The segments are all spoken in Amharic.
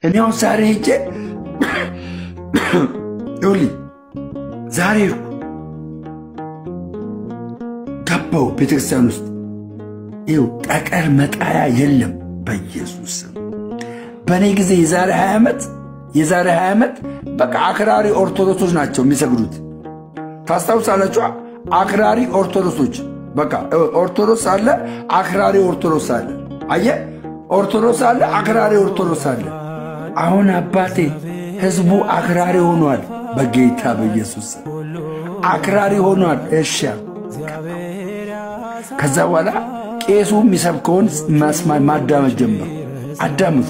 እኔ አሁን ዛሬ ሄጄ ዶሊ ዛሬ ገባው ቤተክርስቲያን ውስጥ ይው ጠቀር መጣያ የለም በኢየሱስ በኔ ጊዜ የዛሬ 20 ዓመት በቃ አክራሪ ኦርቶዶክሶች ናቸው የሚሰግዱት ታስታውሳላችሁ አክራሪ ኦርቶዶክሶች በቃ ኦርቶዶክስ አለ አክራሪ ኦርቶዶክስ አለ አየ ኦርቶዶክስ አለ አክራሪ ኦርቶዶክስ አለ አሁን አባቴ ህዝቡ አክራሪ ሆኗል በጌታ በኢየሱስ አክራሪ ሆኗል እሺ ከዛ በኋላ ቄሱ የሚሰብከውን መስማት ማዳመጥ ጀመረ አዳምጡ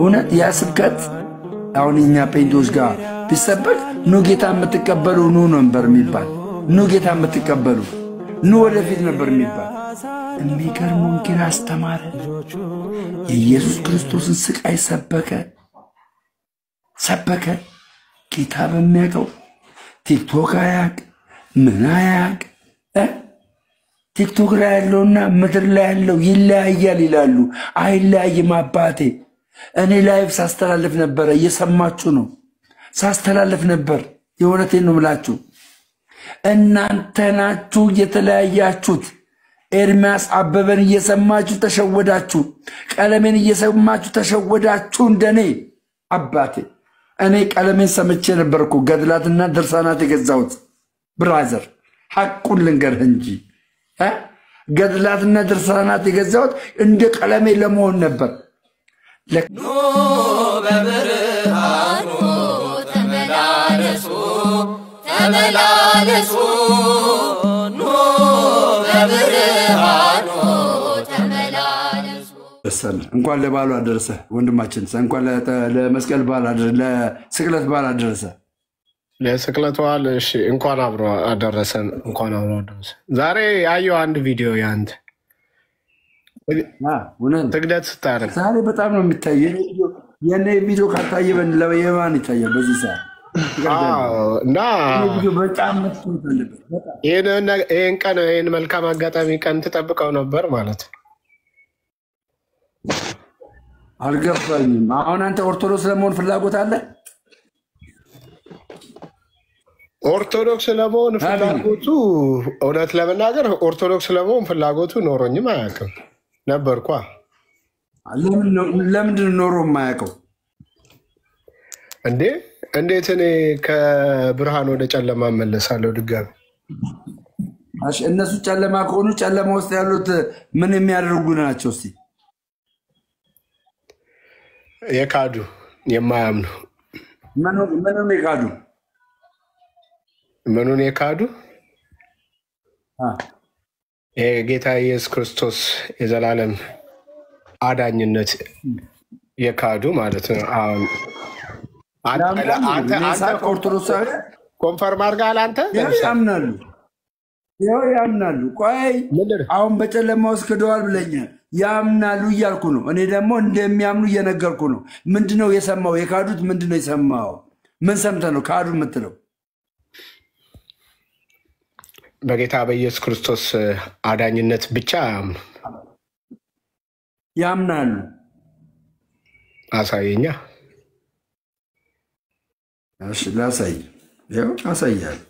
እውነት ያ ስብከት አሁን እኛ ጴንጤዎች ጋር ቢሰበክ ኑ ጌታ የምትቀበሉ ኑ ነበር የሚባል ኑ ጌታ የምትቀበሉ ኑ ወደፊት ነበር የሚባል የሚገርም ወንጌል አስተማረ የኢየሱስ ክርስቶስን ስቃይ ሰበከ ጌታ በሚያውቀው ቲክቶክ አያቅ ምን አያቅ ቲክቶክ ላይ ያለውና ምድር ላይ ያለው ይለያያል ይላሉ አይለያይም አባቴ እኔ ላይቭ ሳስተላልፍ ነበር እየሰማችሁ ነው ሳስተላልፍ ነበር የሆነቴን ነው ምላችሁ እናንተ ናችሁ የተለያያችሁት ኤርሚያስ አበበን እየሰማችሁ ተሸወዳችሁ ቀለሜን እየሰማችሁ ተሸወዳችሁ እንደኔ አባቴ እኔ ቀለሜን ሰምቼ ነበርኩ ገድላትና ድርሳናት የገዛሁት ብራዘር ሐቁን ልንገርህ እንጂ ገድላትና ድርሳናት የገዛሁት እንደ ቀለሜ ለመሆን ነበር ኑ በብርሃኑ ተመላለሱ ኑ በብርሃኑ ተመላለሱ እንኳን ለበዓሉ አደረሰ ወንድማችን እንኳን ለመስቀል በዓል አደረሰ ለስቅለት በዓል አደረሰ ለስቅለት በዓል እሺ እንኳን አብሮ አደረሰን ዛሬ ያየው አንድ ቪዲዮ ያንተ ትግደት ስታረግ ዛሬ በጣም ነው የሚታየው የኔ ቪዲዮ ካታየበን ለየማን ይታያል በዚህ ሰዓት እና ቪዲዮ በጣም መስሎት አለበት ይሄን ቀን ይሄን መልካም አጋጣሚ ቀን ተጠብቀው ነበር ማለት አልገባኝም አሁን አንተ ኦርቶዶክስ ለመሆን ፍላጎት አለ ኦርቶዶክስ ለመሆን ፍላጎቱ እውነት ለመናገር ኦርቶዶክስ ለመሆን ፍላጎቱ ኖሮኝም አያውቅም ነበርኳ ለምንድን ኖሮ የማያውቀው እንዴት እኔ ከብርሃን ወደ ጨለማ መለሳለሁ ድጋሚ እነሱ ጨለማ ከሆኑ ጨለማ ውስጥ ያሉት ምን የሚያደርጉ ናቸው እስቲ የካዱ የማያምኑ ምኑን የካዱ የጌታ ኢየሱስ ክርስቶስ የዘላለም አዳኝነት የካዱ ማለት ነው አሁን አንተ ኦርቶዶክስ ኮንፈርም አድርገሃል አንተ ያምናሉ ቆይ አሁን በጨለማ ውስጥ ክደዋል ብለኛል ያምናሉ እያልኩ ነው እኔ ደግሞ እንደሚያምኑ እየነገርኩ ነው ምንድነው የሰማው የካዱት ምንድነው የሰማው ምን ሰምተህ ነው ካዱ የምትለው በጌታ በኢየሱስ ክርስቶስ አዳኝነት ብቻ ያምናሉ አሳየኛ እሺ ላሳይ አሳያለሁ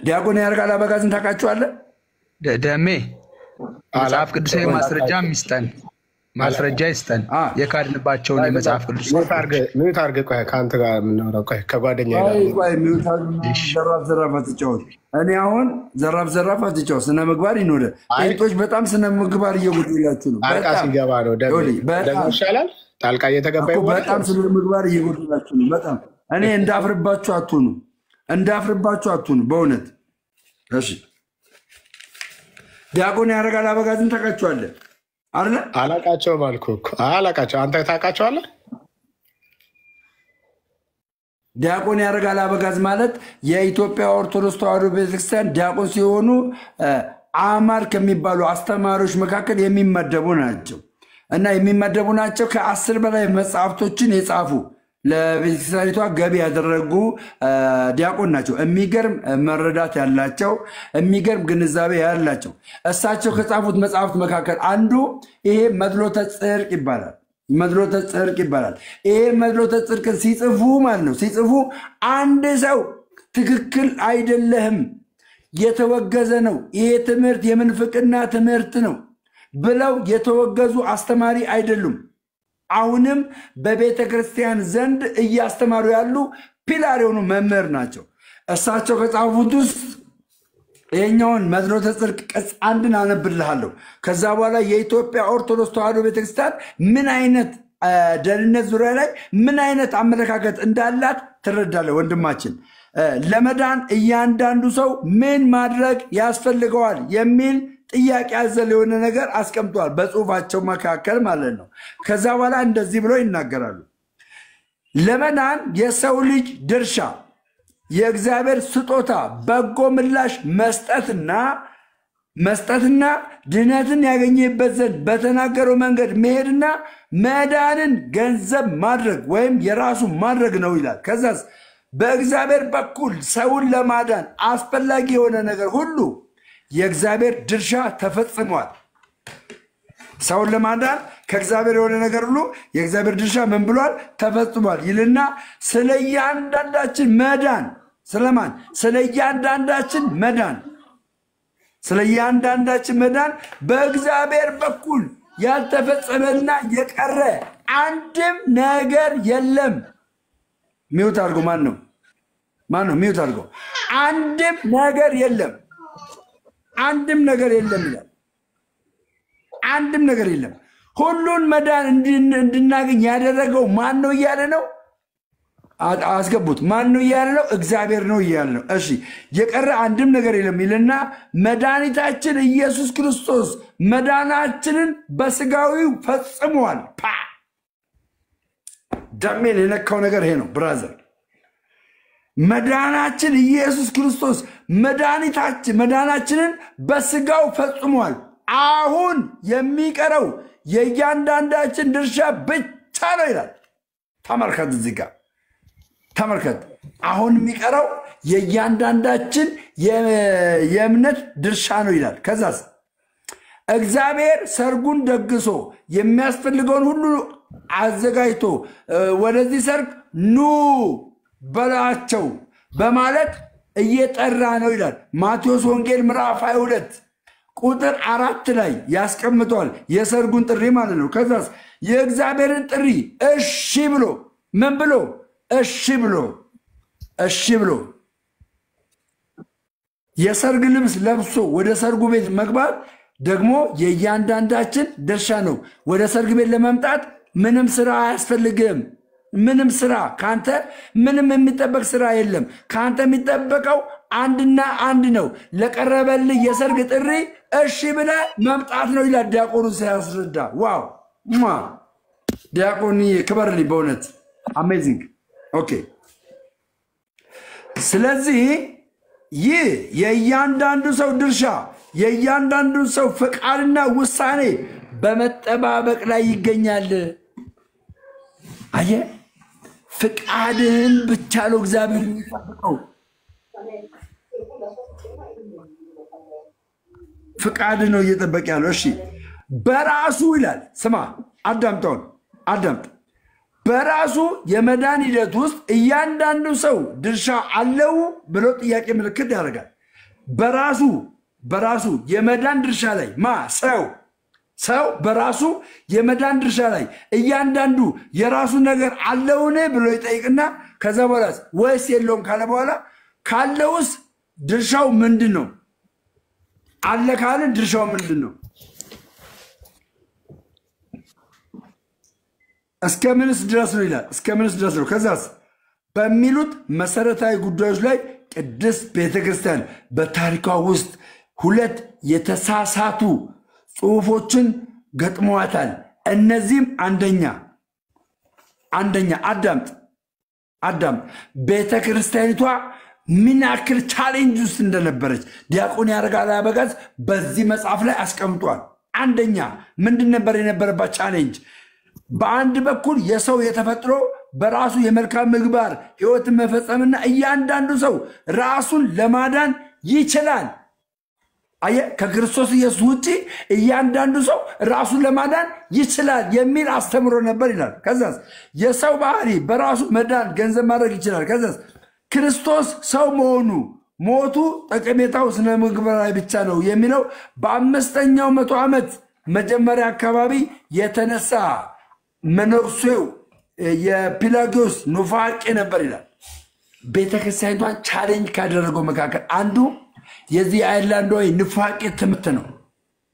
ዲያቆን ያርጋል አበጋዝን ታውቃቸዋለህ ደሜ መጽሐፍ ቅዱሳዊ ማስረጃ ይስጠን የካድንባቸውን የመጽሐፍ ቅዱስ ምን ታርገ ከአንተ ጋር የምናወራው ከጓደኛ ዘራፍ አትጫወት እኔ አሁን ዘራፍ አትጫወት ስነ ምግባር ይኖረ ጴንጦች በጣም ስነ ምግባር እየጎደላችሁ ነው ጣልቃ ሲገባ ነው ደግሞ ይሻላል ጣልቃ እየተገባ በጣም ስነ ምግባር እየጎደላችሁ ነው በጣም እኔ እንዳፍርባችሁ አትሁኑ በእውነት እሺ ዲያቆን ያረጋል አበጋዝን ታውቃቸዋለህ አይደል አላቃቸውም አልኩህ እኮ አላቃቸው አንተ ታውቃቸዋለህ ዲያቆን ያረጋል አበጋዝ ማለት የኢትዮጵያ ኦርቶዶክስ ተዋሕዶ ቤተክርስቲያን ዲያቆን ሲሆኑ አማር ከሚባሉ አስተማሪዎች መካከል የሚመደቡ ናቸው ከ10 በላይ መጽሐፍቶችን የጻፉ ለቤተክርስቲያኒቷ ገቢ ያደረጉ ዲያቆን ናቸው የሚገርም መረዳት ያላቸው የሚገርም ግንዛቤ ያላቸው እሳቸው ከጻፉት መጽሐፍት መካከል አንዱ ይሄ መድሎተ ጽድቅ ይባላል መድሎተ ጽድቅ ይባላል። ይሄ መድሎተ ጽድቅን ሲጽፉ ማለት ነው ሲጽፉ አንድ ሰው ትክክል አይደለህም የተወገዘ ነው ይሄ ትምህርት የምንፍቅና ትምህርት ነው ብለው የተወገዙ አስተማሪ አይደሉም። አሁንም በቤተ ክርስቲያን ዘንድ እያስተማሩ ያሉ ፒላር የሆኑ መምህር ናቸው። እሳቸው ከጻፉት ውስጥ ይሄኛውን መድሎተ ጽድቅ ቅጽ 1 አነብልሃለሁ። ከዛ በኋላ የኢትዮጵያ ኦርቶዶክስ ተዋሕዶ ቤተክርስቲያን ምን አይነት ደህንነት ዙሪያ ላይ ምን አይነት አመለካከት እንዳላት ትረዳለህ ወንድማችን። ለመዳን እያንዳንዱ ሰው ምን ማድረግ ያስፈልገዋል የሚል ጥያቄ አዘል የሆነ ነገር አስቀምጧል በጽሁፋቸው መካከል ማለት ነው። ከዛ በኋላ እንደዚህ ብለው ይናገራሉ። ለመዳን የሰው ልጅ ድርሻ የእግዚአብሔር ስጦታ በጎ ምላሽ መስጠትና ድነትን ያገኘበት ዘንድ በተናገረው መንገድ መሄድና መዳንን ገንዘብ ማድረግ ወይም የራሱ ማድረግ ነው ይላል። ከዛስ በእግዚአብሔር በኩል ሰውን ለማዳን አስፈላጊ የሆነ ነገር ሁሉ የእግዚአብሔር ድርሻ ተፈጽሟል። ሰውን ለማዳን ከእግዚአብሔር የሆነ ነገር ሁሉ የእግዚአብሔር ድርሻ ምን ብሏል? ተፈጽሟል ይልና ስለ እያንዳንዳችን መዳን ስለማን? ስለ እያንዳንዳችን መዳን በእግዚአብሔር በኩል ያልተፈጸመና የቀረ አንድም ነገር የለም። ሚውት አድርጎ ማን ነው? ሚውት አድርጎ አንድም ነገር የለም ይላል። አንድም ነገር የለም። ሁሉን መዳን እንድናገኝ ያደረገው ማን ነው እያለ ነው? አስገቡት። ማን ነው እያለ ነው? እግዚአብሔር ነው እያለ ነው። እሺ የቀረ አንድም ነገር የለም ይልና መድኃኒታችን ኢየሱስ ክርስቶስ መዳናችንን በስጋዊው ፈጽሟል። ደሜን የነካው ነገር ይሄ ነው ብራዘር። መዳናችን ኢየሱስ ክርስቶስ መዳናችንን በስጋው ፈጽሟል። አሁን የሚቀረው የእያንዳንዳችን ድርሻ ብቻ ነው ይላል። ተመልከት፣ እዚህ ጋር ተመልከት። አሁን የሚቀረው የእያንዳንዳችን የእምነት ድርሻ ነው ይላል። ከዛስ እግዚአብሔር ሰርጉን ደግሶ የሚያስፈልገውን ሁሉ አዘጋጅቶ ወደዚህ ሰርግ ኑ በላቸው በማለት እየጠራ ነው ይላል። ማቴዎስ ወንጌል ምዕራፍ 22 ቁጥር 4 ላይ ያስቀምጠዋል የሰርጉን ጥሪ ማለት ነው። ከዛስ የእግዚአብሔርን ጥሪ እሺ ብሎ ምን ብሎ እሺ ብሎ የሰርግ ልብስ ለብሶ ወደ ሰርጉ ቤት መግባት ደግሞ የእያንዳንዳችን ድርሻ ነው። ወደ ሰርግ ቤት ለመምጣት ምንም ስራ አያስፈልግም። ምንም ስራ ካንተ ምንም የሚጠበቅ ስራ የለም። ካንተ የሚጠበቀው አንድና አንድ ነው። ለቀረበልህ የሰርግ ጥሪ እሺ ብለህ መምጣት ነው ይላል ዲያቆኑ ሲያስረዳ። ዋው ዲያቆኒ ክበርልኝ በእውነት አሜዚንግ። ኦኬ ስለዚህ ይህ የእያንዳንዱ ሰው ድርሻ የእያንዳንዱ ሰው ፈቃድና ውሳኔ በመጠባበቅ ላይ ይገኛል። አየህ ፍቃድህን ብቻ ነው እግዚአብሔር የሚጠብቀው። ፍቃድ ነው እየጠበቀ ያለው። እሺ በራሱ ይላል። ስማ አዳምጥ። በራሱ የመዳን ሂደት ውስጥ እያንዳንዱ ሰው ድርሻ አለው ብሎ ጥያቄ ምልክት ያደርጋል። በራሱ የመዳን ድርሻ ላይ ሰው በራሱ የመዳን ድርሻ ላይ እያንዳንዱ የራሱ ነገር አለውን ብሎ ይጠይቅና ከዛ በኋላ ወይስ የለውም ካለ በኋላ ካለውስ ድርሻው ምንድን ነው? አለ ካለ ድርሻው ምንድን ነው? እስከምንስ ድረስ ነው ይላል። እስከምንስ ድረስ ነው? ከዛስ በሚሉት መሰረታዊ ጉዳዮች ላይ ቅድስት ቤተክርስቲያን በታሪኳ ውስጥ 2 የተሳሳቱ ጽሑፎችን ገጥመዋታል። እነዚህም አንደኛ አዳምጥ ቤተክርስቲያኒቷ ምን ያክል ቻሌንጅ ውስጥ እንደነበረች ዲያቆን ያረጋል አበጋዝ በዚህ መጽሐፍ ላይ አስቀምጧል። አንደኛ ምንድን ነበር የነበረባት ቻሌንጅ? በአንድ በኩል የሰው የተፈጥሮ በራሱ የመልካም ምግባር ሕይወትን መፈጸምና እያንዳንዱ ሰው ራሱን ለማዳን ይችላል። አየ ከክርስቶስ ኢየሱስ ውጪ እያንዳንዱ ሰው ራሱን ለማዳን ይችላል የሚል አስተምሮ ነበር ይላል። ከዛስ የሰው ባህሪ በራሱ መዳን ገንዘብ ማድረግ ይችላል። ከዛስ ክርስቶስ ሰው መሆኑ ሞቱ ጠቀሜታው ስነ ምግባራዊ ብቻ ነው የሚለው በ5ኛው መቶ ዓመት መጀመሪያ አካባቢ የተነሳ መነኩሴው የፒላጊዮስ ኑፋቄ ነበር ይላል። ቤተክርስቲያኗን ቻሌንጅ ካደረገው መካከል አንዱ የዚህ አይርላንዳዊ ኑፋቄ ትምህርት ነው።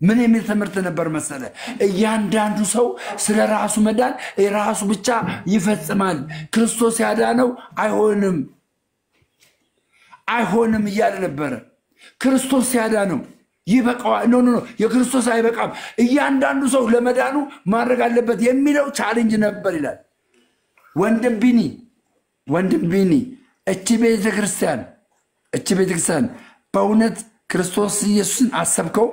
ምን የሚል ትምህርት ነበር መሰለ? እያንዳንዱ ሰው ስለ ራሱ መዳን ራሱ ብቻ ይፈጽማል፣ ክርስቶስ ያዳነው አይሆንም እያለ ነበረ። ክርስቶስ ያዳነው ይበቃዋል፣ ኖ የክርስቶስ አይበቃም፣ እያንዳንዱ ሰው ለመዳኑ ማድረግ አለበት የሚለው ቻሌንጅ ነበር ይላል። ወንድም ቢኒ እቺ ቤተክርስቲያን በእውነት ክርስቶስ ኢየሱስን አሰብከው?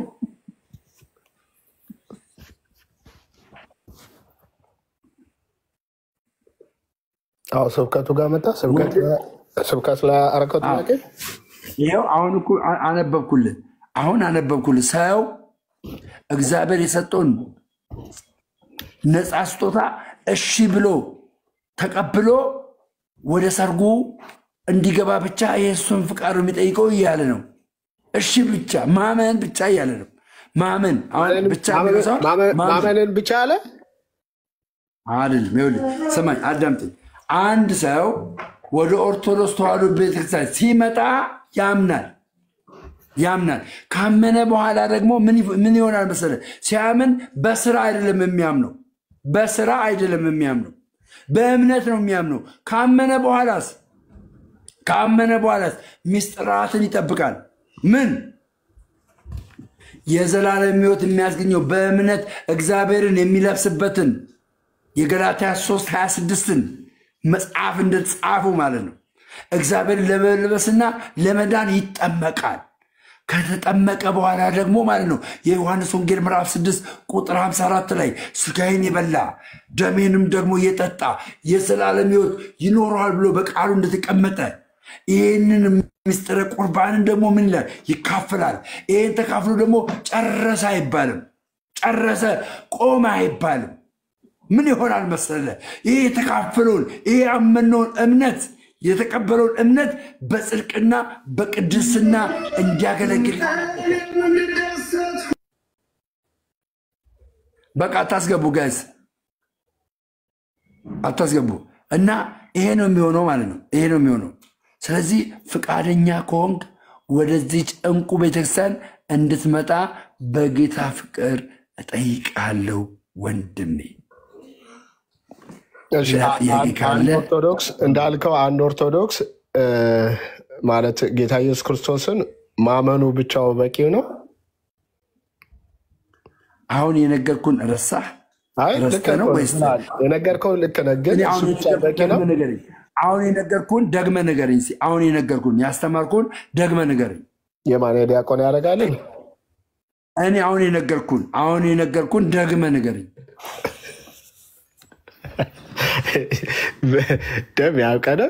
አዎ ስብከቱ ጋር መጣ። ስብከት ላይ አረከቱ ማለት ይሄው አሁን አነበብኩልህ። ሰው እግዚአብሔር የሰጠውን ነፃ ስጦታ እሺ ብሎ ተቀብሎ ወደ ሰርጉ እንዲገባ ብቻ የሱን ፍቃድ የሚጠይቀው እያለ ነው። እሺ ብቻ ማመን ብቻ እያለ ነው። ማመንን ብቻ አለ አይደል? ይኸውልህ ስማኝ፣ አዳምጠኝ። አንድ ሰው ወደ ኦርቶዶክስ ተዋሕዶ ቤተክርስቲያን ሲመጣ ያምናል። ካመነ በኋላ ደግሞ ምን ይሆናል መሰለህ? ሲያምን በስራ አይደለም የሚያምነው፣ በእምነት ነው የሚያምነው። ካመነ በኋላስ ሚስጥራትን ይጠብቃል። ምን የዘላለም ሕይወት የሚያስገኘው በእምነት እግዚአብሔርን የሚለብስበትን የገላትያ 3:26ን መጽሐፍ እንደተጻፈው ማለት ነው። እግዚአብሔርን ለመልበስና ለመዳን ይጠመቃል። ከተጠመቀ በኋላ ደግሞ ማለት ነው የዮሐንስ ወንጌል ምዕራፍ 6 ቁጥር 54 ላይ ስጋዬን የበላ ደሜንም ደግሞ የጠጣ የዘላለም ሕይወት ይኖረዋል ብሎ በቃሉ እንደተቀመጠ ይህንን ምስጢረ ቁርባንን ደግሞ ምን ይላል? ይካፈላል። ይህን ተካፍሎ ደግሞ ጨረሰ አይባልም፣ ጨረሰ ቆመ አይባልም። ምን ይሆናል መሰለ? ይህ የተካፈለውን ይህ ያመነውን እምነት የተቀበለውን እምነት በጽድቅና በቅድስና እንዲያገለግል በቃ አታስገቡ ጋይስ፣ አታስገቡ። እና ይሄ ነው የሚሆነው ማለት ነው። ይሄ ነው የሚሆነው። ስለዚህ ፍቃደኛ ከሆንክ ወደዚህ እንቁ ቤተክርስቲያን እንድትመጣ በጌታ ፍቅር እጠይቃለሁ ወንድሜ። ኦርቶዶክስ እንዳልከው አንድ ኦርቶዶክስ ማለት ጌታ ኢየሱስ ክርስቶስን ማመኑ ብቻው በቂ ነው? አሁን የነገርኩን ረሳህ? ነው ወይስ የነገርከው ልክ ነህ? ግን እሱ ብቻ በቂ ነው? አሁን የነገርኩን ደግመህ ንገረኝ። አሁን የነገርኩን ያስተማርኩን ደግመህ ንገረኝ። የማን ዲያቆን ያደርጋል? እኔ አሁን የነገርኩን ደግመህ ንገረኝ። ደም ያውቀደ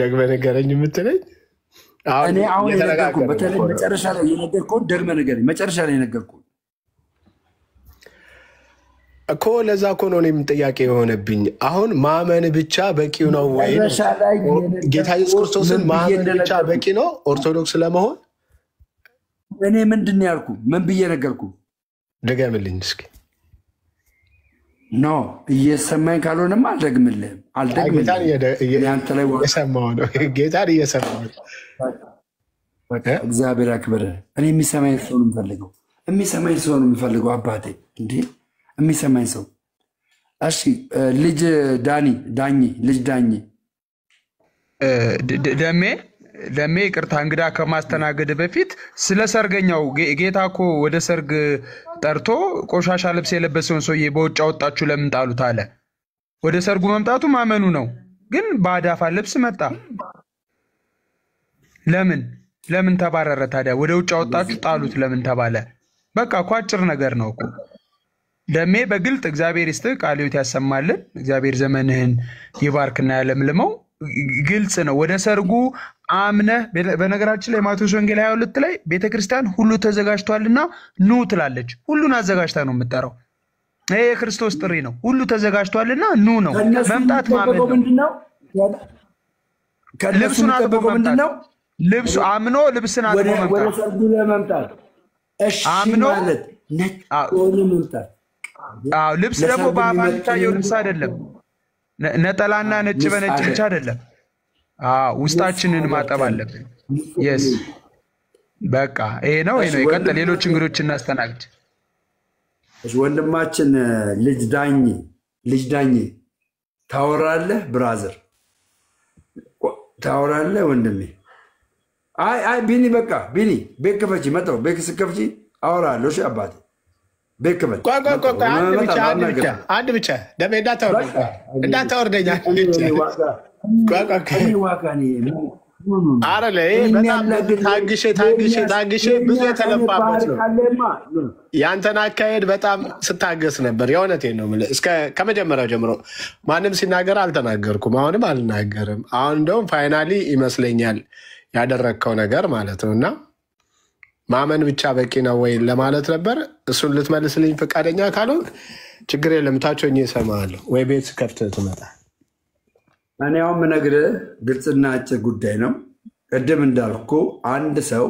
ደግመህ ንገረኝ የምትለኝ? እኔ አሁን የነገርኩን በተለይ መጨረሻ ላይ የነገርኩን ደግመህ ንገረኝ። መጨረሻ ላይ የነገርኩን እኮ ለዛ እኮ ነው እኔም ጥያቄ የሆነብኝ። አሁን ማመን ብቻ በቂው ነው ወይ? ጌታ ኢየሱስ ክርስቶስን ማመን ብቻ በቂ ነው ኦርቶዶክስ ለመሆን? እኔ ምንድን ነው ያልኩ? ምን ብዬ ነገርኩ? ድገምልኝ እስኪ። ኖ እየሰማኝ ካልሆነማ አልደግምልህም። ጌታን እየሰማሁ ነው። ጌታን እየሰማሁ ነው። እግዚአብሔር ያክብርህ። እኔ የሚሰማኝ ሰው ነው የምፈልገው። አባቴ እንዴ የሚሰማኝ ሰው። እሺ ልጅ ዳኝ ደሜ ይቅርታ፣ እንግዳ ከማስተናገድ በፊት ስለ ሰርገኛው ጌታ እኮ ወደ ሰርግ ጠርቶ ቆሻሻ ልብስ የለበሰውን ሰውዬ በውጭ አወጣችሁ ለምን ጣሉት አለ። ወደ ሰርጉ መምጣቱ ማመኑ ነው፣ ግን በአዳፋ ልብስ መጣ። ለምን ተባረረ ታዲያ? ወደ ውጭ አወጣችሁ ጣሉት ለምን ተባለ? በቃ እኮ አጭር ነገር ነው እኮ። ደሜ በግልጥ እግዚአብሔር ይስጥህ፣ ቃለ ሕይወት ያሰማልን። እግዚአብሔር ዘመንህን ይባርክና ያለምልመው። ግልጽ ነው። ወደ ሰርጉ አምነ በነገራችን ላይ ማቴዎስ ወንጌል 22 ላይ ቤተክርስቲያን ሁሉ ተዘጋጅቷልና ኑ ትላለች። ሁሉን አዘጋጅታ ነው የምትጠራው። ይሄ የክርስቶስ ጥሪ ነው። ሁሉ ተዘጋጅቷልና ኑ ነው። መምጣት ማመን ነው። ልብሱን አጥቦ ምንድነው? ልብሱ አምኖ ልብስን አጥቦ መምጣት ወደ ሰርጉ ለመምጣት እሺ ማለት ነጭ ሆኖ መምጣት። ልብስ ደግሞ በአማንታየው ልብስ አይደለም። ነጠላና ነጭ በነጭ ብቻ አይደለም። ውስጣችንን ማጠብ አለብን። yes በቃ ይሄ ነው። ይቀጥል። ሌሎች እንግዶችን እናስተናግድ። እሺ ወንድማችን ልጅ ዳኝ ታወራለህ? ብራዘር ታወራለህ ወንድሜ? አይ ቢኒ በቃ ቢኒ ቤት ክፈቺ። መጣሁ ቤት ስከፍቺ አወራለሁ። እሺ አባቴ ቤት ክፈቺ። አንድ ብቻ ደሜ እንዳታወርደኝ። አረለ በጣም ታግሼ ብዙ የተለፋበት ነው። ያንተን አካሄድ በጣም ስታገስ ነበር። የእውነቴን ነው የምልህ። ከመጀመሪያው ጀምሮ ማንም ሲናገር አልተናገርኩም፣ አሁንም አልናገርም። አሁን እንደውም ፋይናሊ ይመስለኛል ያደረግከው ነገር ማለት ነው። እና ማመን ብቻ በቂ ነው ወይ ለማለት ነበር። እሱን ልትመልስልኝ ፈቃደኛ ካልሆንክ ችግር የለም፣ ታቾኝ እሰማሃለሁ ወይ ቤት ከፍተህ ትመጣ። እኔ አሁን የምነግርህ ግልጽና አጭር ጉዳይ ነው። ቅድም እንዳልኩ አንድ ሰው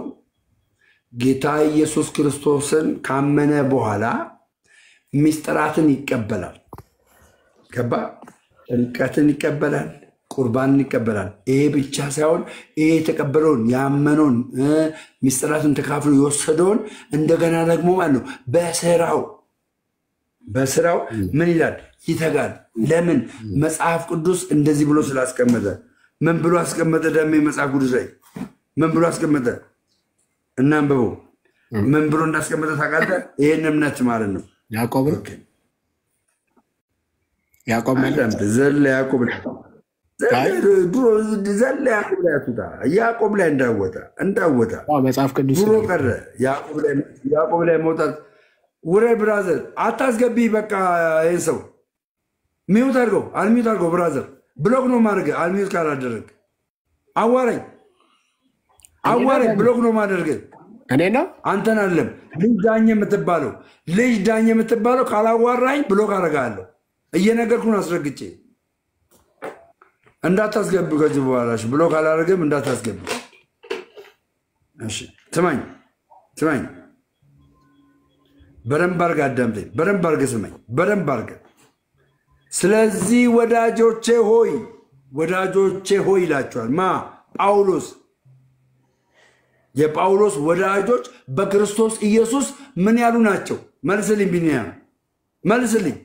ጌታ ኢየሱስ ክርስቶስን ካመነ በኋላ ሚስጥራትን ይቀበላል። ገባ? ጥምቀትን ይቀበላል፣ ቁርባንን ይቀበላል። ይሄ ብቻ ሳይሆን ይሄ የተቀበለውን ያመነውን ሚስጥራትን ተካፍሎ የወሰደውን እንደገና ደግሞ ማለት ነው በስራው ምን ይላል? ይተጋል። ለምን? መጽሐፍ ቅዱስ እንደዚህ ብሎ ስላስቀመጠ። ምን ብሎ አስቀመጠ? ደሜ መጽሐፍ ቅዱስ ላይ ምን ብሎ አስቀመጠ? እናንብበው። ምን ብሎ እንዳስቀመጠ ታውቃለህ? ይሄን እምነት ማለት ነው ያዕቆብ ዘለ ያዕቆብ ያዕቆብ ላይ እንዳወጣ መጽሐፍ ቅዱስ ብሎ ቀረ። ያዕቆብ ላይ መውጣት ውረድ ብራዘር፣ አታስገቢ። በቃ ይህን ሰው ሚዩት አድርገው፣ አልሚዩት አድርገው ብራዘር። ብሎክ ነው ማድረግ። አልሚዩት ካላደረግ አዋረኝ፣ ብሎክ ነው ማድረግ። እኔ ነው አንተን አለም ልጅ ዳኝ የምትባለው ካላዋራኝ ብሎክ አደርጋለሁ። እየነገርኩን አስረግጬ እንዳታስገቢ። ከዚህ በኋላ ብሎክ አላደረግም፣ እንዳታስገቢ። እሺ ስማኝ፣ በደንብ አድርገህ አዳምጠኝ። በደንብ አድርገህ ስማኝ፣ በደንብ አድርገህ። ስለዚህ ወዳጆቼ ሆይ ይላቸዋል። ጳውሎስ። የጳውሎስ ወዳጆች በክርስቶስ ኢየሱስ ምን ያሉ ናቸው? መልስልኝ ቢኒያም፣ መልስልኝ።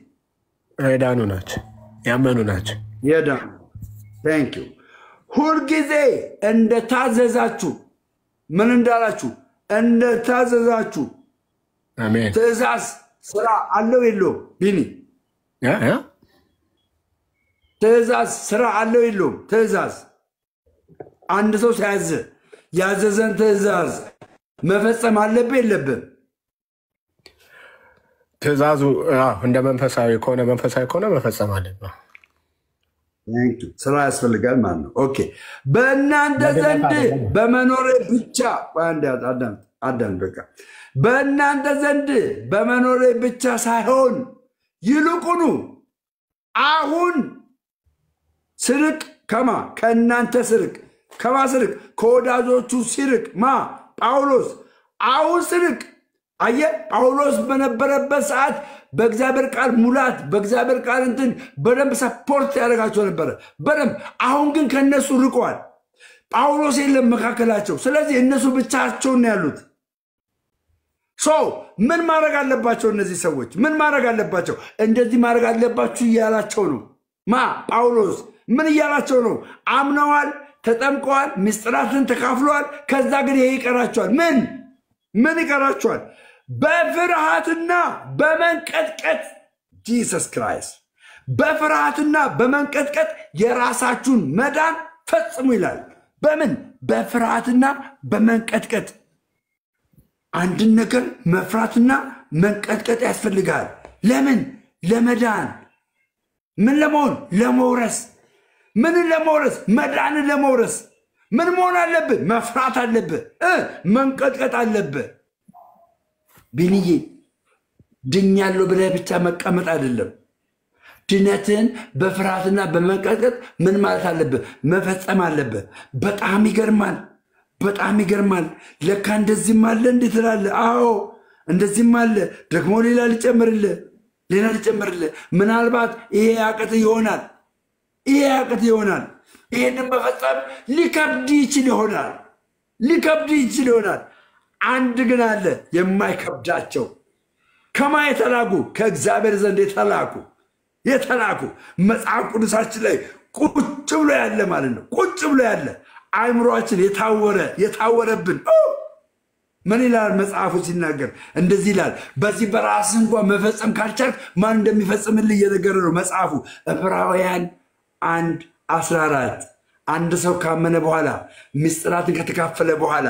የዳኑ ናቸው፣ ያመኑ ናቸው። የዳኑ ታንክ ዩ። ሁልጊዜ እንደታዘዛችሁ ምን እንዳላችሁ እንደታዘዛችሁ። አሜን። ትእዛዝ ስራ አለው የለውም? ቢኒ ትእዛዝ ስራ አለው የለውም? ትእዛዝ አንድ ሰው ሲያዝ ያዘዘን ትእዛዝ መፈጸም አለብህ የለብህም? ትእዛዙ እንደ መንፈሳዊ ከሆነ መፈጸም አለብህ። ስራ ያስፈልጋል ማለት ነው። ኦኬ። በእናንተ ዘንድ በመኖሬ ብቻ አዳም በቃ በእናንተ ዘንድ በመኖሬ ብቻ ሳይሆን ይልቁኑ አሁን ስርቅ ከእናንተ ስርቅ ስርቅ ከወዳጆቹ ሲርቅ ጳውሎስ አሁን ስርቅ። አየህ፣ ጳውሎስ በነበረበት ሰዓት በእግዚአብሔር ቃል ሙላት፣ በእግዚአብሔር ቃል በደንብ ሰፖርት ያደርጋቸው ነበረ በደንብ። አሁን ግን ከእነሱ ርቋል። ጳውሎስ የለም መካከላቸው። ስለዚህ እነሱ ብቻቸውን ያሉት። ምን ማድረግ አለባቸው? እነዚህ ሰዎች ምን ማድረግ አለባቸው? እንደዚህ ማድረግ አለባችሁ እያላቸው ነው። ጳውሎስ ምን እያላቸው ነው? አምነዋል፣ ተጠምቀዋል፣ ምስጢራትን ተካፍለዋል። ከዛ ግን ይሄ ይቀራቸዋል። ምን ይቀራቸዋል? በፍርሃትና በመንቀጥቀጥ ጂሰስ ክራይስት፣ በፍርሃትና በመንቀጥቀጥ የራሳችሁን መዳን ፈጽሙ ይላል። በምን? በፍርሃትና በመንቀጥቀጥ። አንድን ነገር መፍራትና መንቀጥቀጥ ያስፈልጋል። ለምን? ለመዳን። ምን ለመሆን? ለመውረስ። ምንን ለመውረስ? መዳንን ለመውረስ ምን መሆን አለብህ? መፍራት አለብህ። መንቀጥቀጥ አለብህ። ቢንዬ ድኛለሁ ብለህ ብቻ መቀመጥ አይደለም። ድነትን በፍርሃትና በመንቀጥቀጥ ምን ማለት አለብህ? መፈጸም አለብህ። በጣም ይገርማል። በጣም ይገርማል። ለካ እንደዚህም አለ እንዴት ትላለህ? አዎ እንደዚህም አለ። ደግሞ ሌላ ልጨምርልህ። ምናልባት ይሄ ያቅት ይሆናል። ይሄንን መፈጸም ሊከብድ ይችል ይሆናል። አንድ ግን አለ የማይከብዳቸው። ከማ የተላኩ? ከእግዚአብሔር ዘንድ የተላኩ መጽሐፍ ቅዱሳችን ላይ ቁጭ ብሎ ያለ ማለት ነው። ቁጭ ብሎ ያለ አእምሮአችን የታወረብን ምን ይላል መጽሐፉ ሲናገር? እንደዚህ ይላል፣ በዚህ በራስህ እንኳን መፈጸም ካልቻልክ ማን እንደሚፈጽምልህ እየነገረ ነው መጽሐፉ። ዕብራውያን 1:14 አንድ ሰው ካመነ በኋላ ምስጢራትን ከተካፈለ በኋላ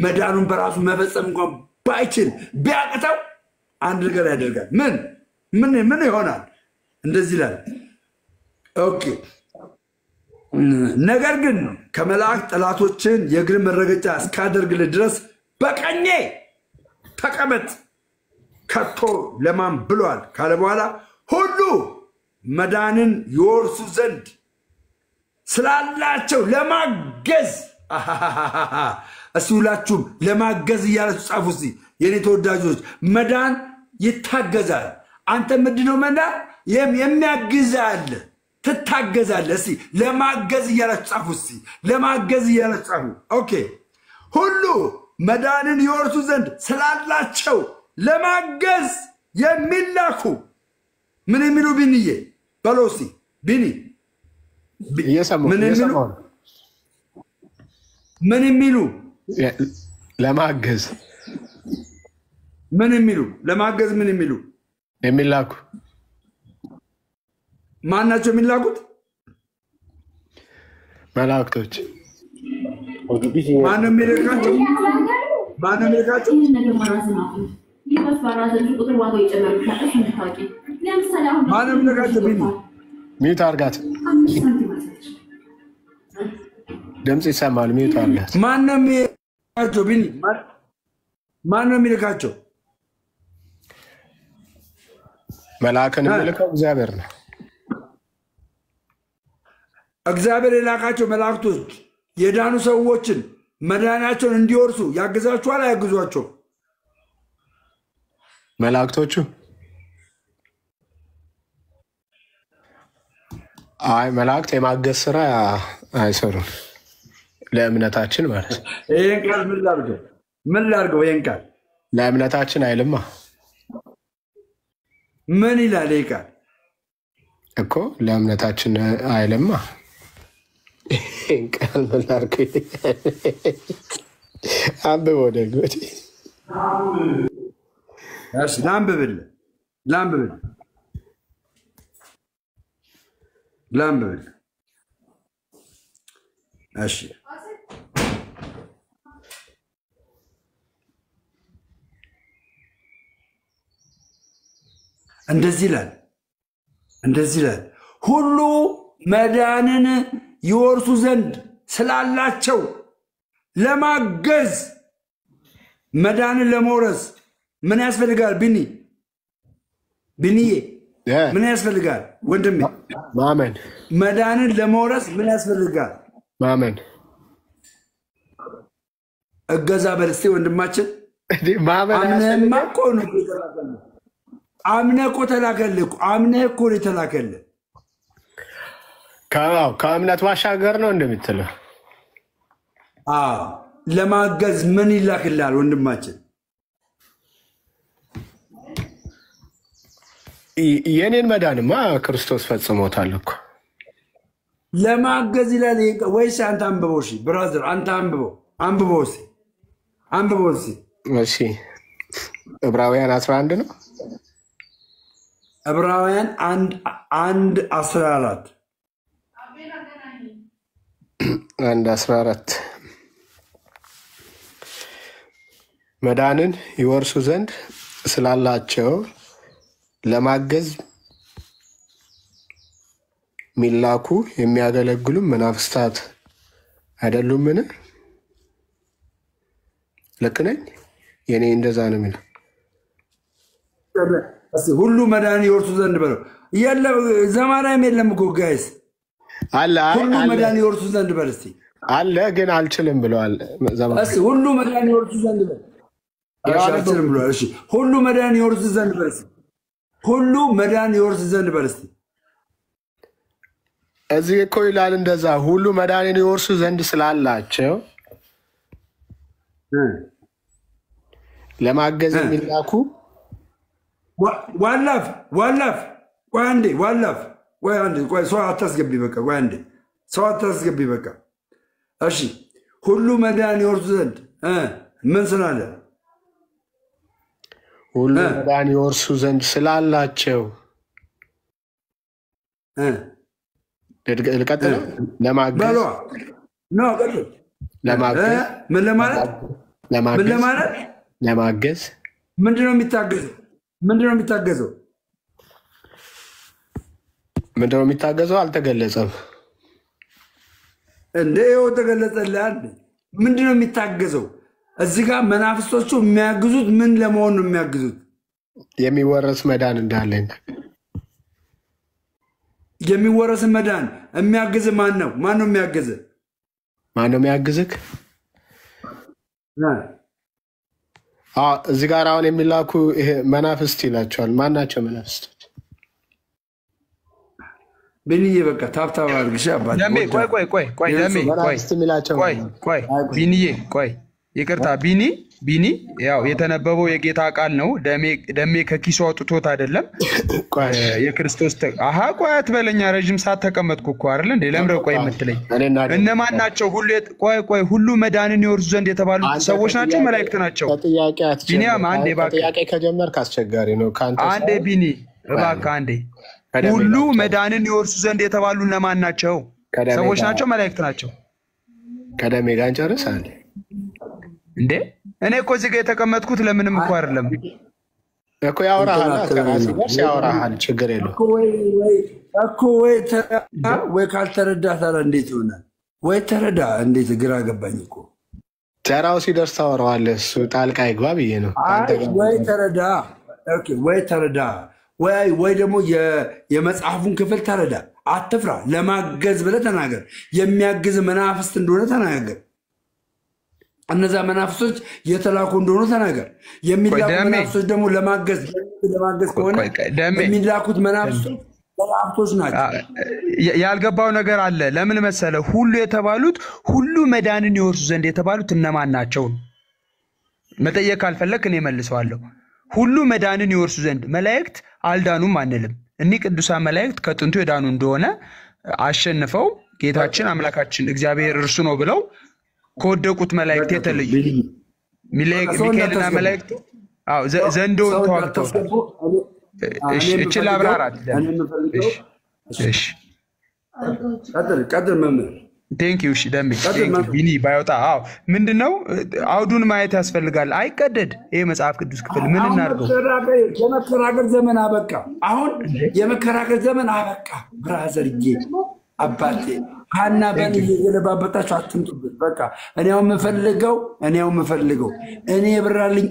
መዳኑን በራሱ መፈጸም እንኳን ባይችል ቢያቅተው አንድ ነገር ያደርጋል። ምን ይሆናል? እንደዚህ ይላል። ኦኬ ነገር ግን ከመላእክት ጠላቶችን የእግር መረገጫ እስካደርግልህ ድረስ በቀኜ ተቀመጥ ከቶ ለማን ብሏል ካለ በኋላ ሁሉ መዳንን ይወርሱ ዘንድ ስላላቸው ለማገዝ እስቲ ሁላችሁም ለማገዝ እያላችሁ ጻፉ። እስቲ የኔ ተወዳጆች መዳን ይታገዛል። አንተ ምንድነው መዳን? የሚያግዝ አለ፣ ትታገዛለህ። እስቲ ለማገዝ እያላችሁ ጻፉ። እስቲ ለማገዝ እያላችሁ ጻፉ። ኦኬ ሁሉ መዳንን ይወርሱ ዘንድ ስላላቸው ለማገዝ የሚላኩ ምን የሚሉ? ቢንዬ በለው እስቲ ቢኒ ምን የሚሉ? ለማገዝ ምን የሚሉ? ለማገዝ ምን የሚሉ? የሚላኩ ማን ናቸው የሚላኩት? መላእክቶች። ማን ነው የሚልካቸው? ማን ነው የሚልካቸው? ቢኒ ሚዩት አድርጋት፣ ድምፅ ይሰማል። ሚዩት አድርጋት። ማን ነው የሚልካቸው? ቢኒ ማን ነው የሚልካቸው? መልአክን የሚልከው እግዚአብሔር ነው። እግዚአብሔር የላካቸው መላእክቶች የዳኑ ሰዎችን መዳናቸውን እንዲወርሱ ያግዛቸዋል አያግዟቸው? መላእክቶቹ አይ መላእክት የማገዝ ስራ አይሰሩም፣ ለእምነታችን ማለት ነው። ይሄን ቃል ምን ላድርገው? ይሄን ቃል ለእምነታችን አይልማ። ምን ይላል ይሄ ቃል እኮ? ለእምነታችን አይልማ። ይሄን ቃል ምን ላድርገው? አንብበው ደግሞ ላንብብልህ። እሺ እንደዚህ ይላል ሁሉ መዳንን ይወርሱ ዘንድ ስላላቸው ለማገዝ መዳንን ለመውረስ ምን ያስፈልጋል? ቢኒዬ ምን ያስፈልጋል? ወንድሜ ማመን። መዳንን ለመውረስ ምን ያስፈልጋል? ማመን። እገዛ በልስቴ ወንድማችን። አምነህማ እኮ ነው የተላከልህ። አምነህ እኮ ተላከልህ። አምነህ እኮ ነው የተላከልህ። ከእምነት ባሻገር ነው እንደምትለው። ለማገዝ ምን ይላክልሃል ወንድማችን? የኔን መዳንማ ክርስቶስ ፈጽሞታል እኮ። ለማገዝ ይላል ወይስ አንተ አንብበው? እሺ ብራዘር አንተ አንብበው እስኪ። እሺ ዕብራውያን 11 ነው። ዕብራውያን 1:14 1:14 መዳንን ይወርሱ ዘንድ ስላላቸው ለማገዝ ሚላኩ የሚያገለግሉ መናፍስታት አይደሉምን? ልክ ነኝ? የኔ እንደዛ ነው የሚለው። ሁሉ መዳን ይወርሱ ዘንድ በለው። የለም ዘማናም የለም እኮ ጋይስ አለ ሁሉ መዳን ይወርሱ ዘንድ በል እስቲ አለ ግን አልችልም ብለዋል። እሺ ሁሉ መዳን ይወርሱ ዘንድ በል። አልችልም ብለዋል። እሺ ሁሉ መዳን ይወርሱ ዘንድ በል እስቲ ሁሉ መዳን ይወርሱ ዘንድ በል እስቲ። እዚህ እኮ ይላል እንደዛ ሁሉ መዳንን ይወርሱ ዘንድ ስላላቸው ለማገዝ የሚላኩ ዋላፍ ቆይ አንዴ ዋላፍ ቆይ አንዴ ቆይ ሰው አታስገቢ በቃ ቆይ አንዴ ሰው አታስገቢ በቃ እሺ ሁሉ መዳን ይወርሱ ዘንድ ምን ስላለ ሁሉ መዳን ይወርሱ ዘንድ ስላላቸው ልቀጥል ለማገዝ ነው ቀጥል ለማገዝ ምን ለማለት ለማገዝ ምንድነው የሚታገዘው ምንድነው የሚታገዘው አልተገለጸም እንዴ ይኸው ተገለጸልህ ምንድነው የሚታገዘው እዚህ ጋር መናፍስቶቹ የሚያግዙት ምን ለመሆን ነው የሚያግዙት የሚወረስ መዳን እንዳለኝ የሚወረስ መዳን የሚያግዝ ማን ነው የሚያግዝክ እዚህ ጋር አሁን የሚላኩ ይሄ መናፍስት ይላቸዋል ማን ናቸው መናፍስቶች ቢኒዬ በቃ ታብታብ አድርግሽ አባቴ ደሜ ቆይ ደሜ ቆይ ቢኒዬ ቆይ ይቅርታ ቢኒ ያው የተነበበው የጌታ ቃል ነው ደሜ ከኪሱ አውጥቶት አይደለም የክርስቶስ ቆይ አትበለኛ ረጅም ሰዓት ተቀመጥኩ እኮ አይደል እንዴ ለምረው ቆይ የምትለኝ እነማን ናቸው ሁሉ መዳንን ይወርሱ ዘንድ የተባሉ ሰዎች ናቸው መላእክት ናቸው ቢኒያም አንዴ እባክህ ጥያቄ ከጀመርክ አስቸጋሪ ነው ካንተ አንዴ ቢኒ እባክህ አንዴ ሁሉ መዳንን ይወርሱ ዘንድ የተባሉ እነማን ናቸው ሰዎች ናቸው መላእክት ናቸው ከደሜ ጋር እንጨርሳለን እንዴ እኔ እኮ እዚህ ጋር የተቀመጥኩት ለምንም እኮ አይደለም እኮ ያወራሃል ችግር የለውም እኮ ወይ ካልተረዳ ታዲያ እንዴት ይሆናል ወይ ተረዳ እንዴት ግራ ገባኝ እኮ ተራው ሲደርስ ታወራዋለህ እሱ ጣልቃ ይግባ ብዬ ነው ወይ ተረዳ ወይ ደግሞ የመጽሐፉን ክፍል ተረዳ አትፍራ ለማገዝ ብለህ ተናገር የሚያግዝ መናፍስት እንደሆነ ተናገር እነዛ መናፍስቶች የተላኩ እንደሆነ ተናገር የሚላኩ መናፍስቶች ደግሞ ለማገዝ ከሆነ የሚላኩት መናፍስቶች ናቸው ያልገባው ነገር አለ ለምን መሰለ ሁሉ የተባሉት ሁሉ መዳንን ይወርሱ ዘንድ የተባሉት እነማን ናቸው መጠየቅ ካልፈለክ እኔ መልሰዋለሁ ሁሉ መዳንን ይወርሱ ዘንድ መላእክት አልዳኑም አንልም እኒ ቅዱሳን መላእክት ከጥንቱ የዳኑ እንደሆነ አሸንፈው ጌታችን አምላካችን እግዚአብሔር እርሱ ነው ብለው ከወደቁት መላእክት የተለዩ ሚካኤልና መላእክት ዘንዶውን ተዋግተው እችል አብራራት እሺ ቀጥል መምህር ቴንክ ዩ እሺ ደሜ ቢኒ ባይወጣ ምንድነው አውዱን ማየት ያስፈልጋል አይቀደድ ይሄ መጽሐፍ ቅዱስ ክፍል ምን እናርገው የመከራከር ዘመን አበቃ አሁን የመከራከር ዘመን አበቃ ብራዘርዬ አባቴ ሃና በን እየገለባበጣችሁ አትምጡበት በቃ እኔው የምፈልገው እኔ ብራልኝ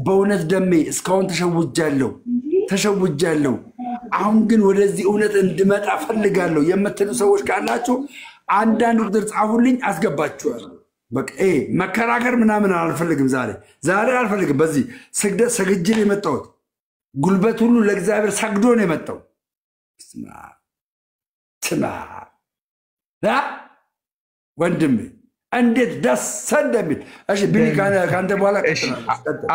በእውነት ደሜ እስካሁን ተሸውጃለሁ አሁን ግን ወደዚህ እውነት እንድመጣ ፈልጋለሁ የምትሉ ሰዎች ካላችሁ አንዳንድ ቁጥር ጻፉልኝ አስገባችኋለሁ በቃ መከራከር ምናምን አልፈልግም ዛሬ አልፈልግም በዚህ ሰግጄ ነው የመጣሁት ጉልበት ሁሉ ለእግዚአብሔር ሰግዶ ነው የመጣው ስማ ወንድሜ እንዴት ደስ እንደሚል እሺ ቢኒ ካንተ በኋላ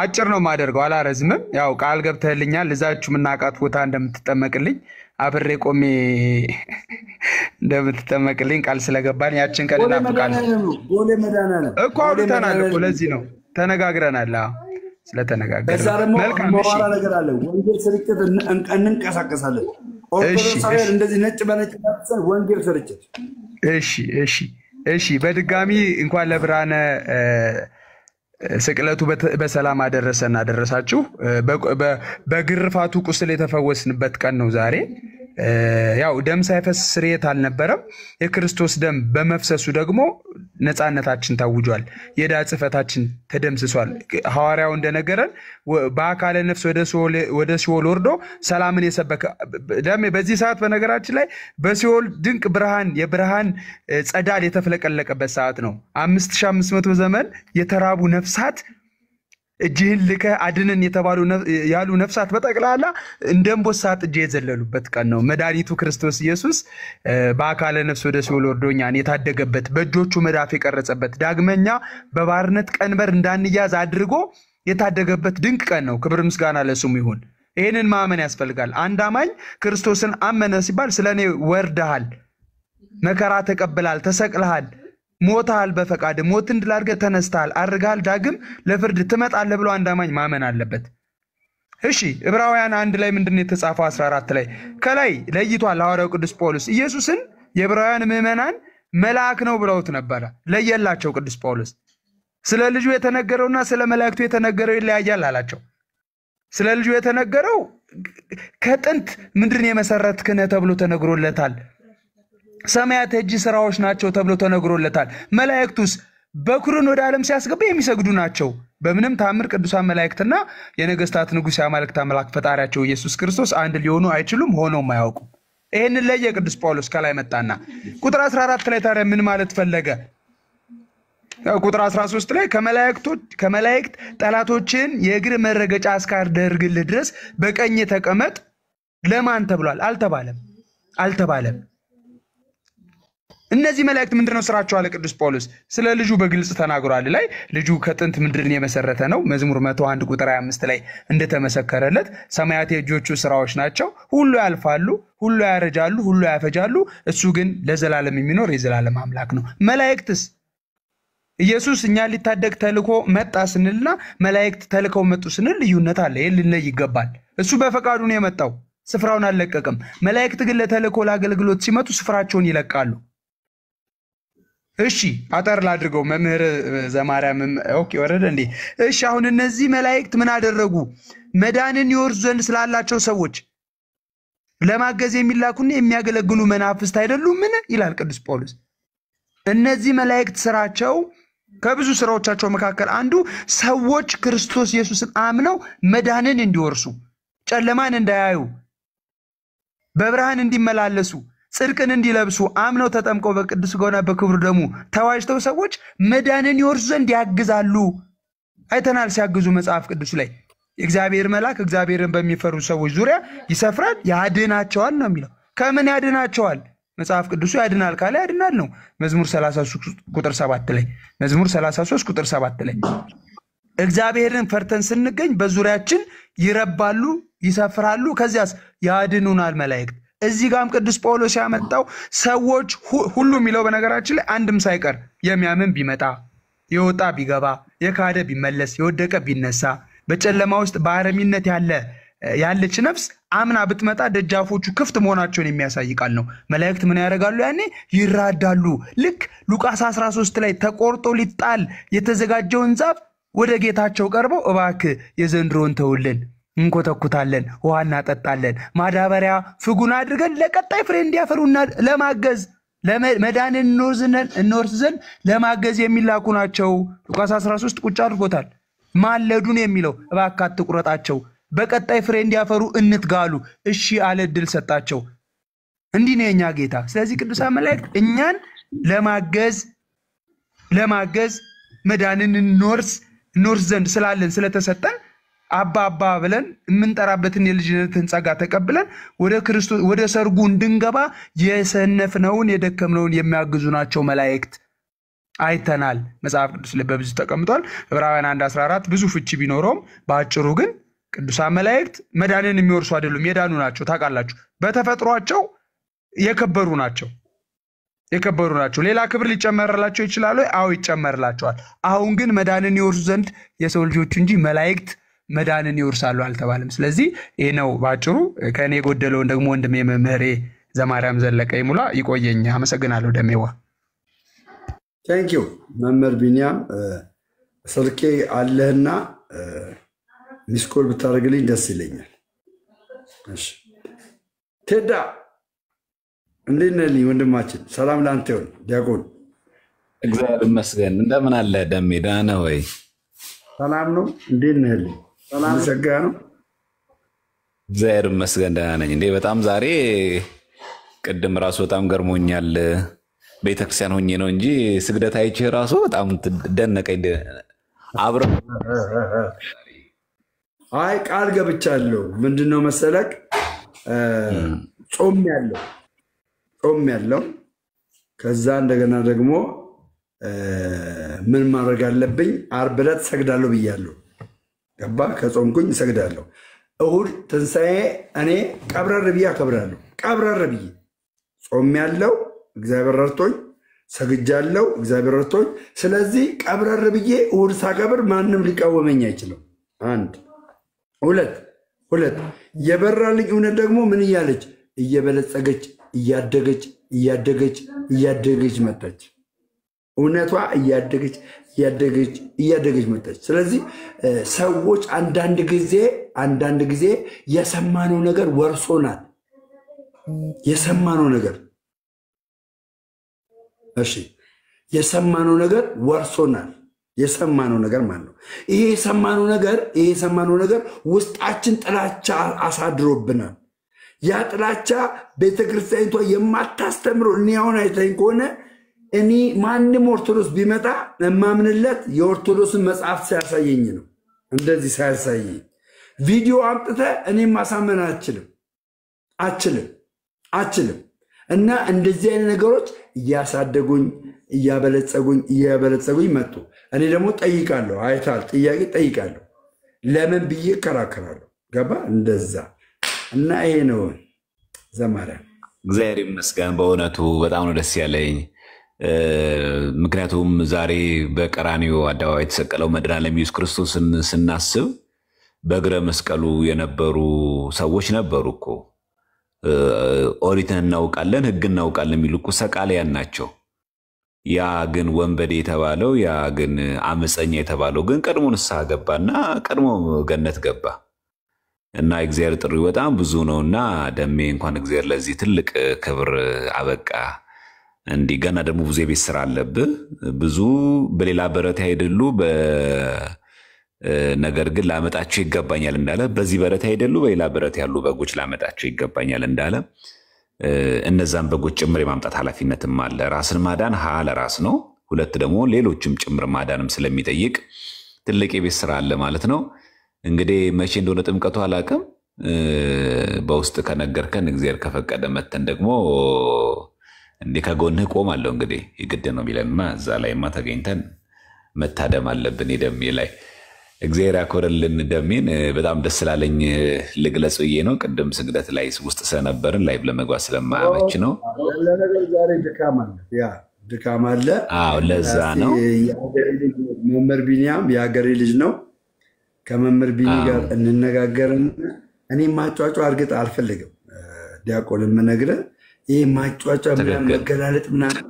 አጭር ነው ማደርገው አላረዝምም ያው ቃል ገብተህልኛል እዛችሁ ምናቃት ቦታ እንደምትጠመቅልኝ አብሬ ቆሜ እንደምትጠመቅልኝ ቃል ስለገባኝ ያችን ቀን እናፍቃለን ጎሌ መዳና ነው እኮ አውርተናል እኮ ለዚህ ነው ተነጋግረናል ተነጋግረናል መልካም ነገር አለ ወንጌል ስርጭት እንንቀሳቀሳለን ኦርቶዶክሳውያን እንደዚህ ነጭ በነጭ ወንጌል ስርጭት እሺ በድጋሚ እንኳን ለብርሃነ ስቅለቱ በሰላም አደረሰና አደረሳችሁ በግርፋቱ ቁስል የተፈወስንበት ቀን ነው ዛሬ ያው ደም ሳይፈስ ስርየት አልነበረም። የክርስቶስ ደም በመፍሰሱ ደግሞ ነፃነታችን ታውጇል። የዕዳ ጽሕፈታችን ተደምስሷል። ሐዋርያው እንደነገረን በአካለ ነፍስ ወደ ሲኦል ወርዶ ሰላምን የሰበከ በዚህ ሰዓት በነገራችን ላይ በሲኦል ድንቅ ብርሃን የብርሃን ጸዳል የተፍለቀለቀበት ሰዓት ነው። 5500 ዘመን የተራቡ ነፍሳት እጅህን ልከ አድነን ያሉ ነፍሳት በጠቅላላ እንደ አንበሳ ጥጄ የዘለሉበት ቀን ነው። መድኃኒቱ ክርስቶስ ኢየሱስ በአካለ ነፍስ ወደ ሲኦል ወርዶ እኛን የታደገበት በእጆቹ መዳፍ የቀረጸበት ዳግመኛ በባርነት ቀንበር እንዳንያዝ አድርጎ የታደገበት ድንቅ ቀን ነው። ክብር ምስጋና ለስሙ ይሁን። ይህንን ማመን ያስፈልጋል። አንድ አማኝ ክርስቶስን አመነ ሲባል ስለኔ ወርደሃል፣ መከራ ተቀብላል፣ ተሰቅለሃል፣ ሞታል፣ በፈቃድ ሞት እንድል አድርገህ ተነስተሃል፣ አርጋል፣ ዳግም ለፍርድ ትመጣለህ ብሎ አንድ አማኝ ማመን አለበት። እሺ ዕብራውያን 1 ላይ ምንድነው የተጻፈው? 14 ላይ ከላይ ለይቷል ሐዋርያው ቅዱስ ጳውሎስ ኢየሱስን የዕብራውያን ምዕመናን መልአክ ነው ብለውት ነበር። ለየላቸው ቅዱስ ጳውሎስ ስለ ልጁ የተነገረውና ስለ መላእክቱ የተነገረው ይለያያል አላቸው። ስለ ልጁ የተነገረው ከጥንት ምድርን የመሰረትክ ነህ ተብሎ ተነግሮለታል። ሰማያት እጅ ስራዎች ናቸው ተብሎ ተነግሮለታል። መላእክቱስ በኩርን ወደ ዓለም ሲያስገባ የሚሰግዱ ናቸው። በምንም ታምር ቅዱሳን መላእክትና የነገስታት ንጉስ ያማልክት አምላክ ፈጣሪያቸው ኢየሱስ ክርስቶስ አንድ ሊሆኑ አይችሉም፣ ሆነውም አያውቁም። ይሄንን ለየ ቅዱስ ጳውሎስ ከላይ መጣና ቁጥር 14 ላይ ታዲያ ምን ማለት ፈለገ? ቁጥር 13 ላይ ከመላእክት ጠላቶችን የእግር መረገጫ እስካደርግልህ ድረስ በቀኝ ተቀመጥ ለማን ተብሏል? አልተባለም። እነዚህ መላእክት ምንድነው ስራቸው አለ ቅዱስ ጳውሎስ። ስለ ልጁ በግልጽ ተናግሯል። ላይ ልጁ ከጥንት ምድርን የመሰረተ ነው። መዝሙር 101 ቁጥር 25 ላይ እንደተመሰከረለት ሰማያት የእጆቹ ስራዎች ናቸው። ሁሉ ያልፋሉ፣ ሁሉ ያረጃሉ፣ ሁሉ ያፈጃሉ፣ እሱ ግን ለዘላለም የሚኖር የዘላለም አምላክ ነው። መላእክትስ ኢየሱስ እኛ ሊታደግ ተልኮ መጣ ስንልና መላእክት ተልከው መጡ ስንል ልዩነት አለ። ይሄን ልንለይ ይገባል። እሱ በፈቃዱ ነው የመጣው፣ ስፍራውን አልለቀቀም። መላእክት ግን ለተልኮ ለአገልግሎት ሲመጡ ስፍራቸውን ይለቃሉ። እሺ አጠር ላድርገው። መምህር ዘማርያም ኦኬ ወረደ እንዴ? እሺ አሁን እነዚህ መላእክት ምን አደረጉ? መዳንን ይወርሱ ዘንድ ስላላቸው ሰዎች ለማገዝ የሚላኩና የሚያገለግሉ መናፍስት አይደሉም? ምን ይላል ቅዱስ ጳውሎስ? እነዚህ መላእክት ስራቸው ከብዙ ስራዎቻቸው መካከል አንዱ ሰዎች ክርስቶስ ኢየሱስን አምነው መዳንን እንዲወርሱ፣ ጨለማን እንዳያዩ፣ በብርሃን እንዲመላለሱ፣ ጽድቅን እንዲለብሱ አምነው ተጠምቀው በቅዱስ ሥጋውና በክብሩ ደሙ ተዋጅተው ሰዎች መዳንን ይወርሱ ዘንድ ያግዛሉ። አይተናል ሲያግዙ መጽሐፍ ቅዱስ ላይ የእግዚአብሔር መልአክ እግዚአብሔርን በሚፈሩ ሰዎች ዙሪያ ይሰፍራል፣ ያድናቸዋል ነው የሚለው። ከምን ያድናቸዋል? መጽሐፍ ቅዱሱ ያድናል ካለ ያድናል ነው። መዝሙር 33 ቁጥር 7 ላይ መዝሙር 33 ቁጥር 7 ላይ እግዚአብሔርን ፈርተን ስንገኝ በዙሪያችን ይረባሉ፣ ይሰፍራሉ፣ ከዚያስ ያድኑናል መላእክት። እዚህ ጋርም ቅዱስ ጳውሎስ ያመጣው ሰዎች ሁሉ የሚለው በነገራችን ላይ አንድም ሳይቀር የሚያምን ቢመጣ፣ የወጣ ቢገባ፣ የካደ ቢመለስ፣ የወደቀ ቢነሳ፣ በጨለማ ውስጥ በአረሚነት ያለች ነፍስ አምና ብትመጣ ደጃፎቹ ክፍት መሆናቸውን የሚያሳይ ቃል ነው። መላእክት ምን ያደርጋሉ? ያኔ ይራዳሉ። ልክ ሉቃስ 13 ላይ ተቆርጦ ሊጣል የተዘጋጀውን ዛፍ ወደ ጌታቸው ቀርበው እባክህ የዘንድሮን ተውልን፣ እንኮተኩታለን፣ ውሃ እናጠጣለን፣ ማዳበሪያ ፍጉን አድርገን ለቀጣይ ፍሬ እንዲያፈሩና ለማገዝ መዳንን እንወርስ ዘንድ ለማገዝ የሚላኩ ናቸው። ሉቃስ 13 ቁጭ አድርጎታል። ማለዱን የሚለው እባክህ አትቁረጣቸው፣ በቀጣይ ፍሬ እንዲያፈሩ እንትጋሉ። እሺ አለ፣ እድል ሰጣቸው። እንዲህ ነው የኛ ጌታ። ስለዚህ ቅዱሳን መላእክት እኛን ለማገዝ መዳንን እንወርስ ዘንድ ስላለን ስለተሰጠን አባ ብለን የምንጠራበትን የልጅነትን ጸጋ ተቀብለን ወደ ክርስቶስ ወደ ሰርጉ እንድንገባ የሰነፍነውን የደከምነውን የሚያግዙ ናቸው መላእክት። አይተናል። መጽሐፍ ቅዱስ ላይ በብዙ ተቀምጧል። ዕብራውያን 1:14 ብዙ ፍቺ ቢኖረውም በአጭሩ ግን ቅዱሳን መላእክት መዳንን የሚወርሱ አይደሉም፣ የዳኑ ናቸው። ታውቃላችሁ፣ በተፈጥሯቸው የከበሩ ናቸው። ሌላ ክብር ሊጨመርላቸው ይችላል? አዎ ይጨመርላቸዋል። አሁን ግን መዳንን ይወርሱ ዘንድ የሰው ልጆች እንጂ መላእክት መዳንን ይወርሳሉ አልተባለም። ስለዚህ ይሄ ነው ባጭሩ። ከኔ ጎደለውን ደግሞ ወንድሜ መምህሬ ዘማርያም ዘለቀ ይሙላ ይቆየኝ። አመሰግናለሁ። ደሜዋ ታንክ ዩ መምህር ቢኒያም። ስልኬ አለህና ሚስኮል ብታደርግልኝ ደስ ይለኛል። እሺ ቴዳ እንዴት ነህ ወንድማችን? ሰላም ላንተ ይሁን ዲያቆን። እግዚአብሔር ይመስገን። እንደምን አለ ደሜ? ደህና ነህ ወይ? ሰላም ነው። እንዴት ነህ? ሰላም ሸጋ ነው። እግዚአብሔር ይመስገን ደህና ነኝ። እንዴ በጣም ዛሬ ቅድም ራሱ በጣም ገርሞኛል። ቤተክርስቲያን ሆኜ ነው እንጂ ስግደት አይቼ ራሱ በጣም ደነቀኝ። አብረን አይ ቃል ገብቻለሁ። ምንድነው መሰለክ ጾም ያለው ከዛ እንደገና ደግሞ ምን ማድረግ አለብኝ? ዓርብ ዕለት ሰግዳለሁ ብያለሁ። ገባ? ከጾምኩኝ ሰግዳለሁ። እሁድ ትንሣኤ እኔ ቀብረር ብዬ አከብራለሁ። ቀብረር ብዬ ጾም ያለው እግዚአብሔር ረድቶኝ ሰግጃለሁ፣ እግዚአብሔር ረድቶኝ። ስለዚህ ቀብረር ብዬ እሁድ ሳከብር ማንም ሊቃወመኝ አይችልም። አንድ ሁለት የበራልኝ እውነት ደግሞ ምን እያለች እየበለጸገች እያደገች መጣች። እውነቷ እያደገች መጣች። ስለዚህ ሰዎች አንዳንድ ጊዜ የሰማነው ነገር ወርሶናል። የሰማነው ነገር የሰማነው ነገር ወርሶናል። የሰማነው ነገር ማለት ነው። ይሄ የሰማነው ነገር ውስጣችን ጥላቻ አሳድሮብናል። ያ ጥላቻ ቤተክርስቲያኒቷ የማታስተምረው እኔ አሁን አይተኝ ከሆነ እኔ ማንም ኦርቶዶክስ ቢመጣ የማምንለት የኦርቶዶክስን መጽሐፍ ሲያሳየኝ ነው። እንደዚህ ሳያሳየኝ ቪዲዮ አምጥተህ እኔም ማሳመን አችልም። እና እንደዚህ አይነት ነገሮች እያሳደጉኝ እያበለጸጉኝ መጡ። እኔ ደግሞ ጠይቃለሁ። አይታል ጥያቄ ጠይቃለሁ። ለምን ብዬ እከራከራለሁ። ገባ? እንደዛ እና ይሄ ነው ዘማሪያ። እግዚአብሔር ይመስገን። በእውነቱ በጣም ነው ደስ ያለኝ። ምክንያቱም ዛሬ በቀራንዮ አደባባይ የተሰቀለው መድኃኔዓለም ኢየሱስ ክርስቶስን ስናስብ በእግረ መስቀሉ የነበሩ ሰዎች ነበሩ እኮ። ኦሪትን እናውቃለን፣ ሕግ እናውቃለን የሚሉ እኮ ሰቃልያን ናቸው። ያ ግን ወንበዴ የተባለው ያ ግን አመፀኛ የተባለው ግን ቀድሞ ንስሐ ገባና ቀድሞ ገነት ገባ። እና እግዚአብሔር ጥሪው በጣም ብዙ ነውና ደሜ እንኳን እግዚአብሔር ለዚህ ትልቅ ክብር አበቃ። እንዲህ ገና ደግሞ ብዙ የቤት ስራ አለብህ። ብዙ በሌላ በረት አይደሉ ነገር ግን ላመጣቸው ይገባኛል እንዳለ፣ በዚህ በረት አይደሉ በሌላ በረት ያሉ በጎች ላመጣቸው ይገባኛል እንዳለ እነዛን በጎች ጭምር የማምጣት ኃላፊነትም አለ። ራስን ማዳን ለራስ ነው። ሁለት ደግሞ ሌሎችም ጭምር ማዳንም ስለሚጠይቅ ትልቅ የቤት ስራ አለ ማለት ነው። እንግዲህ መቼ እንደሆነ ጥምቀቱ አላውቅም። በውስጥ ከነገርከን እግዚአብሔር ከፈቀደ መተን ደግሞ እንዲህ ከጎንህ ቆማለሁ። እንግዲህ የግድ ነው የሚለንማ እዛ ላይማ ተገኝተን መታደም አለብን። የደሜ ላይ እግዚአብሔር ያኮረልን ደሜን በጣም ደስ ስላለኝ ልግለጽ ብዬ ነው። ቅድም ስግደት ላይ ውስጥ ስለነበርን ላይቭ ለመግባት ስለማያመች ነው። ዛሬ ድካም አለ። ለዛ ነው። መምህር ቢኒያም የሀገሬ ልጅ ነው። ከመምህር ቢኒ ጋር እንነጋገርን። እኔ ማጫጫ እርግጥ አልፈልግም። ዲያቆን የምነግርህ ይህ ማጫጫ መገላለጥ ምናምን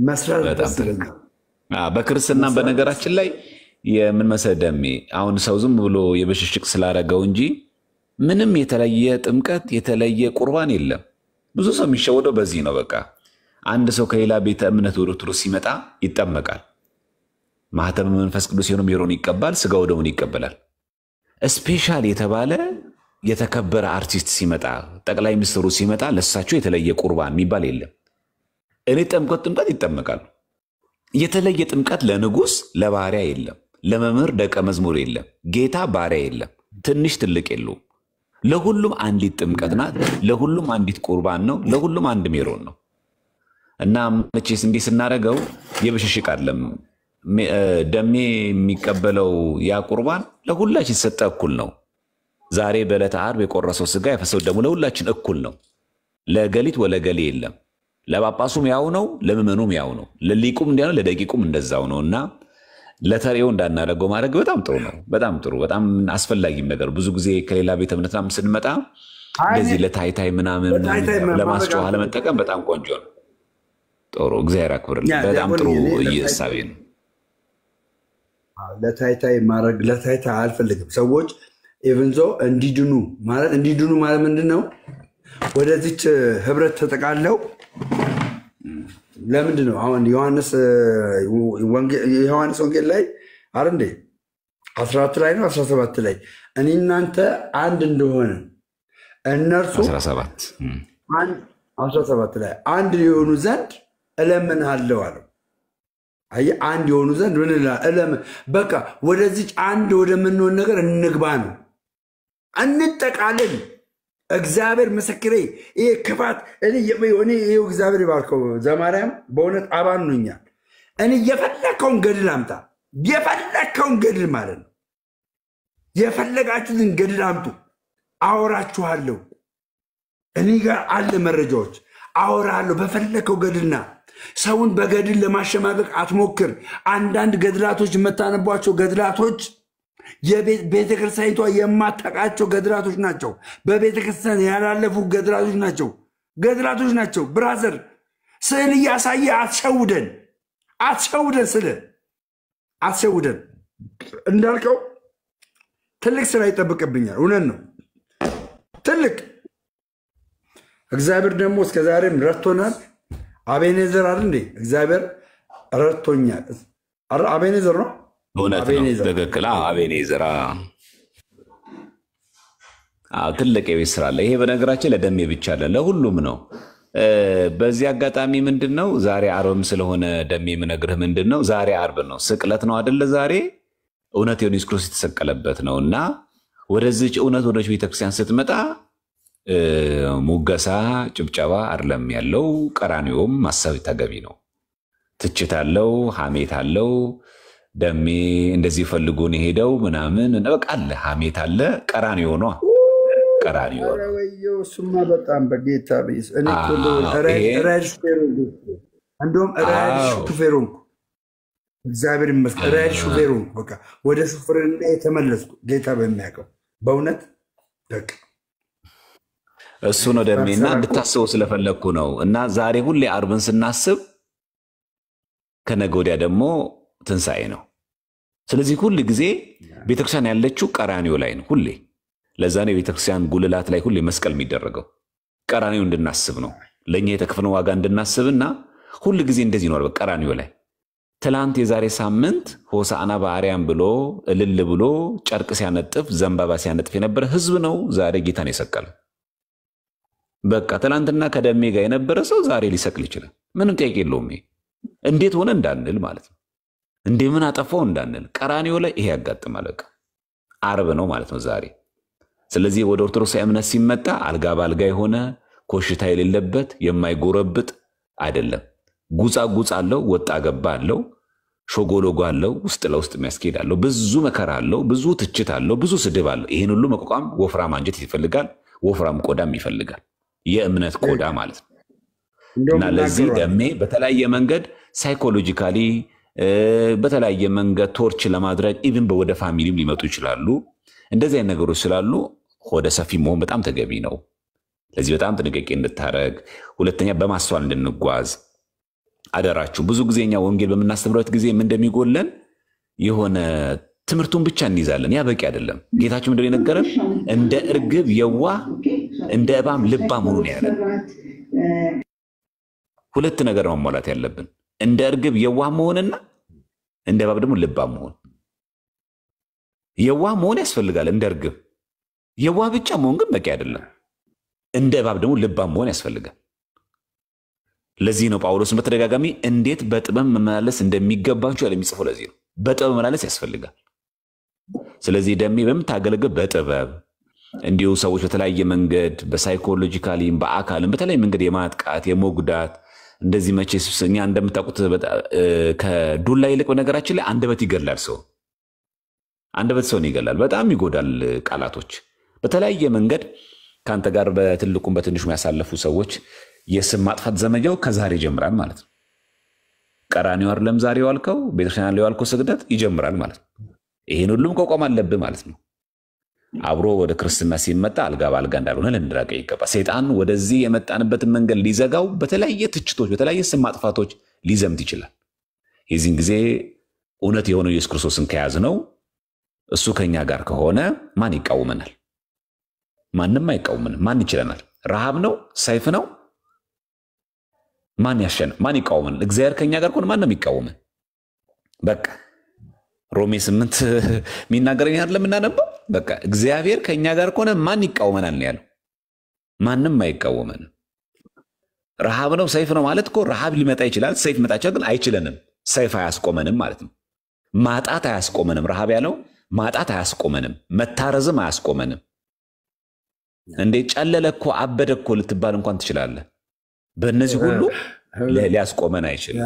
መስራት ደስ ይለኛል። በክርስትና በነገራችን ላይ የምን መሰለህ ደሜ፣ አሁን ሰው ዝም ብሎ የብሽሽቅ ስላደረገው እንጂ ምንም የተለየ ጥምቀት የተለየ ቁርባን የለም። ብዙ ሰው የሚሸወደው በዚህ ነው። በቃ አንድ ሰው ከሌላ ቤተ እምነት ወደ ኦርቶዶክስ ሲመጣ ይጠመቃል። ማህተም መንፈስ ቅዱስ የሆነ ሜሮን ይቀባል፣ ስጋው ደሙን ይቀበላል። ስፔሻል የተባለ የተከበረ አርቲስት ሲመጣ፣ ጠቅላይ ሚኒስትሩ ሲመጣ ለሳቸው የተለየ ቁርባን የሚባል የለም። እኔ ጥምቀት ይጠመቃሉ። የተለየ ጥምቀት ለንጉስ ለባሪያ የለም፣ ለመምህር ደቀ መዝሙር የለም፣ ጌታ ባሪያ የለም፣ ትንሽ ትልቅ የለውም። ለሁሉም አንዲት ጥምቀት ናት። ለሁሉም አንዲት ቁርባን ነው። ለሁሉም አንድ ሜሮን ነው። እና መቼስ እንዲህ ስናደርገው የብሽሽቅ አይደለም። ደሜ የሚቀበለው ያ ቁርባን ለሁላችን የተሰጠ እኩል ነው። ዛሬ በዕለተ ዓርብ የቆረሰው ስጋ የፈሰሰው ደግሞ ለሁላችን እኩል ነው። ለገሊት ወለገሌ የለም። ለጳጳሱም ያው ነው፣ ለምዕመኑም ያው ነው፣ ለሊቁም እንዲያ ነው፣ ለደቂቁም እንደዛው ነው። እና ለተሬው እንዳናደርገው ማድረግ በጣም ጥሩ ነው። በጣም ጥሩ፣ በጣም አስፈላጊም ነገር። ብዙ ጊዜ ከሌላ ቤተ እምነት ምናምን ስንመጣ እንደዚህ ለታይታይ ምናምን ለማስጮህ ለመጠቀም በጣም ቆንጆ ነው። ጥሩ፣ እግዚአብሔር ያክብርልኝ። በጣም ጥሩ እሳቤ ነው። ለታይታይ ማድረግ ለታይታይ አልፈልግም። ሰዎች ኢቭን ዞ እንዲድኑ ማለት ምንድነው? ወደዚች ህብረት ተጠቃለው ለምንድነው አሁን ዮሐንስ ወንጌል ላይ አረንዴ 14 ላይ ነው 17 ላይ እኔ እናንተ አንድ እንደሆነ እነርሱ 17 ላይ አንድ የሆኑ ዘንድ እለምንሃለሁ አለው። አይ አንድ የሆኑ ዘንድ ምን እለምን በቃ ወደዚህ አንድ ወደምንሆን ነገር እንግባ ነው። እንጠቃለን። እግዚአብሔር ምስክሬ ይሄ ክፋት እኔ ይሄው እግዚአብሔር ይባርከው ዘማርያም በእውነት አባኑኛል። እኔ የፈለከውን ገድል አምጣ የፈለከውን ገድል ማለት ነው። የፈለጋችሁትን ገድል አምጡ አወራችኋለሁ። እኔ ጋር አለ መረጃዎች አወራለሁ። በፈለከው ገድልና ሰውን በገድል ለማሸማቀቅ አትሞክር። አንዳንድ ገድላቶች የምታነቧቸው ገድላቶች የቤተክርስቲያኒቷ የማታውቃቸው ገድላቶች ናቸው። በቤተክርስቲያን ያላለፉ ገድላቶች ናቸው። ብራዘር ስዕል እያሳየ አትሸውደን ስለ አትሸውደን እንዳልከው ትልቅ ስራ ይጠብቅብኛል። እውነት ነው ትልቅ እግዚአብሔር ደግሞ እስከዛሬም ረድቶናል። አቤኔዘር አይደል እንዴ? እግዚአብሔር ረድቶኛል። አቤኔዘር ነው እውነት ነው። ትክክል። አቤኔዘር ትልቅ የቤት ስራ አለ። ይሄ በነገራችን ለደሜ ብቻ አለ ለሁሉም ነው። በዚህ አጋጣሚ ምንድነው ዛሬ ዓርብም ስለሆነ ደሜ የምነግርህ ምንድነው ዛሬ ዓርብ ነው፣ ስቅለት ነው አይደለ? ዛሬ እውነት ኢየሱስ ክርስቶስ የተሰቀለበት ነውና ወደዚህ እውነት ወደ ቤተክርስቲያን ስትመጣ ሙገሳ ጭብጨባ አይደለም ያለው፣ ቀራንዮም ማሰብ ተገቢ ነው። ትችት አለው፣ ሐሜት አለው። ደሜ እንደዚህ ፈልጎን ሄደው ምናምን በቃ አለ፣ ሐሜት አለ። ቀራንዮ ነው ቀራንዮ ነው። እሱማ በጣም በጌታ ቢስ እኔ ራይድ ሹፌር ሆንኩ። እግዚአብሔር ይመስገን ራይድ ሹፌር ሆንኩ። በቃ ወደ ሹፌርና የተመለስኩ ጌታ በሚያውቀው በእውነት በቃ እሱ ነው ደሜና እንድታስበው ስለፈለግኩ ነው። እና ዛሬ ሁሌ ዓርብን ስናስብ ከነገ ወዲያ ደግሞ ትንሣኤ ነው። ስለዚህ ሁል ጊዜ ቤተክርስቲያን ያለችው ቀራንዮ ላይ ነው ሁሌ። ለዛ ነው ቤተክርስቲያን ጉልላት ላይ ሁሌ መስቀል የሚደረገው ቀራንዮ እንድናስብ ነው። ለኛ የተከፈለው ዋጋ እንድናስብና ሁል ጊዜ እንደዚህ ነው በቀራንዮ ላይ። ትላንት የዛሬ ሳምንት ሆሳዕና በአርያም ብሎ እልል ብሎ ጨርቅ ሲያነጥፍ ዘንባባ ሲያነጥፍ የነበረ ህዝብ ነው ዛሬ ጌታን የሰቀለው። በቃ ትላንትና ከደሜ ጋር የነበረ ሰው ዛሬ ሊሰቅል ይችላል። ምንም ጥያቄ የለውም። እንዴት ሆነ እንዳንል ማለት ነው። እንደምን አጠፋው እንዳንል ቀራንዮ ላይ ይሄ ያጋጥማል። በቃ ዓርብ ነው ማለት ነው ዛሬ። ስለዚህ ወደ ኦርቶዶክስ እምነት ሲመጣ አልጋ ባልጋ የሆነ ኮሽታ የሌለበት የማይጎረብጥ አይደለም። ጉጻ አለው፣ ወጣ ገባ አለው፣ ሾጎሎጎ አለው፣ ውስጥ ለውስጥ የሚያስኬድ አለው፣ ብዙ መከራ አለው፣ ብዙ ትችት አለው፣ ብዙ ስድብ አለው። ይሄን ሁሉ መቋቋም ወፍራም አንጀት ይፈልጋል፣ ወፍራም ቆዳም ይፈልጋል። የእምነት ቆዳ ማለት ነው። እና ለዚህ ደሜ በተለያየ መንገድ ሳይኮሎጂካሊ በተለያየ መንገድ ቶርች ለማድረግ ኢቭን ወደ ፋሚሊም ሊመጡ ይችላሉ። እንደዚህ አይነት ነገሮች ስላሉ ወደ ሰፊ መሆን በጣም ተገቢ ነው። ለዚህ በጣም ጥንቃቄ እንድታረግ፣ ሁለተኛ በማስተዋል እንድንጓዝ አደራችሁ። ብዙ ጊዜኛ ወንጌል በምናስተምርበት ጊዜ ምን እንደሚጎለን የሆነ ትምህርቱን ብቻ እንይዛለን። ያ በቂ አይደለም። ጌታችን ምንድነው የነገረን? እንደ እርግብ የዋህ እንደ እባብ ልባም ሁኑ ያለን። ሁለት ነገር ማሟላት ያለብን፣ እንደ እርግብ የዋህ መሆንና እንደ እባብ ደግሞ ልባም መሆን። የዋህ መሆን ያስፈልጋል። እንደ እርግብ የዋህ ብቻ መሆን ግን በቂ አይደለም። እንደ እባብ ደግሞ ልባም መሆን ያስፈልጋል። ለዚህ ነው ጳውሎስ በተደጋጋሚ እንዴት በጥበብ መመላለስ እንደሚገባችሁ ያለ የሚጽፈው። ለዚህ ነው በጥበብ መመላለስ ያስፈልጋል። ስለዚህ ደሜ በምታገለግል በጥበብ እንዲሁ ሰዎች በተለያየ መንገድ በሳይኮሎጂካሊም በአካልም በተለያየ መንገድ የማጥቃት የመጉዳት እንደዚህ መቼስ እኛ እንደምታውቁት ከዱላ ይልቅ በነገራችን ላይ አንደበት ይገላል። አንደበት ሰውን ይገላል፣ በጣም ይጎዳል። ቃላቶች በተለያየ መንገድ ከአንተ ጋር በትልቁም በትንሹ ያሳለፉ ሰዎች የስም ማጥፋት ዘመቻው ከዛሬ ይጀምራል ማለት ነው። ቀራንዮ አይደለም ዛሬ ዋልከው ቤተክርስቲያን ላይ ዋልከው ስግደት ይጀምራል ማለት ነው። ይሄን ሁሉም ቆቋም አለብህ ማለት ነው። አብሮ ወደ ክርስትና ሲመጣ አልጋ ባልጋ እንዳልሆነ ልንራቀ ይገባ። ሰይጣን ወደዚህ የመጣንበትን መንገድ ሊዘጋው በተለያየ ትችቶች በተለያየ ስም ማጥፋቶች ሊዘምት ይችላል። የዚህን ጊዜ እውነት የሆነው ኢየሱስ ክርስቶስን ከያዝ ነው እሱ ከኛ ጋር ከሆነ ማን ይቃወመናል? ማንም አይቃወመንም። ማን ይችለናል? ረሃብ ነው? ሰይፍ ነው? ማን ያሸነፍ? ማን ይቃወመናል? እግዚአብሔር ከኛ ጋር ከሆነ ማንም ይቃወመን? በቃ ሮሜ 8 የሚናገረኝ አይደለም እናነበው። በቃ እግዚአብሔር ከኛ ጋር ከሆነ ማን ይቃወመናል ነው ያለው። ማንም አይቃወመንም። ረሃብ ነው ሰይፍ ነው ማለት እኮ ረሃብ ሊመጣ ይችላል፣ ሰይፍ ሊመጣ ይችላል፣ ግን አይችለንም። ሰይፍ አያስቆመንም ማለት ነው። ማጣት አያስቆመንም። ረሃብ ያለው ማጣት አያስቆመንም፣ መታረዝም አያስቆመንም። እንዴ ጨለለ እኮ አበደ እኮ ልትባል እንኳን ትችላለህ። በእነዚህ ሁሉ ሊያስቆመን አይችልም።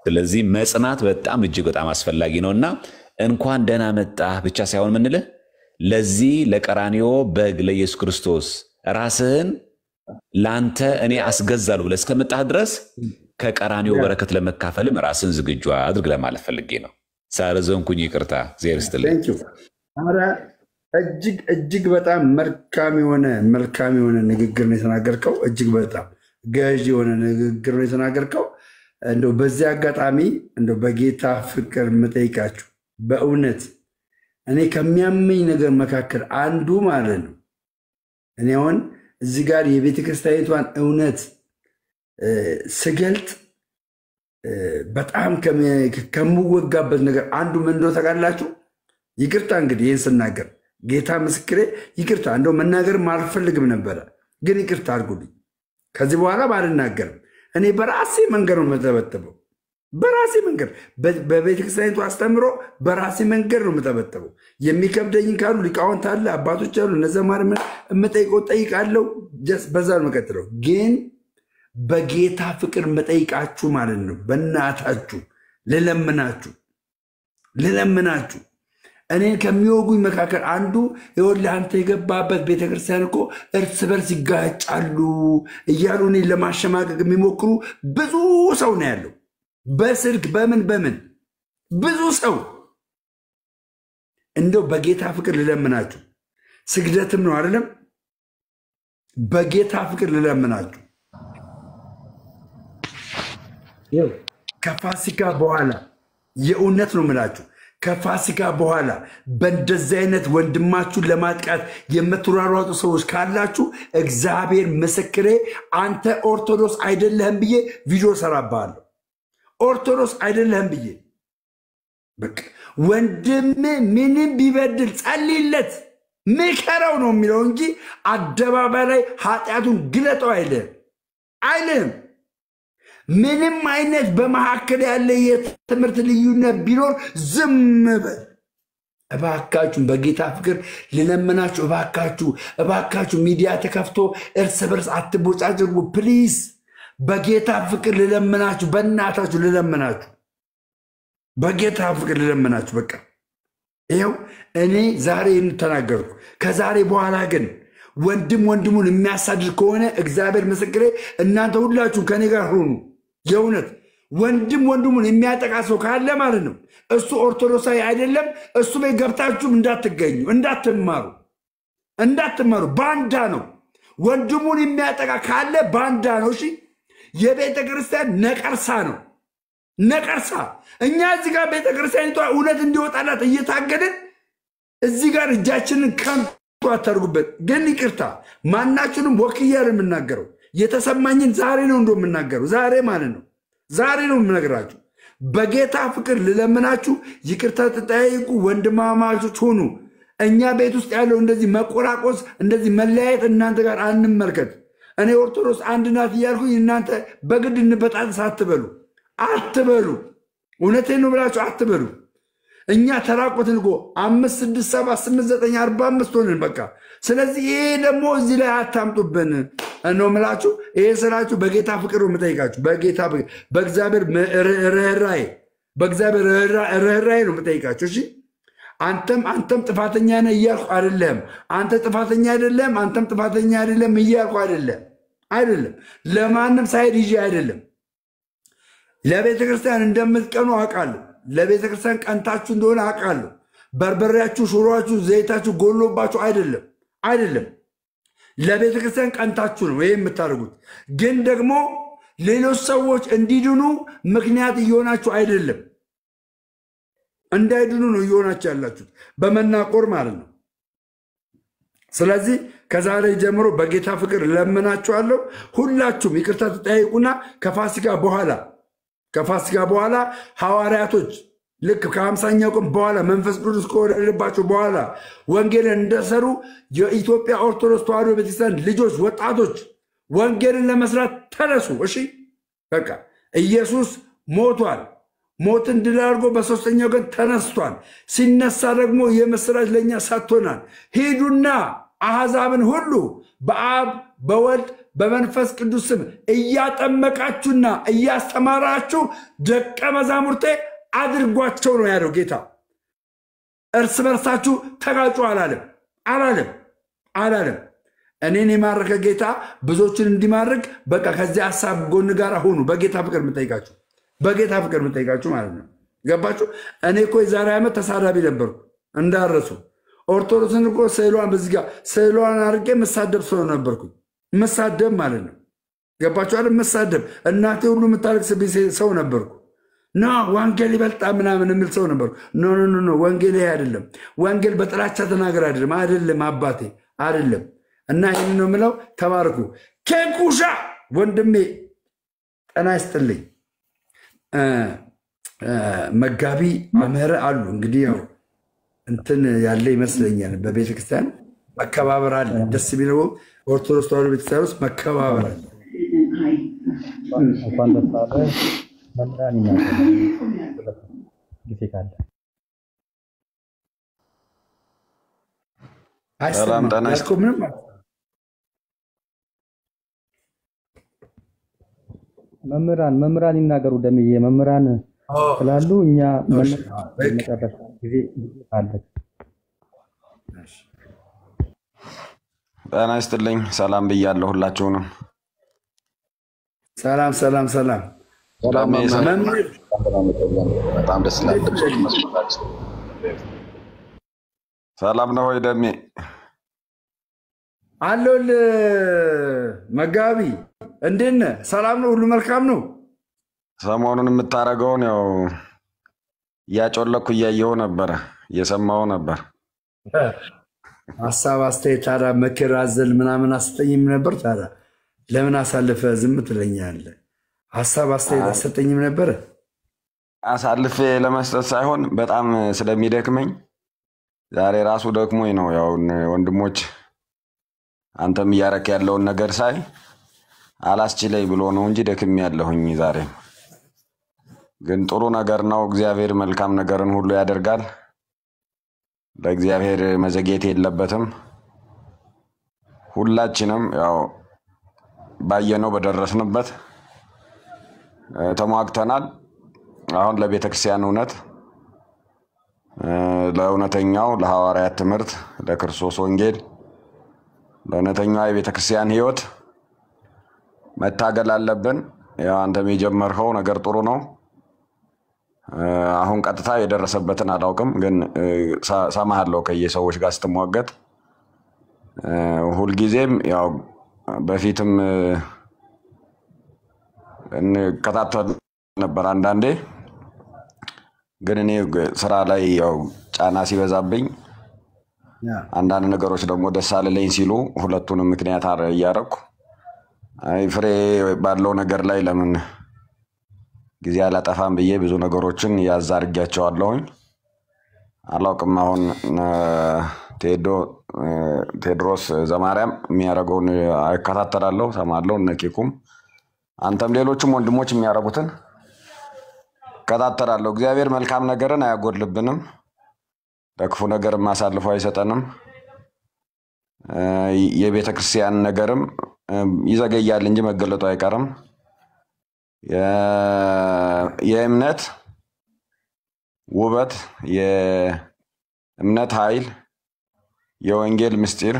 ስለዚህ መጽናት በጣም እጅግ በጣም አስፈላጊ ነውና እንኳን ደህና መጣህ ብቻ ሳይሆን ምንልህ ለዚህ ለቀራንዮ በግ ለኢየሱስ ክርስቶስ ራስህን ላንተ እኔ አስገዛለሁ ብለህ እስከመጣህ ድረስ ከቀራንዮ በረከት ለመካፈልም ራስን ዝግጁ አድርግ ለማለት ፈልጌ ነው። ሳረዘንኩኝ ይቅርታ። እግዚአብሔር ይስጥልኝ። ኧረ እጅግ በጣም መልካም የሆነ ንግግር ነው የተናገርከው። እጅግ በጣም ገዥ የሆነ ንግግር ነው የተናገርከው። እንደው በዚህ አጋጣሚ እንደው በጌታ ፍቅር መጠይቃችሁ በእውነት እኔ ከሚያመኝ ነገር መካከል አንዱ ማለት ነው እኔ አሁን እዚህ ጋር የቤተ ክርስቲያኒቷን እውነት ስገልጥ በጣም ከምወጋበት ነገር አንዱ ምን እንደው ታውቃላችሁ? ይቅርታ እንግዲህ ይህን ስናገር ጌታ ምስክሬ ይቅርታ እንደው መናገርም አልፈልግም ነበረ፣ ግን ይቅርታ አድርጉልኝ። ከዚህ በኋላ ባልናገርም እኔ በራሴ መንገድ ነው የምተበተበው። በራሴ መንገድ በቤተ ክርስቲያኒቱ አስተምሮ በራሴ መንገድ ነው የምተበተበው። የሚከብደኝ ካሉ ሊቃውንት አለ አባቶች አሉ እነዛ ማርም የምጠይቀው ጠይቃለሁ። በዛ ነው የምቀጥለው። ግን በጌታ ፍቅር መጠይቃችሁ ማለት ነው በእናታችሁ ልለምናችሁ እኔን ከሚወጉኝ መካከል አንዱ ይኸውልህ አንተ የገባበት ቤተክርስቲያን እኮ እርስ በርስ ይጋጫሉ እያሉ እኔን ለማሸማቀቅ የሚሞክሩ ብዙ ሰው ነው ያለው። በስልክ በምን ብዙ ሰው እንደው በጌታ ፍቅር ልለምናችሁ፣ ስግደትም ነው አይደለም። በጌታ ፍቅር ልለምናችሁ ከፋሲካ በኋላ የእውነት ነው የምላችሁ ከፋሲካ በኋላ በእንደዚህ አይነት ወንድማችሁን ለማጥቃት የምትሯሯጡ ሰዎች ካላችሁ እግዚአብሔር ምስክሬ አንተ ኦርቶዶክስ አይደለህም ብዬ ቪዲዮ ሰራባለሁ። ኦርቶዶክስ አይደለህም ብዬ በቃ ወንድም ምንም ቢበድል ጸልይለት ምከረው ነው የሚለው እንጂ አደባባይ ላይ ኃጢአቱን ግለጠው አይልም። ምንም አይነት በመካከል ያለ የትምህርት ልዩነት ቢኖር ዝም በል። እባካችሁ በጌታ ፍቅር ልለምናችሁ፣ እባካችሁ ሚዲያ ተከፍቶ እርስ በርስ አትቦጫጭቁ ፕሊዝ። በጌታ ፍቅር ልለምናችሁ፣ በእናታችሁ ልለምናችሁ፣ በጌታ ፍቅር ልለምናችሁ። በቃ ይኸው እኔ ዛሬ ተናገርኩ። ከዛሬ በኋላ ግን ወንድም ወንድሙን የሚያሳድድ ከሆነ እግዚአብሔር ምስክሬ እናንተ ሁላችሁ ከኔ ጋር ሆኑ። የእውነት ወንድም ወንድሙን የሚያጠቃ ሰው ካለ ማለት ነው እሱ ኦርቶዶክሳዊ አይደለም። እሱ ላይ ገብታችሁም እንዳትገኙ፣ እንዳትማሩ። ባንዳ ነው። ወንድሙን የሚያጠቃ ካለ ባንዳ ነው። እሺ የቤተ ክርስቲያን ነቀርሳ ነው። ነቀርሳ እኛ እዚህ ጋር ቤተ ክርስቲያኒቷ እውነት እንዲወጣላት እየታገድን እዚህ ጋር እጃችንን ከንቱ አታርጉበት። ግን ይቅርታ ማናችንም ወክያር የምናገረው የተሰማኝን ዛሬ ነው እንደምናገረው ዛሬ ማለት ነው። ዛሬ ነው የምነግራችሁ። በጌታ ፍቅር ልለምናችሁ፣ ይቅርታ ተጠያይቁ፣ ወንድማማቾች ሁኑ። እኛ ቤት ውስጥ ያለው እንደዚህ መቆራቆስ፣ እንደዚህ መለያየት እናንተ ጋር አንመልከት። እኔ ኦርቶዶክስ አንድ ናት እያልኩኝ እናንተ በግድ እንበጣጥስ አትበሉ። እውነቴን ነው ብላችሁ አትበሉ። እኛ ተራቆትን እኮ 5 6 7 8 9 45 ሆንን በቃ። ስለዚህ ይሄ ደግሞ እዚህ ላይ አታምጡብን ነው ምላችሁ። ይሄ ስራችሁ በጌታ ፍቅር ነው የምጠይቃችሁ። በጌታ በእግዚአብሔር ርኅራኄ ነው የምጠይቃችሁ። እሺ አንተም ጥፋተኛ ነህ እያልኩ አይደለም። አንተ ጥፋተኛ አይደለም፣ አንተም ጥፋተኛ አይደለም እያልኩ አይደለም። ለማንም ሳይድ ይዤ አይደለም። ለቤተ ክርስቲያን እንደምትቀኑ አውቃለሁ። ለቤተ ክርስቲያን ቀንታችሁ እንደሆነ አውቃለሁ። በርበሬያችሁ፣ ሽሮአችሁ፣ ዘይታችሁ ጎሎባችሁ አይደለም። ለቤተ ክርስቲያን ቀንታችሁ ነው ይሄ የምታደርጉት። ግን ደግሞ ሌሎች ሰዎች እንዲድኑ ምክንያት እየሆናችሁ አይደለም። እንዳይድኑ ነው እየሆናችሁ ያላችሁት በመናቆር ማለት ነው። ስለዚህ ከዛሬ ጀምሮ በጌታ ፍቅር ለምናችኋለሁ። ሁላችሁም ይቅርታ ተጠያይቁና ከፋሲካ በኋላ ሐዋርያቶች ልክ ከ50ኛው ቀን በኋላ መንፈስ ቅዱስ ከወረደባቸው በኋላ ወንጌልን እንደሰሩ የኢትዮጵያ ኦርቶዶክስ ተዋሕዶ ቤተክርስቲያን ልጆች፣ ወጣቶች ወንጌልን ለመስራት ተነሱ። እሺ በቃ ኢየሱስ ሞቷል። ሞትን ድል አድርጎ በሶስተኛው ቀን ተነስቷል። ሲነሳ ደግሞ የምስራች ለእኛ ሰጥቶናል። ሂዱና አሕዛብን ሁሉ በአብ በወልድ በመንፈስ ቅዱስ ስም እያጠመቃችሁና እያስተማራችሁ ደቀ መዛሙርቴ አድርጓቸው ነው ያለው ጌታ። እርስ በርሳችሁ ተጋጩ አላለም። እኔን የማረከ ጌታ ብዙዎችን እንዲማርክ በቃ ከዚህ ሀሳብ ጎን ጋር ሁኑ። በጌታ ፍቅር የምጠይቃችሁ ማለት ነው። ገባችሁ? እኔ እኮ የዛሬ ዓመት ተሳዳቢ ነበርኩ እንዳረሱ። ኦርቶዶክስን እኮ ስዕሏን በዚህ ጋር ስዕሏን አድርጌ መሳደብ ሰው ነበርኩኝ። መሳደብ ማለት ነው። ገባችሁ አይደል? መሳደብ እናቴ ሁሉ የምታለቅስብኝ ሰው ነበርኩ። ኖ ወንጌል ይበልጣ ምናምን የሚል ሰው ነበርኩ። ኖ ወንጌል ይሄ አይደለም። ወንጌል በጥላቻ ተናገር አይደለም አባቴ አይደለም። እና ይህን ነው የምለው። ተባርኩ። ኬኩሻ ወንድሜ ጤና ይስጥልኝ። መጋቢ መምህር አሉ እንግዲህ ያው እንትን ያለ ይመስለኛል። በቤተክርስቲያን መከባበር አለ። ደስ የሚለው ኦርቶዶክስ ተዋሕዶ ቤተክርስቲያን ውስጥ መከባበር አለ። እንኳን ደስ አለ መምህራን ይናገራል ጊዜ ካለ ሰላም ጤና ይስጥልኝ። መምህራን ይናገሩ። ደምዬ መምህራን ስላሉ እኛ መጨረሻ ጊዜ አለ። ጤና ይስጥልኝ። ሰላም ብያለሁ ሁላችሁንም። ሰላም። በጣም ደስ ይላል። ሰላም ነው ወይ ደሜ? አለሁልህ መጋቢ፣ እንዴት ነህ? ሰላም ነው? ሁሉ መልካም ነው? ሰሞኑን የምታደርገውን ያው እያጮለኩ እያየሁ ነበረ፣ እየሰማሁ ነበር። ሀሳብ አስተያየት፣ ታዲያ ምክር አዘል ምናምን አስጠኝም ነበር። ታዲያ ለምን አሳልፈ ዝም ትለኛለህ? ሀሳብ አስተያየት አሰጠኝም ነበረ። አሳልፌ ለመስጠት ሳይሆን በጣም ስለሚደክመኝ ዛሬ ራሱ ደክሞኝ ነው። ያው ወንድሞች አንተም እያረክ ያለውን ነገር ሳይ አላስችለኝ ብሎ ነው እንጂ ደክሜ ያለሁኝ። ዛሬ ግን ጥሩ ነገር ነው። እግዚአብሔር መልካም ነገርን ሁሉ ያደርጋል። ለእግዚአብሔር መዘግየት የለበትም። ሁላችንም ያው ባየነው በደረስንበት ተሟግተናል። አሁን ለቤተክርስቲያን እውነት፣ ለእውነተኛው ለሐዋርያት ትምህርት፣ ለክርስቶስ ወንጌል፣ ለእውነተኛው የቤተክርስቲያን ሕይወት መታገል አለብን። ያው አንተም የጀመርከው ነገር ጥሩ ነው። አሁን ቀጥታ የደረሰበትን አላውቅም፣ ግን ሰማሃለሁ ከየሰዎች ጋር ስትሟገት። ሁልጊዜም ያው በፊትም እንከታተል ነበር። አንዳንዴ ግን እኔ ስራ ላይ ያው ጫና ሲበዛብኝ አንዳንድ ነገሮች ደግሞ ደስ አለለኝ ሲሉ ሁለቱንም ምክንያት እያደረኩ ፍሬ ባለው ነገር ላይ ለምን ጊዜ አላጠፋም ብዬ ብዙ ነገሮችን ያዝ አድርጌያቸዋለሁኝ። አላውቅም አሁን ቴዎድሮስ ዘማርያም የሚያደርገውን እከታተላለሁ፣ ሰማለሁ። እነ ኬኩም አንተም ሌሎችም ወንድሞች የሚያደርጉትን እከታተላለሁ። እግዚአብሔር መልካም ነገርን አያጎድልብንም፣ ለክፉ ነገርም አሳልፎ አይሰጠንም። የቤተ ክርስቲያን ነገርም ይዘገያል እንጂ መገለጡ አይቀርም። የእምነት ውበት፣ የእምነት ኃይል፣ የወንጌል ምስጢር፣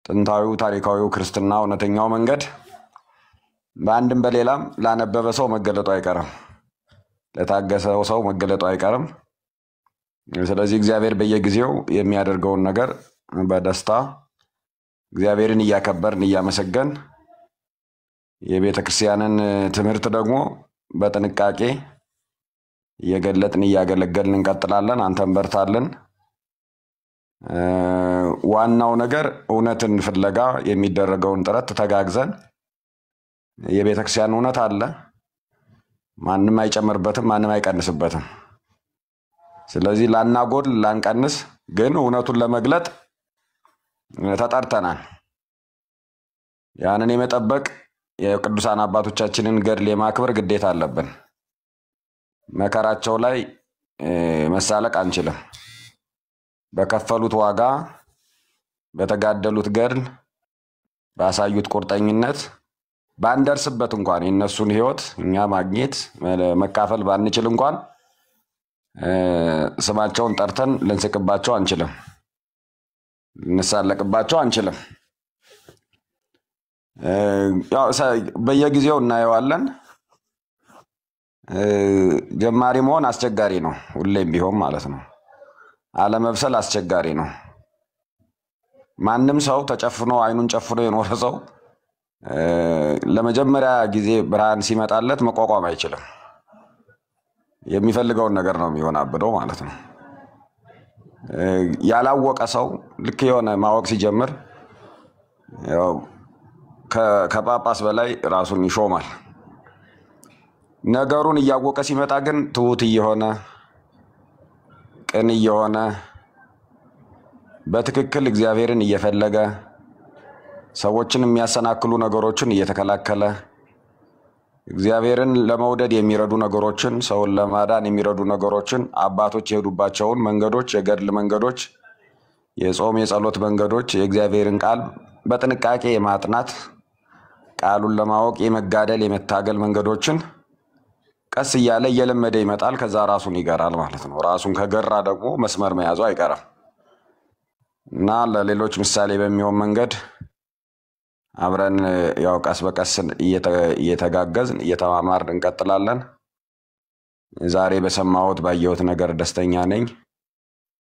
ጥንታዊው ታሪካዊው ክርስትና እውነተኛው መንገድ በአንድም በሌላም ላነበበ ሰው መገለጡ አይቀርም፣ ለታገሰው ሰው መገለጡ አይቀርም። ስለዚህ እግዚአብሔር በየጊዜው የሚያደርገውን ነገር በደስታ እግዚአብሔርን እያከበርን እያመሰገን የቤተ ክርስቲያንን ትምህርት ደግሞ በጥንቃቄ እየገለጥን እያገለገልን እንቀጥላለን። አንተም በርታለን። ዋናው ነገር እውነትን ፍለጋ የሚደረገውን ጥረት ተጋግዘን የቤተክርስቲያን እውነት አለ። ማንም አይጨምርበትም፣ ማንም አይቀንስበትም። ስለዚህ ላናጎል ላንቀንስ፣ ግን እውነቱን ለመግለጥ ተጠርተናል። ያንን የመጠበቅ የቅዱሳን አባቶቻችንን ገድል የማክበር ግዴታ አለብን። መከራቸው ላይ መሳለቅ አንችልም። በከፈሉት ዋጋ፣ በተጋደሉት ገድል፣ ባሳዩት ቁርጠኝነት ባንደርስበት እንኳን የነሱን ህይወት እኛ ማግኘት መካፈል ባንችል እንኳን ስማቸውን ጠርተን ልንስቅባቸው አንችልም፣ ልንሳለቅባቸው አንችልም። ያው በየጊዜው እናየዋለን። ጀማሪ መሆን አስቸጋሪ ነው፣ ሁሌም ቢሆን ማለት ነው። አለመብሰል አስቸጋሪ ነው። ማንም ሰው ተጨፍኖ አይኑን ጨፍኖ የኖረ ሰው ለመጀመሪያ ጊዜ ብርሃን ሲመጣለት መቋቋም አይችልም። የሚፈልገውን ነገር ነው የሚሆናብደው ማለት ነው። ያላወቀ ሰው ልክ የሆነ ማወቅ ሲጀምር ያው ከጳጳስ በላይ ራሱን ይሾማል። ነገሩን እያወቀ ሲመጣ ግን ትሁት እየሆነ ቅን እየሆነ በትክክል እግዚአብሔርን እየፈለገ ሰዎችን የሚያሰናክሉ ነገሮችን እየተከላከለ እግዚአብሔርን ለመውደድ የሚረዱ ነገሮችን፣ ሰውን ለማዳን የሚረዱ ነገሮችን፣ አባቶች የሄዱባቸውን መንገዶች፣ የገድል መንገዶች፣ የጾም የጸሎት መንገዶች፣ የእግዚአብሔርን ቃል በጥንቃቄ የማጥናት ቃሉን ለማወቅ የመጋደል የመታገል መንገዶችን ቀስ እያለ እየለመደ ይመጣል። ከዛ ራሱን ይገራል ማለት ነው። ራሱን ከገራ ደግሞ መስመር መያዙ አይቀርም እና ለሌሎች ምሳሌ በሚሆን መንገድ አብረን ያው ቀስ በቀስ እየተጋገዝን እየተማማርን እንቀጥላለን። ዛሬ በሰማሁት ባየሁት ነገር ደስተኛ ነኝ።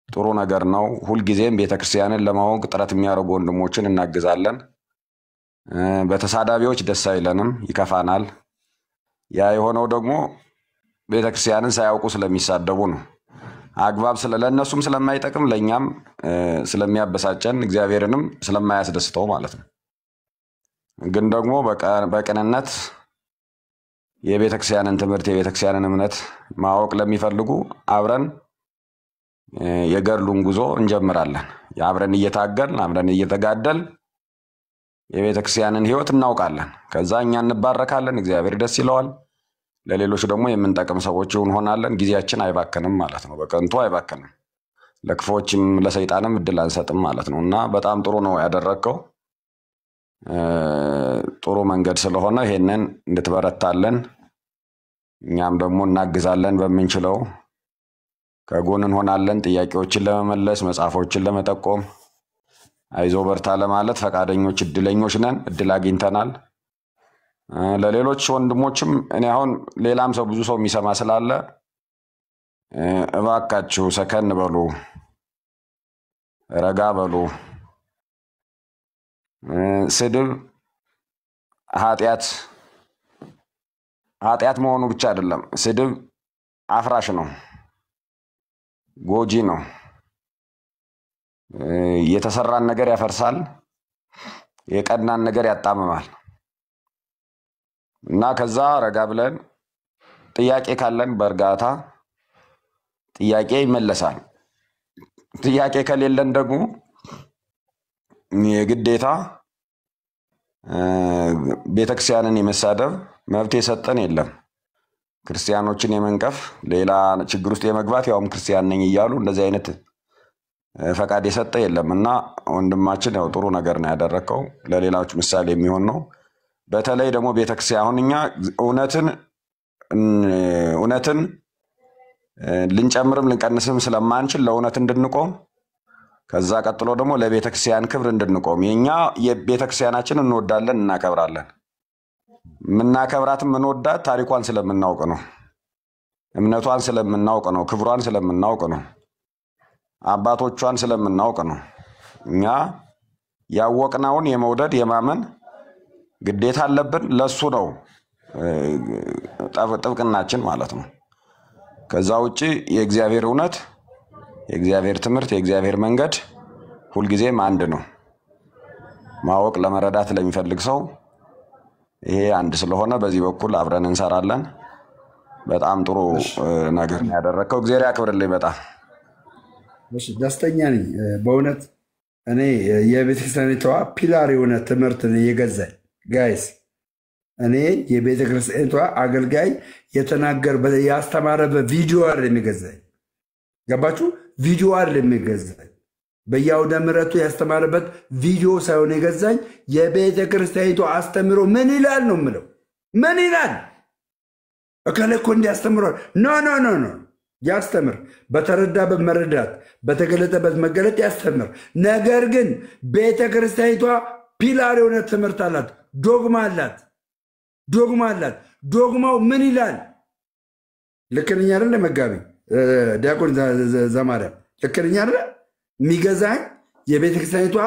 ጥሩ ነገር ነው። ሁልጊዜም ቤተክርስቲያንን ለማወቅ ጥረት የሚያደርጉ ወንድሞችን እናግዛለን። በተሳዳቢዎች ደስ አይለንም፣ ይከፋናል። ያ የሆነው ደግሞ ቤተክርስቲያንን ሳያውቁ ስለሚሳደቡ ነው። አግባብ ለእነሱም ስለማይጠቅም ለእኛም ስለሚያበሳጨን እግዚአብሔርንም ስለማያስደስተው ማለት ነው። ግን ደግሞ በቅንነት የቤተክርስቲያንን ትምህርት የቤተክርስቲያንን እምነት ማወቅ ለሚፈልጉ አብረን የገድሉን ጉዞ እንጀምራለን። አብረን እየታገልን አብረን እየተጋደል የቤተክርስቲያንን ህይወት እናውቃለን። ከዛ እኛ እንባረካለን፣ እግዚአብሔር ደስ ይለዋል። ለሌሎች ደግሞ የምንጠቅም ሰዎች እንሆናለን። ጊዜያችን አይባከንም ማለት ነው፣ በከንቱ አይባከንም። ለክፎችም ለሰይጣንም እድል አንሰጥም ማለት ነው። እና በጣም ጥሩ ነው ያደረከው። ጥሩ መንገድ ስለሆነ ይሄንን እንድትበረታለን እኛም ደግሞ እናግዛለን። በመንችለው ከጎን እንሆናለን። ጥያቄዎችን ለመመለስ መጻፎችን ለመጠቆም አይዞ በርታ ለማለት ፈቃደኞች እድለኞች ነን። እድል አግኝተናል። ለሌሎች ወንድሞችም እኔ አሁን ሌላም ሰው ብዙ ሰው የሚሰማ ስላለ እባካችሁ ሰከን በሉ፣ ረጋ በሉ። ስድብ ኃጢአት መሆኑ ብቻ አይደለም። ስድብ አፍራሽ ነው፣ ጎጂ ነው። የተሰራን ነገር ያፈርሳል፣ የቀናን ነገር ያጣምማል። እና ከዛ ረጋ ብለን ጥያቄ ካለን በእርጋታ ጥያቄ ይመለሳል። ጥያቄ ከሌለን ደግሞ የግዴታ ቤተክርስቲያንን የመሳደብ መብት የሰጠን የለም። ክርስቲያኖችን የመንቀፍ ሌላ ችግር ውስጥ የመግባት ያውም ክርስቲያን ነኝ እያሉ እንደዚህ አይነት ፈቃድ የሰጠ የለም። እና ወንድማችን ያው ጥሩ ነገር ነው ያደረከው፣ ለሌላዎች ምሳሌ የሚሆን ነው። በተለይ ደግሞ ቤተክርስቲያን አሁን እኛ እውነትን ልንጨምርም ልንቀንስም ስለማንችል ለእውነት እንድንቆም ከዛ ቀጥሎ ደግሞ ለቤተክርስቲያን ክብር እንድንቆም የኛ የቤተክርስቲያናችን እንወዳለን እናከብራለን። ምናከብራትም እንወዳት ታሪኳን ስለምናውቅ ነው፣ እምነቷን ስለምናውቅ ነው፣ ክብሯን ስለምናውቅ ነው፣ አባቶቿን ስለምናውቅ ነው። እኛ ያወቅናውን የመውደድ የማመን ግዴታ አለብን። ለሱ ነው ጥብቅናችን ማለት ነው። ከዛ ውጪ የእግዚአብሔር እውነት፣ የእግዚአብሔር ትምህርት፣ የእግዚአብሔር መንገድ ሁልጊዜም አንድ ነው። ማወቅ ለመረዳት ለሚፈልግ ሰው ይሄ አንድ ስለሆነ በዚህ በኩል አብረን እንሰራለን። በጣም ጥሩ ነገር ያደረከው እግዚአብሔር ያክብርልኝ። በጣም እሺ፣ ደስተኛ ነኝ በእውነት እኔ የቤተክርስቲያኒቷ ፒላር የሆነ ትምህርት ነው የገዛኝ ጋይስ። እኔ የቤተክርስቲያኒቷ አገልጋይ የተናገር ያስተማረበት ቪዲዮ አይደል የሚገዛኝ። ገባችሁ? ቪዲዮ አይደል የሚገዛኝ። በየአውደ ምሕረቱ ያስተማረበት ቪዲዮ ሳይሆን የገዛኝ የቤተክርስቲያኒቷ አስተምሮ ምን ይላል ነው የምለው። ምን ይላል? እከሌ እኮ እንዲያስተምሯል። ኖ ኖ ኖ ኖ ያስተምር፣ በተረዳበት መረዳት፣ በተገለጠበት መገለጥ ያስተምር። ነገር ግን ቤተክርስቲያኒቷ ፒላር የሆነ ትምህርት አላት፣ ዶግማ አላት። ዶግማ አላት። ዶግማው ምን ይላል? ልክ ነኝ አይደለ? መጋቢ ዲያቆን ዘማርያም ልክ ነኝ አይደለ? የሚገዛኝ የቤተክርስቲያኒቷ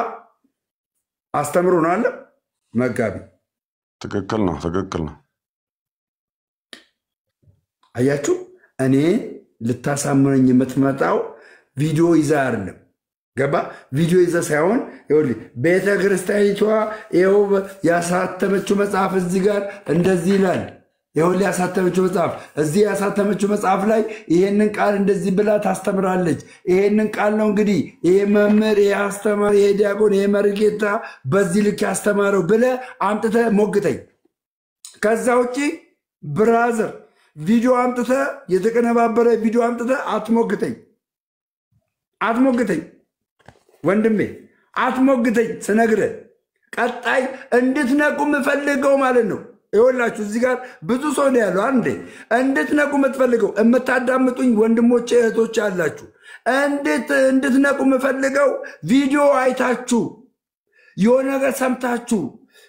አስተምሮ ነው አለ መጋቢ። ትክክል ነው፣ ትክክል ነው። አያችሁ፣ እኔ ልታሳምነኝ የምትመጣው ቪዲዮ ይዛ አይደለም። ገባ? ቪዲዮ ይዛ ሳይሆን ይኸውልህ ቤተክርስቲያኒቷ ይኸው ያሳተመችው መጽሐፍ እዚህ ጋር እንደዚህ ይላል። ይኸውልህ ያሳተመችው መጽሐፍ እዚህ ያሳተመችው መጽሐፍ ላይ ይሄንን ቃል እንደዚህ ብላ ታስተምራለች። ይሄንን ቃል ነው እንግዲህ ይሄ መምህር፣ ይሄ አስተማሪ፣ ይሄ ዲያቆን፣ ይሄ መሪጌታ በዚህ ልክ ያስተማረው ብለህ አምጥተህ ሞግተኝ። ከዛ ውጪ ብራዘር ቪዲዮ አምጥተህ የተቀነባበረ ቪዲዮ አምጥተህ አትሞግተኝ፣ አትሞግተኝ ወንድሜ፣ አትሞግተኝ። ስነግርህ ቀጣይ እንድትነቁ የምፈልገው ማለት ነው። ይኸውላችሁ እዚህ ጋር ብዙ ሰው ነው ያለው። አንዴ እንድትነቁ የምትፈልገው የምታዳምጡኝ ወንድሞቼ እህቶች አላችሁ። እንድትነቁ የምፈልገው ቪዲዮ አይታችሁ የሆነ ነገር ሰምታችሁ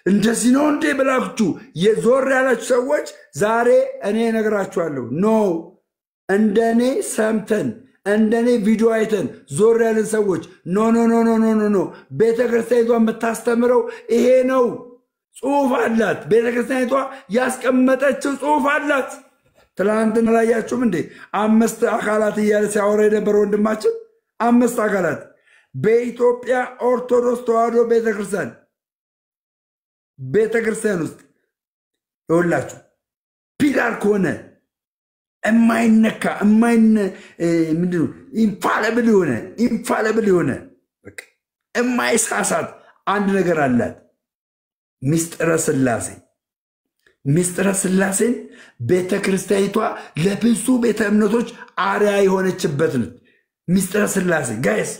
እንደዚህ ነው እንዴ ብላችሁ የዞር ያላችሁ ሰዎች ዛሬ እኔ እነግራችኋለሁ። ኖ እንደኔ ሰምተን እንደኔ ቪዲዮ አይተን ዞር ያለን ሰዎች ኖ ኖ ኖ ኖ ኖ ኖ ቤተክርስቲያኒቷ የምታስተምረው ይሄ ነው። ጽሑፍ አላት። ቤተክርስቲያኒቷ ያስቀመጠችው ጽሑፍ አላት። ትላንትና ላያችሁም እንዴ 5 አካላት እያለ ሲያወራ የነበረ ወንድማችን 5 አካላት በኢትዮጵያ ኦርቶዶክስ ተዋሕዶ ቤተክርስቲያን ውስጥ ይኸውላችሁ ፒላር ከሆነ የማይነካ ምንድነው ኢንፋለብል የሆነ የማይሳሳት አንድ ነገር አላት። ሚስጥረ ሥላሴ። ሚስጥረ ሥላሴን ቤተክርስቲያኒቷ ለብዙ ቤተ እምነቶች አርያ የሆነችበት ነው። ሚስጥረ ሥላሴ ጋይስ፣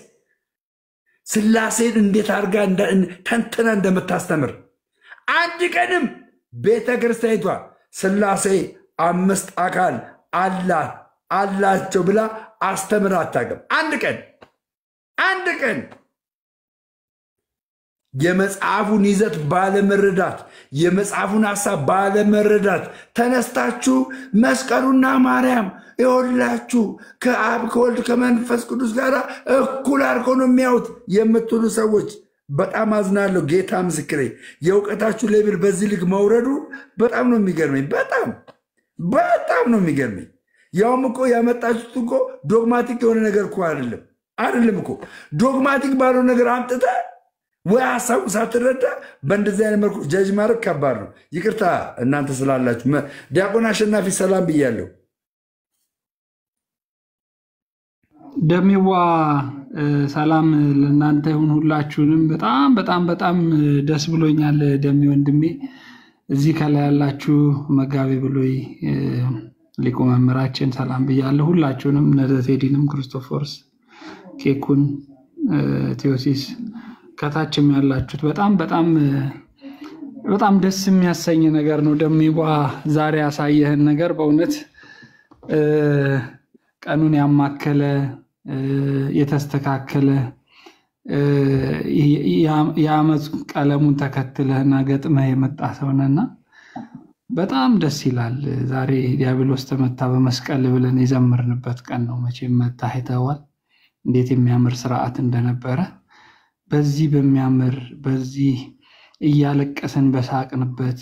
ሥላሴን እንዴት አድርጋ ተንትና እንደምታስተምር አንድ ቀንም ቤተክርስቲያኒቷ ሥላሴ 5 አካል አላቸው ብላ አስተምራ አታውቅም። አንድ ቀን የመጽሐፉን ይዘት ባለመረዳት የመጽሐፉን ሐሳብ ባለመረዳት ተነስታችሁ መስቀሉና ማርያም ይኸውላችሁ ከአብ ከወልድ ከመንፈስ ቅዱስ ጋር እኩል አድርገው ነው የሚያዩት የምትሉ ሰዎች በጣም አዝናለሁ። ጌታ ምስክሬ፣ የእውቀታችሁ ሌብል በዚህ ልክ መውረዱ በጣም ነው የሚገርመኝ። በጣም ነው የሚገርመኝ። ያውም እኮ ያመጣችሁት እኮ ዶግማቲክ የሆነ ነገር እኮ አይደለም እኮ። ዶግማቲክ ባለው ነገር አምጥተህ ወይ ሀሳቡ ሳትረዳ በእንደዚህ አይነት መልኩ ጀጅ ማድረግ ከባድ ነው። ይቅርታ እናንተ ስላላችሁ። ዲያቆን አሸናፊ ሰላም ብያለሁ። ደሜዋ ሰላም ለእናንተ ይሁን ሁላችሁንም። በጣም ደስ ብሎኛል ደሜ ወንድሜ። እዚህ ከላይ ያላችሁ መጋቢ ብሎይ ሊቁ መምህራችን ሰላም ብያለሁ። ሁላችሁንም ነዘቴዲንም ክርስቶፎርስ ኬኩን ቴዎሲስ ከታችም ያላችሁት በጣም ደስ የሚያሰኝ ነገር ነው። ደሜዋ ዛሬ ያሳየህን ነገር በእውነት ቀኑን ያማከለ የተስተካከለ የዓመት ቀለሙን ተከትለህና ገጥመህ የመጣ ሰውነና በጣም ደስ ይላል። ዛሬ ዲያብሎስ ተመታ በመስቀል ብለን የዘመርንበት ቀን ነው። መቼም መታ አይተዋል እንዴት የሚያምር ስርዓት እንደነበረ። በዚህ በሚያምር በዚህ እያለቀስን በሳቅንበት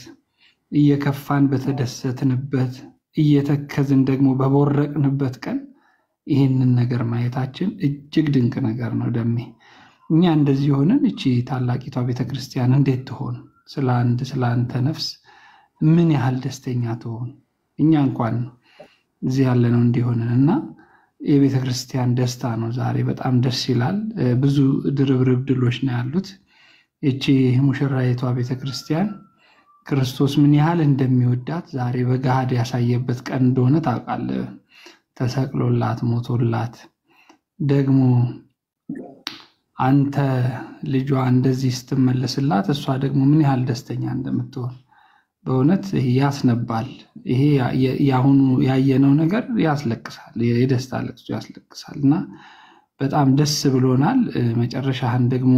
እየከፋን በተደሰትንበት እየተከዝን ደግሞ በቦረቅንበት ቀን ይህንን ነገር ማየታችን እጅግ ድንቅ ነገር ነው። ደሜ እኛ እንደዚህ ሆነን እቺ ታላቂቷ ቤተክርስቲያን እንዴት ትሆን? ስለ አንተ ነፍስ ምን ያህል ደስተኛ ትሆን? እኛ እንኳን እዚህ ያለነው እንዲሆንን እና የቤተክርስቲያን ደስታ ነው ዛሬ። በጣም ደስ ይላል። ብዙ ድርብርብ ድሎች ነው ያሉት። እቺ ሙሽራይቷ ቤተክርስቲያን ክርስቶስ ምን ያህል እንደሚወዳት ዛሬ በገሃድ ያሳየበት ቀን እንደሆነ ታውቃለህ። ተሰቅሎላት ሞቶላት ደግሞ አንተ ልጇ እንደዚህ ስትመለስላት እሷ ደግሞ ምን ያህል ደስተኛ እንደምትሆን በእውነት ያስነባል። ይሄ ያሁኑ ያየነው ነገር ያስለቅሳል፣ የደስታ ለቅሶ ያስለቅሳል እና በጣም ደስ ብሎናል። መጨረሻህን ደግሞ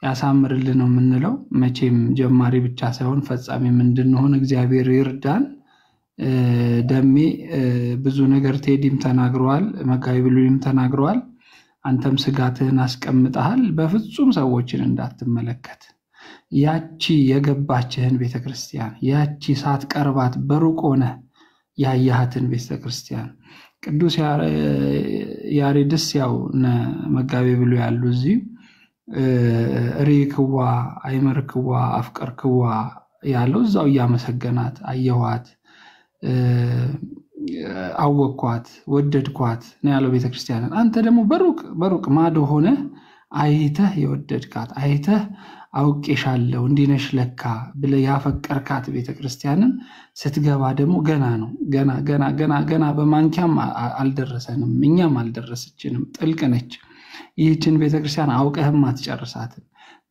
ያሳምርልን ነው የምንለው። መቼም ጀማሪ ብቻ ሳይሆን ፈጻሚም እንድንሆን እግዚአብሔር ይርዳን። ደሜ ብዙ ነገር ቴዲም ተናግረዋል፣ መጋቢ ብሉይም ተናግረዋል። አንተም ስጋትህን አስቀምጠሃል። በፍጹም ሰዎችን እንዳትመለከት። ያቺ የገባችህን ቤተክርስቲያን ያቺ ሳትቀርባት በሩቅ ሆነ ያያሃትን ቤተክርስቲያን ቅዱስ ያሬድስ ያው መጋቢ ብሉይ ያሉ እዚህ ሪክዋ አይመርክዋ አፍቀርክዋ ያለው እዛው እያመሰገናት አየኋት፣ አወኳት፣ ወደድኳት ነው ያለው ቤተክርስቲያንን። አንተ ደግሞ በሩቅ ማዶ ሆነ አይተህ የወደድካት አይተህ አውቄሻለሁ እንዲነሽ ለካ ብለህ ያፈቀርካት ቤተክርስቲያንን ስትገባ ደግሞ ገና ነው ገና በማንኪያም አልደረሰንም፣ እኛም አልደረሰችንም፣ ጥልቅ ነች። ይህችን ቤተክርስቲያን አውቀህም አትጨርሳትም።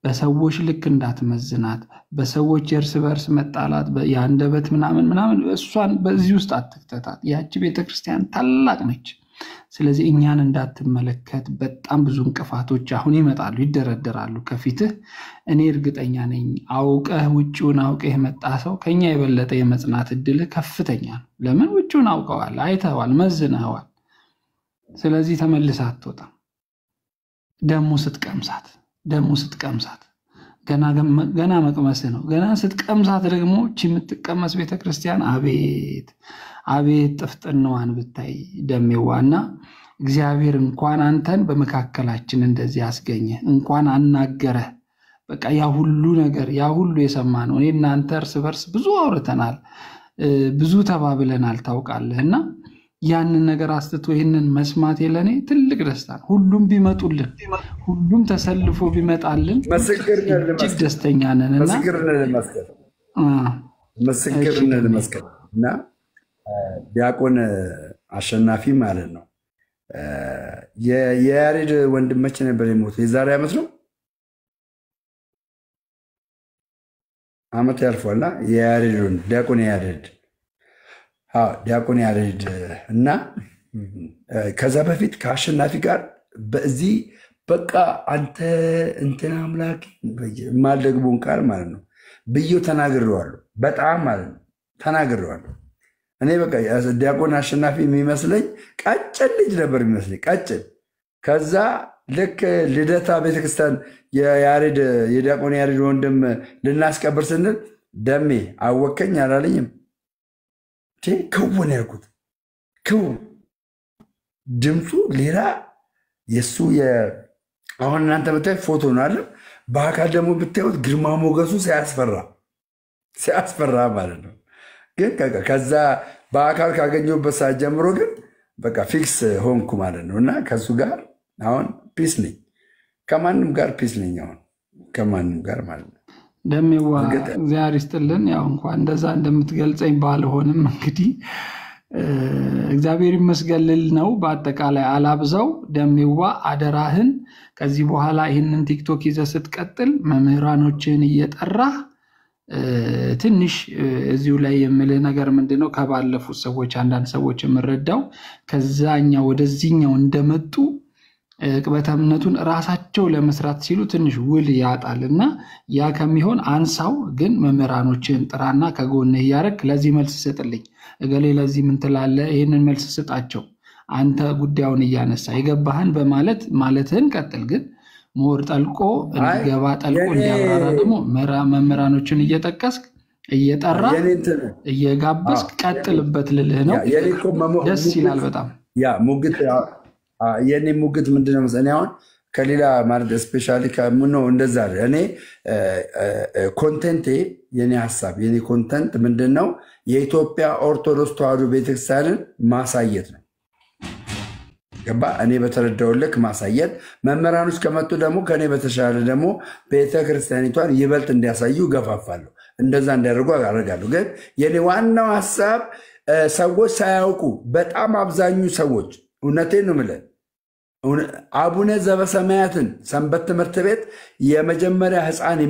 በሰዎች ልክ እንዳትመዝናት፣ በሰዎች የእርስ በርስ መጣላት የአንደበት ምናምን እሷን በዚህ ውስጥ አትክተታት። ያቺ ቤተክርስቲያን ታላቅ ነች። ስለዚህ እኛን እንዳትመለከት በጣም ብዙ እንቅፋቶች አሁን ይመጣሉ፣ ይደረደራሉ ከፊትህ። እኔ እርግጠኛ ነኝ አውቀህ ውጭውን አውቀህ የመጣ ሰው ከኛ የበለጠ የመጽናት እድልህ ከፍተኛ ነው። ለምን? ውጭውን አውቀዋል፣ አይተዋል፣ መዝነዋል። ስለዚህ ተመልሰህ አትወጣም። ደሙ ስትቀምሳት ገና መቅመስህ ነው። ገና ስትቀምሳት ደግሞ እቺ የምትቀመስ ቤተክርስቲያን አቤት ጥፍጥናዋን ብታይ ደሜዋና እግዚአብሔር እንኳን አንተን በመካከላችን እንደዚህ ያስገኘ እንኳን አናገረ። በቃ ያ ሁሉ ነገር ያ ሁሉ የሰማነው እኔ እናንተ እርስ በርስ ብዙ አውርተናል፣ ብዙ ተባብለናል ታውቃለህና ያንን ነገር አስተቶ ይሄንን መስማት የለኔ ትልቅ ደስታ ነው። ሁሉም ቢመጡልን ሁሉም ተሰልፎ ቢመጣልን እጅግ ደስተኛ ነንና መስክርነት ለመስከር እና ዲያቆን አሸናፊ ማለት ነው የያሬድ ወንድማችን ነበር የሞተው። የዛሬ ዓመት ነው ዓመት ያልፏልና የያሬድ ዲያቆን ያሬድ እና ከዛ በፊት ከአሸናፊ ጋር በዚህ በቃ አንተ እንትን አምላክ ማልደግቦን ቃል ማለት ነው ብዬው ተናግሬዋለሁ። በጣም ማለት ነው ተናግሬዋለሁ። እኔ በቃ ዲያቆን አሸናፊ የሚመስለኝ ቀጭን ልጅ ነበር የሚመስለኝ ቀጭን። ከዛ ልክ ልደታ ቤተክርስቲያን የዲያቆን ያሬድ ወንድም ልናስቀብር ስንል ደሜ አወከኝ አላለኝም። ክውን ያልኩት ክው ድምፁ ሌላ የሱ አሁን እናንተ ብታዩት ፎቶ ነው አይደል? በአካል ደግሞ ብታዩት ግርማ ሞገሱ ሲያስፈራ ማለት ነው። ግን ከዛ በአካል ካገኘሁበት ሰዓት ጀምሮ ግን በቃ ፊክስ ሆንኩ ማለት ነው። እና ከሱ ጋር አሁን ፒስ ነኝ፣ ከማንም ጋር ፒስ ነኝ አሁን ከማንም ጋር ማለት ነው። ደሜዋ እግዚአብሔር ይስጥልን። ያው እንኳን እንደዛ እንደምትገልጸኝ ባልሆንም እንግዲህ እግዚአብሔር ይመስገን ልል ነው። በአጠቃላይ አላብዛው። ደሜዋ አደራህን ከዚህ በኋላ ይህንን ቲክቶክ ይዘህ ስትቀጥል መምህራኖችን እየጠራህ ትንሽ እዚሁ ላይ የምልህ ነገር ምንድነው ከባለፉት ሰዎች አንዳንድ ሰዎች የምረዳው ከዛኛው ወደዚህኛው እንደመጡ ቅበተ እምነቱን ራሳቸው ለመስራት ሲሉ ትንሽ ውል ያጣልና ያ ከሚሆን አንሳው። ግን መምህራኖችን ጥራና ከጎንህ ያረክ ለዚህ መልስ ስጥልኝ፣ እገሌ ለዚህ ምን ትላለህ፣ ይሄንን መልስ ስጣቸው። አንተ ጉዳዩን እያነሳ የገባህን በማለት ማለትህን ቀጥል። ግን ሞር ጠልቆ እንዲገባ ጠልቆ እንዲያብራራ ደግሞ መምህራኖችን እየጠቀስክ እየጠራ እየጋበዝክ ቀጥልበት ልልህ ነው። ደስ ይላል በጣም። ያ ሙግት የኔ ሙግት ምንድነው መሰለኝ አሁን ከሌላ ማለት ስፔሻሊ ከምነው እንደዛ እኔ ኮንቴንቴ የኔ ሐሳብ የኔ ኮንቴንት ምንድነው የኢትዮጵያ ኦርቶዶክስ ተዋሕዶ ቤተክርስቲያንን ማሳየት ነው። ገባ? እኔ በተረዳው ልክ ማሳየት፣ መምህራኖች ከመጡ ደግሞ ከኔ በተሻለ ደግሞ ቤተክርስቲያኒቷን ይበልጥ እንዲያሳዩ ገፋፋለሁ። እንደዛ እንዲያደርጉ አደርጋለሁ። ግን የኔ ዋናው ሐሳብ ሰዎች ሳያውቁ በጣም አብዛኙ ሰዎች እውነቴን ነው የምልህ አቡነ ዘበሰማያትን ሰንበት ትምህርት ቤት የመጀመሪያ ሕፃን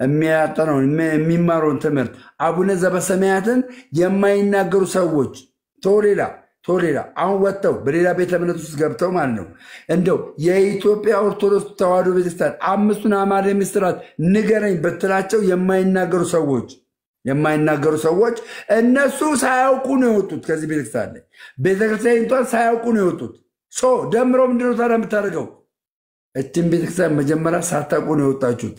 የሚያጠነው የሚማረውን ትምህርት አቡነ ዘበሰማያትን የማይናገሩ ሰዎች ቶሌላ አሁን ወጥተው በሌላ ቤተ እምነት ውስጥ ገብተው ማለት ነው እንደው የኢትዮጵያ ኦርቶዶክስ ተዋሕዶ ቤተክርስቲያን 5ቱን አዕማደ ምስጢራት ንገረኝ ብትላቸው የማይናገሩ ሰዎች እነሱ ሳያውቁ ነው የወጡት። ከዚህ ቤተክርስቲያን ላይ ቤተክርስቲያኒቷን ሳያውቁ ነው የወጡት። ደምሮ ምንድነው ታዲያ የምታደርገው? እችን ቤተክርስቲያን መጀመሪያ ሳታውቁ ነው የወጣችሁት።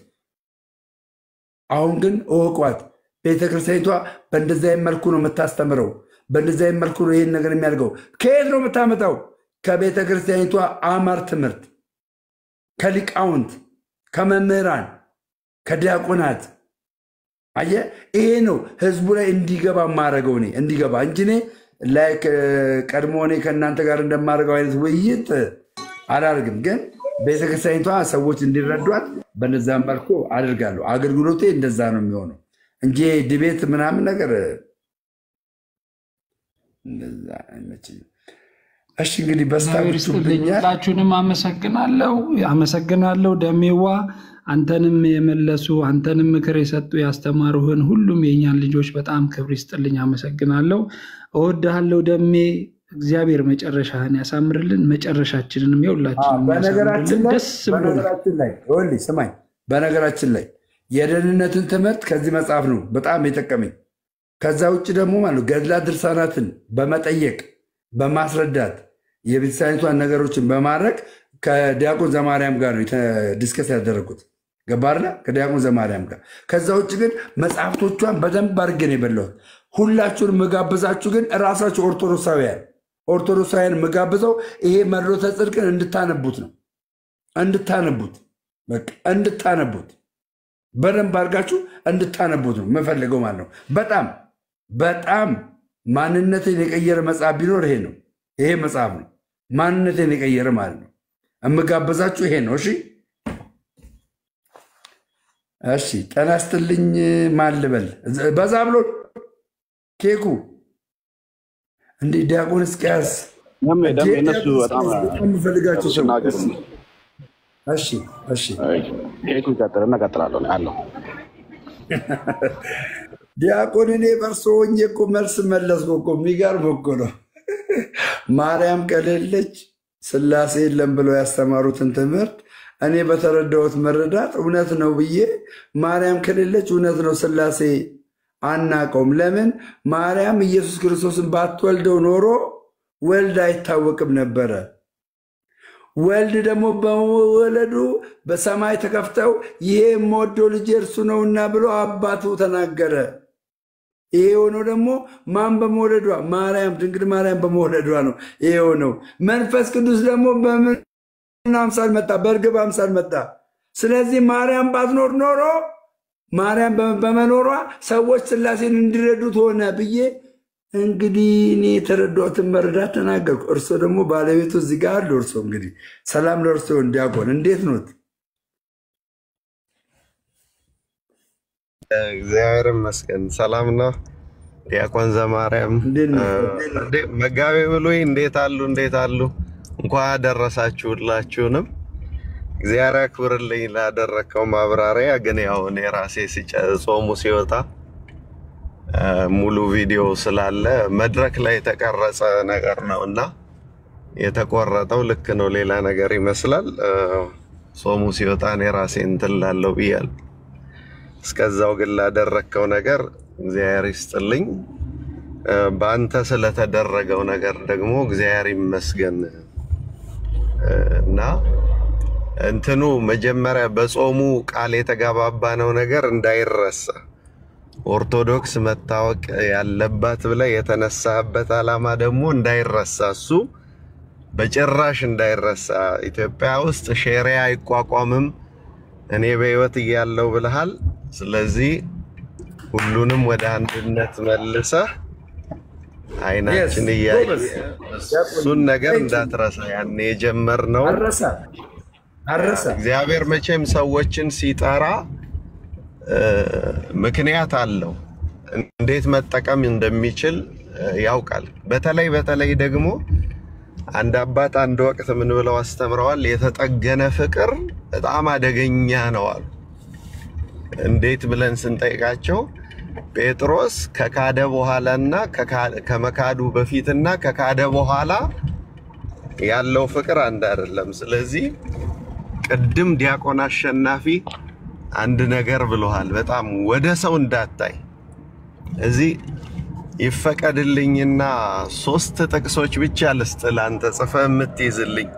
አሁን ግን እወቋት፣ ቤተክርስቲያኒቷ በእንደዚያ መልኩ ነው የምታስተምረው፣ በእንደዚያ መልኩ ነው ይህን ነገር የሚያደርገው። ከየት ነው የምታመጣው? ከቤተክርስቲያኒቷ አማር ትምህርት፣ ከሊቃውንት፣ ከመምህራን፣ ከዲያቆናት። አየህ፣ ይሄ ነው ህዝቡ ላይ እንዲገባ ማድረገው እኔ እንዲገባ እንጂ እኔ ቀድሞ እኔ ከእናንተ ጋር እንደማደርገው አይነት ውይይት አላደርግም። ግን ቤተክርስቲያኒቷ ሰዎች እንዲረዷት በነዛ መልኩ አድርጋለሁ። አገልግሎቴ እንደዛ ነው የሚሆነው እንጂ ዲቤት ምናምን ነገር እንደዛ አይመችኝም። እሺ እንግዲህ ሁላችሁንም አመሰግናለሁ። ደሜዋ አንተንም የመለሱ አንተንም ምክር የሰጡ ያስተማሩህን ሁሉም የኛን ልጆች በጣም ክብር ይስጥልኝ። አመሰግናለሁ። እወድሃለሁ ደሜ። እግዚአብሔር መጨረሻህን ያሳምርልን፣ መጨረሻችንንም የሁላችንም ደስ ብሎናል። ስማኝ፣ በነገራችን ላይ የደህንነትን ትምህርት ከዚህ መጽሐፍ ነው በጣም የጠቀመኝ። ከዛ ውጭ ደግሞ ማለት ገድላት ድርሳናትን በመጠየቅ በማስረዳት የቤተክርስቲያኒቷን ነገሮችን በማድረግ ከዲያቆን ዘማርያም ጋር ነው ዲስከስ ያደረጉት። ገባርና ከዲያቆን ዘማርያም ጋር። ከዛ ውጭ ግን መጽሐፍቶቿን በደንብ አድርጌ ነው የበላሁት። ሁላችሁን መጋብዛችሁ ግን እራሳችሁ ኦርቶዶክሳውያን መጋብዘው ይሄ መርዶተ ጽድቅን እንድታነቡት ነው። እንድታነቡት በደንብ አድርጋችሁ እንድታነቡት ነው የምፈልገው ማለት ነው። በጣም ማንነትን የቀየረ መጽሐፍ ቢኖር ይሄ ነው። ይሄ መጽሐፍ ነው ማንነትን የቀየረ ማለት ነው። እምጋበዛችሁ ይሄ ነው። እሺ ጤና ይስጥልኝ። ማን ልበል? በዛ ብሎ ኬኩ እንደ ዲያቆን እስኪያስ እነሱ በጣም የምፈልጋቸው ሰዎች። እሺ ኬኩ ይቀጥልና እቀጥላለሁ አለው። ዲያቆን እኔ በርሶ ሆኜ እኮ መልስ መለስኩ እኮ። የሚገርም እኮ ነው። ማርያም ከሌለች ስላሴ የለም ብለው ያስተማሩትን ትምህርት እኔ በተረዳሁት መረዳት እውነት ነው ብዬ ማርያም ከሌለች እውነት ነው ስላሴ አናቀውም። ለምን ማርያም ኢየሱስ ክርስቶስን ባትወልደው ኖሮ ወልድ አይታወቅም ነበረ። ወልድ ደግሞ በመወለዱ በሰማይ ተከፍተው ይሄ የምወደው ልጄ እርሱ ነውና ብሎ አባቱ ተናገረ። ይሄ የሆነው ደግሞ ማን በመወለዷ? ማርያም ድንግል ማርያም በመወለዷ ነው ይሄ የሆነው። መንፈስ ቅዱስ ደግሞ በምን አምሳል መጣ? በእርግብ አምሳል መጣ። ስለዚህ ማርያም ባትኖር ኖሮ ማርያም በመኖሯ ሰዎች ስላሴን እንዲረዱት ሆነ ብዬ እንግዲህ እኔ የተረዳሁትን መረዳት ተናገርኩ። እርሶ ደግሞ ባለቤቱ እዚህ ጋር አሉ። እርሶ እንግዲህ ሰላም ለእርሶ እንዲያቆን። እንዴት ኖት? እግዚአብሔር ይመስገን ሰላም ነው። ዲያቆን ዘማርያም መጋቤ ብሉይ እንዴት አሉ? እንኳን አደረሳችሁ ሁላችሁንም። እግዚአብሔር ያክብርልኝ ላደረከው ማብራሪያ። ግን ያው እኔ ራሴ ጾሙ ሲወጣ ሙሉ ቪዲዮ ስላለ መድረክ ላይ የተቀረጸ ነገር ነውና የተቆረጠው ልክ ነው፣ ሌላ ነገር ይመስላል። ጾሙ ሲወጣ እኔ ራሴ እንትን ላለው ብያለሁ። እስከዛው ግን ላደረከው ነገር እግዚአብሔር ይስጥልኝ። በአንተ ስለተደረገው ነገር ደግሞ እግዚአብሔር ይመስገን። እና እንትኑ መጀመሪያ በጾሙ ቃል የተጋባባነው ነገር እንዳይረሳ ኦርቶዶክስ መታወቅ ያለባት ብለህ የተነሳበት ዓላማ ደግሞ እንዳይረሳ፣ እሱ በጭራሽ እንዳይረሳ። ኢትዮጵያ ውስጥ ሼሪያ አይቋቋምም እኔ በህይወት እያለሁ ብለሃል። ስለዚህ ሁሉንም ወደ አንድነት መልሰህ አይናችን እያየ እሱን ነገር እንዳትረሳ። ያኔ የጀመርነው አረሳ። እግዚአብሔር መቼም ሰዎችን ሲጠራ ምክንያት አለው፣ እንዴት መጠቀም እንደሚችል ያውቃል። በተለይ ደግሞ አንድ አባት አንድ ወቅት ምን ብለው አስተምረዋል? የተጠገነ ፍቅር በጣም አደገኛ ነው አሉ። እንዴት ብለን ስንጠይቃቸው ጴጥሮስ ከካደ በኋላና ከመካዱ በፊትና ከካደ በኋላ ያለው ፍቅር አንድ አይደለም። ስለዚህ ቅድም ዲያቆን አሸናፊ አንድ ነገር ብለዋል። በጣም ወደ ሰው እንዳታይ እዚህ ይፈቀድልኝና 3 ጥቅሶች ብቻ ልስጥ ለአንተ ጽፈህ የምትይዝልኝ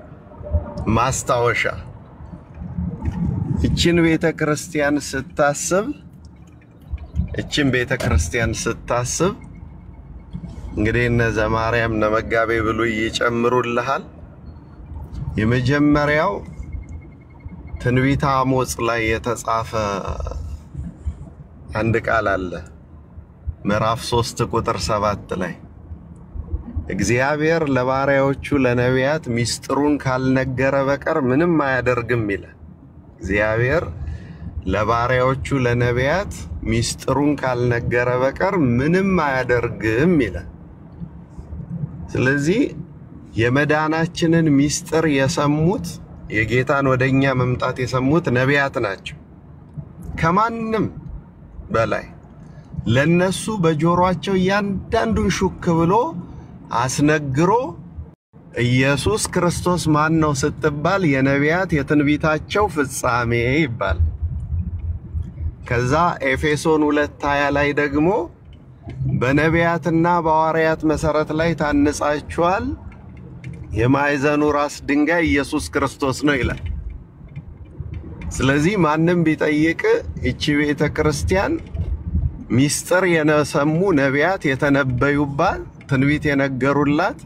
ማስታወሻ። እቺን ቤተክርስቲያን ስታስብ እንግዲህ እነ ዘማርያም እነ መጋቤ ብሉይ ይጨምሩልሃል። የመጀመሪያው ትንቢተ አሞጽ ላይ የተጻፈ አንድ ቃል አለ። ምዕራፍ 3 ቁጥር 7 ላይ እግዚአብሔር ለባሪያዎቹ ለነቢያት ሚስጥሩን ካልነገረ በቀር ምንም አያደርግም ይላል። እግዚአብሔር ለባሪያዎቹ ለነቢያት ሚስጥሩን ካልነገረ በቀር ምንም አያደርግም ይላል። ስለዚህ የመዳናችንን ሚስጥር የሰሙት የጌታን ወደኛ መምጣት የሰሙት ነቢያት ናቸው። ከማንም በላይ ለነሱ በጆሮአቸው ያንዳንዱን ሹክ ብሎ አስነግሮ ኢየሱስ ክርስቶስ ማን ነው ስትባል የነቢያት የትንቢታቸው ፍጻሜ ይባል። ከዛ ኤፌሶን 2:20 ላይ ደግሞ በነቢያትና በሐዋርያት መሰረት ላይ ታንጻችኋል፣ የማዕዘኑ ራስ ድንጋይ ኢየሱስ ክርስቶስ ነው ይላል። ስለዚህ ማንም ቢጠይቅ እቺ ቤተክርስቲያን ሚስጥር የነሰሙ ነቢያት የተነበዩባት ትንቢት የነገሩላት፣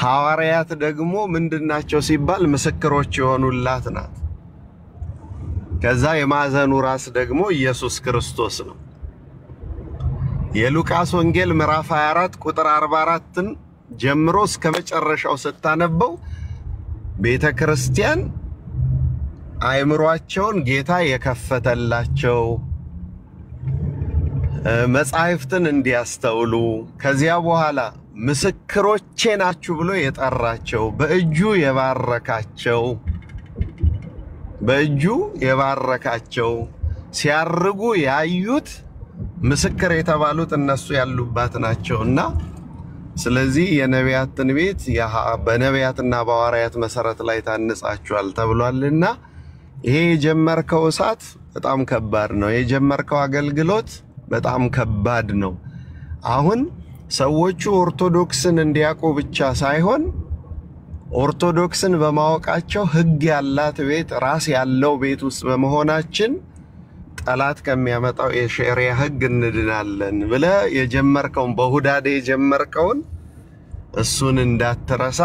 ሐዋርያት ደግሞ ምንድናቸው ሲባል ምስክሮች የሆኑላት ናት። ከዛ የማዕዘኑ ራስ ደግሞ ኢየሱስ ክርስቶስ ነው። የሉቃስ ወንጌል ምዕራፍ 24 ቁጥር 44ን ጀምሮ እስከ መጨረሻው ስታነበው ቤተክርስቲያን አእምሮአቸውን ጌታ የከፈተላቸው መጻሕፍትን እንዲያስተውሉ ከዚያ በኋላ ምስክሮቼ ናችሁ ብሎ የጠራቸው በእጁ የባረካቸው ሲያርጉ ያዩት ምስክር የተባሉት እነሱ ያሉባት ናቸውና ስለዚህ የነቢያት ትንቢት በነቢያትና በሐዋርያት መሰረት ላይ ታንጻችኋል ተብሏልና ይሄ የጀመርከው እሳት በጣም ከባድ ነው። የጀመርከው አገልግሎት በጣም ከባድ ነው። አሁን ሰዎቹ ኦርቶዶክስን እንዲያውቁ ብቻ ሳይሆን ኦርቶዶክስን በማወቃቸው ሕግ ያላት ቤት ራስ ያለው ቤት ውስጥ በመሆናችን ጠላት ከሚያመጣው የሸሪዓ ሕግ እንድናለን ብለህ የጀመርከውን በሁዳዴ የጀመርከውን እሱን እንዳትረሳ።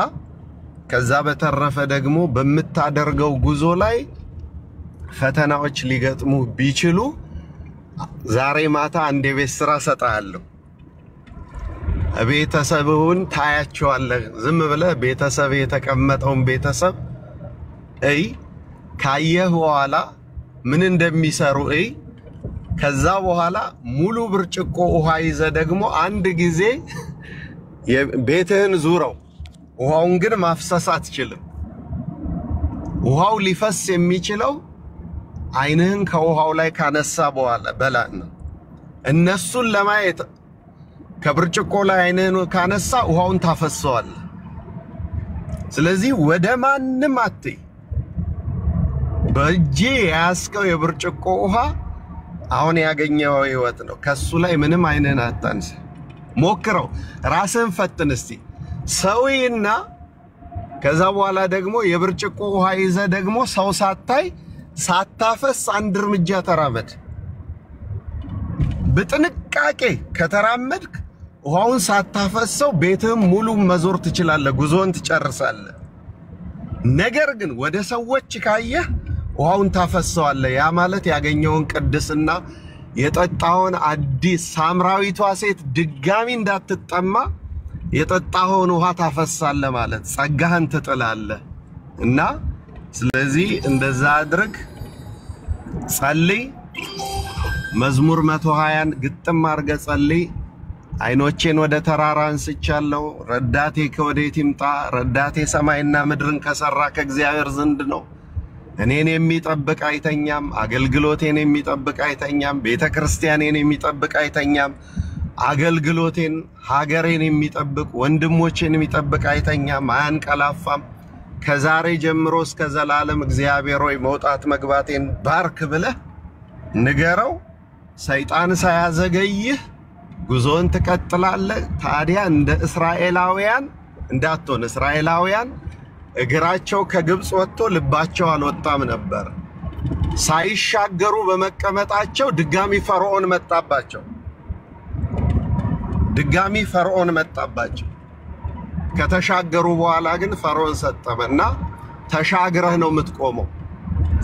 ከዛ በተረፈ ደግሞ በምታደርገው ጉዞ ላይ ፈተናዎች ሊገጥሙ ቢችሉ ዛሬ ማታ አንድ የቤት ስራ ሰጣለሁ። ቤተሰብህን ታያቸዋለህ። ዝም ብለህ ቤተሰብ የተቀመጠውን ቤተሰብ ካየህ በኋላ ምን እንደሚሰሩ ከዛ በኋላ ሙሉ ብርጭቆ ውሃ ይዘህ ደግሞ አንድ ጊዜ ቤትህን ዙረው። ውሃውን ግን ማፍሰስ አትችልም። ውሃው ሊፈስ የሚችለው አይንህን ከውሃው ላይ ካነሳ በኋላ በላን ነው። እነሱን ለማየት ከብርጭቆ ላይ አይንህን ካነሳ ውሃውን ታፈሰዋለህ። ስለዚህ ወደ ማንም አትይ። በእጄ ያስከው የብርጭቆ ውሃ አሁን ያገኘው ህይወት ነው። ከሱ ላይ ምንም አይነን አታንስ። ሞክረው፣ ራስን ፈትን እስቲ ሰውይና ከዛ በኋላ ደግሞ የብርጭቆ ውሃ ይዘ ደግሞ ሰው ሳታይ ሳታፈስ አንድ እርምጃ ተራመድ። በጥንቃቄ ከተራመድክ ውሃውን ሳታፈሰው ቤትህም ሙሉ መዞር ትችላለህ፣ ጉዞን ትጨርሳለህ። ነገር ግን ወደ ሰዎች ካየህ ውሃውን ታፈሰዋለህ። ያ ማለት ያገኘውን ቅድስና የጠጣውን አዲስ ሳምራዊቷ ሴት ድጋሚ እንዳትጠማ የጠጣውን ውሃ ታፈሳለህ ማለት ጸጋህን ትጥላለህ። እና ስለዚህ እንደዛ አድርግ፣ ጸልይ። መዝሙር 120ን ግጥም አድርገህ ጸልይ። አይኖቼን ወደ ተራራ አንስቻለሁ፣ ረዳቴ ከወዴት ይምጣ? ረዳቴ ሰማይና ምድርን ከሰራ ከእግዚአብሔር ዘንድ ነው። እኔን የሚጠብቅ አይተኛም፣ አገልግሎቴን የሚጠብቅ አይተኛም፣ ቤተክርስቲያኔን የሚጠብቅ አይተኛም፣ አገልግሎቴን ሀገሬን የሚጠብቅ ወንድሞቼን የሚጠብቅ አይተኛም፣ አያንቀላፋም። ከዛሬ ጀምሮ እስከ ዘላለም እግዚአብሔር ሆይ መውጣት መግባቴን ባርክ ብለህ ንገረው። ሰይጣን ሳያዘገይህ ጉዞን ትቀጥላለህ። ታዲያ እንደ እስራኤላውያን እንዳትሆን። እስራኤላውያን እግራቸው ከግብጽ ወጥቶ ልባቸው አልወጣም ነበር። ሳይሻገሩ በመቀመጣቸው ድጋሚ ፈርዖን መጣባቸው። ከተሻገሩ በኋላ ግን ፈርዖን ሰጠመና ተሻግረህ ነው የምትቆመው፣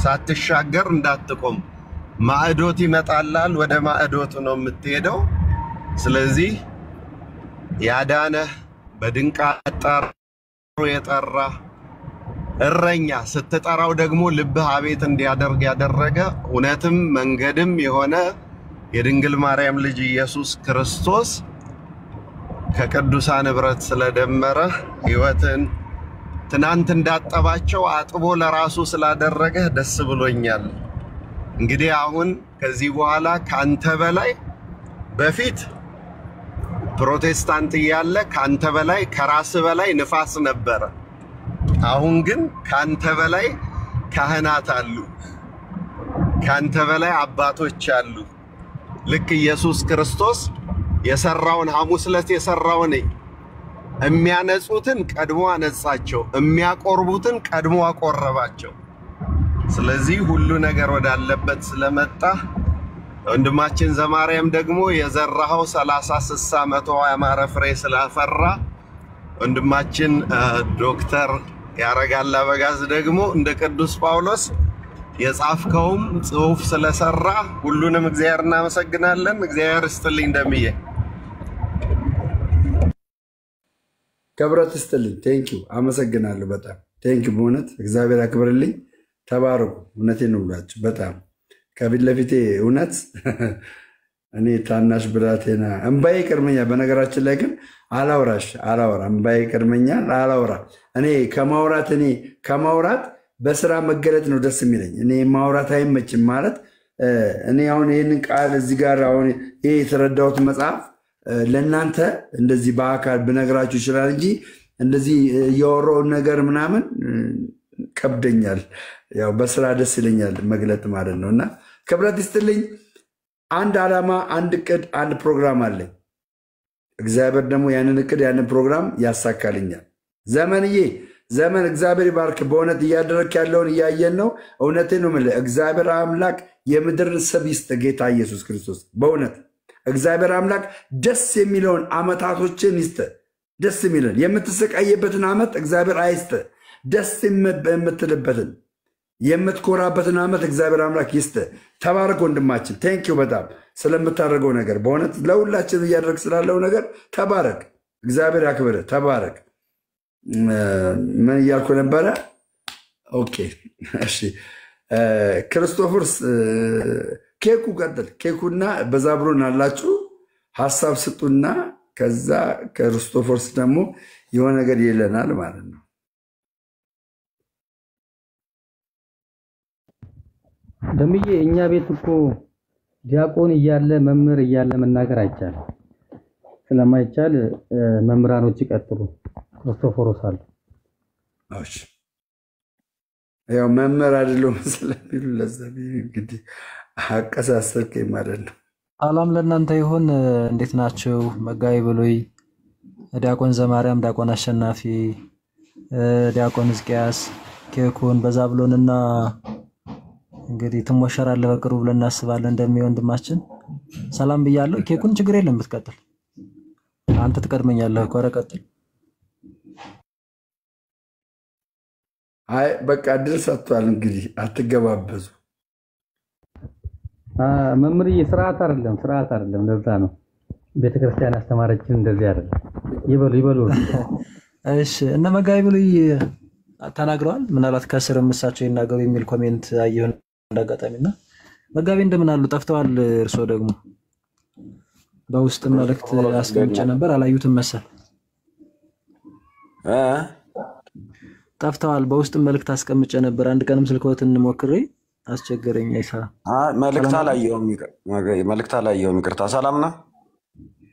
ሳትሻገር እንዳትቆም። ማዕዶት ይመጣላል፣ ወደ ማዕዶቱ ነው የምትሄደው። ስለዚህ ያዳነህ በድንቅ አጠራሩ የጠራ እረኛ ስትጠራው ደግሞ ልብህ አቤት እንዲያደርግ ያደረገ እውነትም መንገድም የሆነ የድንግል ማርያም ልጅ ኢየሱስ ክርስቶስ ከቅዱሳን ህብረት ስለደመረ ሕይወትን ትናንት እንዳጠባቸው አጥቦ ለራሱ ስላደረገ ደስ ብሎኛል። እንግዲህ አሁን ከዚህ በኋላ ካንተ በላይ በፊት ፕሮቴስታንት ያለ ካንተ በላይ ከራስ በላይ ንፋስ ነበር። አሁን ግን ካንተ በላይ ካህናት አሉ፣ ካንተ በላይ አባቶች አሉ። ልክ ኢየሱስ ክርስቶስ የሰራውን ሐሙስ ዕለት የሰራውን የሚያነጹትን ቀድሞ አነጻቸው፣ የሚያቆርቡትን ቀድሞ አቆረባቸው። ስለዚህ ሁሉ ነገር ወዳለበት ስለመጣ ወንድማችን ዘማርያም ደግሞ የዘራኸው 30 60 100 ያማረ ፍሬ ስላፈራ ወንድማችን ዶክተር ያረጋል አበጋዝ ደግሞ እንደ ቅዱስ ጳውሎስ የጻፍከውም ጽሑፍ ስለሰራ ሁሉንም እግዚአብሔር እናመሰግናለን። እግዚአብሔር ይስጥልኝ። እንደምዬ ክብረት ይስጥልኝ። ቴንኪው፣ አመሰግናለሁ። በጣም ቴንኪው። በእውነት እግዚአብሔር ያክብርልኝ። ተባረኩ። እውነቴን ነው ብላችሁ በጣም ከፊት ለፊቴ እውነት እኔ ታናሽ ብላቴና እምባዬ ይቀድመኛል። በነገራችን ላይ ግን አላወራ እምባዬ ይቀድመኛል፣ አላወራ። እኔ ከማውራት በስራ መገለጥ ነው ደስ የሚለኝ። እኔ ማውራት አይመችም ማለት እኔ አሁን ይህንን ቃል እዚህ ጋር አሁን ይሄ የተረዳሁት መጽሐፍ ለእናንተ እንደዚህ በአካል ብነግራችሁ ይችላል እንጂ እንደዚህ እያወራውን ነገር ምናምን ከብደኛል። ያው በስራ ደስ ይለኛል መግለጥ ማለት ነው። እና ክብረት ይስጥልኝ። አንድ ዓላማ፣ አንድ እቅድ፣ አንድ ፕሮግራም አለኝ። እግዚአብሔር ደግሞ ያንን እቅድ ያንን ፕሮግራም ያሳካልኛል። ዘመን እግዚአብሔር ይባርክ። በእውነት እያደረክ ያለውን እያየን ነው። እውነቴን ነው የምልህ። እግዚአብሔር አምላክ የምድርን ስብ ይስጥ። ጌታ ኢየሱስ ክርስቶስ በእውነት እግዚአብሔር አምላክ ደስ የሚለውን ዓመታቶችን ይስጥ። ደስ የሚለን የምትሰቃየበትን ዓመት እግዚአብሔር አይስጥ። ደስ የምትልበትን የምትኮራበትን ዓመት እግዚአብሔር አምላክ ይስጥ። ተባረክ ወንድማችን። ቴንኪው በጣም ስለምታደርገው ነገር በእውነት ለሁላችን እያደረግ ስላለው ነገር ተባረክ። እግዚአብሔር ያክብርህ። ተባረክ። ምን እያልኩ ነበረ? ኦኬ እሺ። ክርስቶፈርስ ኬኩ ቀጥል። ኬኩና በዛብሎን አላችሁ ሀሳብ ስጡና ከዛ ክርስቶፈርስ ደግሞ የሆነ ነገር ይለናል ማለት ነው። ደምዬ እኛ ቤት እኮ ዲያቆን እያለ መምህር እያለ መናገር አይቻልም። ስለማይቻል መምህራኖች ይቀጥሉ። ክርስቶፈሮስ አለ። እሺ ያው መምህር አይደለም ስለሚሉ ለዛብ እንግዲህ አቀሳሰልከኝ ማለት ነው። ሰላም ለእናንተ ይሁን። እንዴት ናችሁ? መጋቢ ብሉይ፣ ዲያቆን ዘማርያም፣ ዲያቆን አሸናፊ፣ ዲያቆን ሕዝቅያስ፣ ኬኩን በዛብሎንና እንግዲህ ትሞሸራለህ በቅርቡ ብለን እናስባለን። እንደሚሆን ወንድማችን ሰላም ብያለሁ። ኬኩን ችግር የለም ብትቀጥል፣ አንተ ትቀድመኛለህ እኮ። ኧረ ቀጥል። አይ በቃ እድል ሰጥቷል። እንግዲህ አትገባበዙ። መምህርዬ ስርዓት አይደለም። ለዛ ነው ቤተክርስቲያን ያስተማረችን እንደዚህ አይደለም። ይበሉ። እሺ እነ መጋቢ ብሉይ ተናግረዋል። ምናልባት ከስርም እሳቸው ይናገሩ የሚል ኮሜንት አየሁ እንዳጋጣሚና፣ መጋቢ እንደምን አሉ? ጠፍተዋል። እርስዎ ደግሞ በውስጥ መልእክት አስቀምጬ ነበር፣ አላዩትም መሰል። ጠፍተዋል። በውስጥ መልእክት አስቀምጬ ነበር። አንድ ቀንም ስልክዎትን ሞክሬ አስቸገረኝ፣ አይሰራም። መልእክት አላየሁም። ይቅርታ። ሰላም ነው?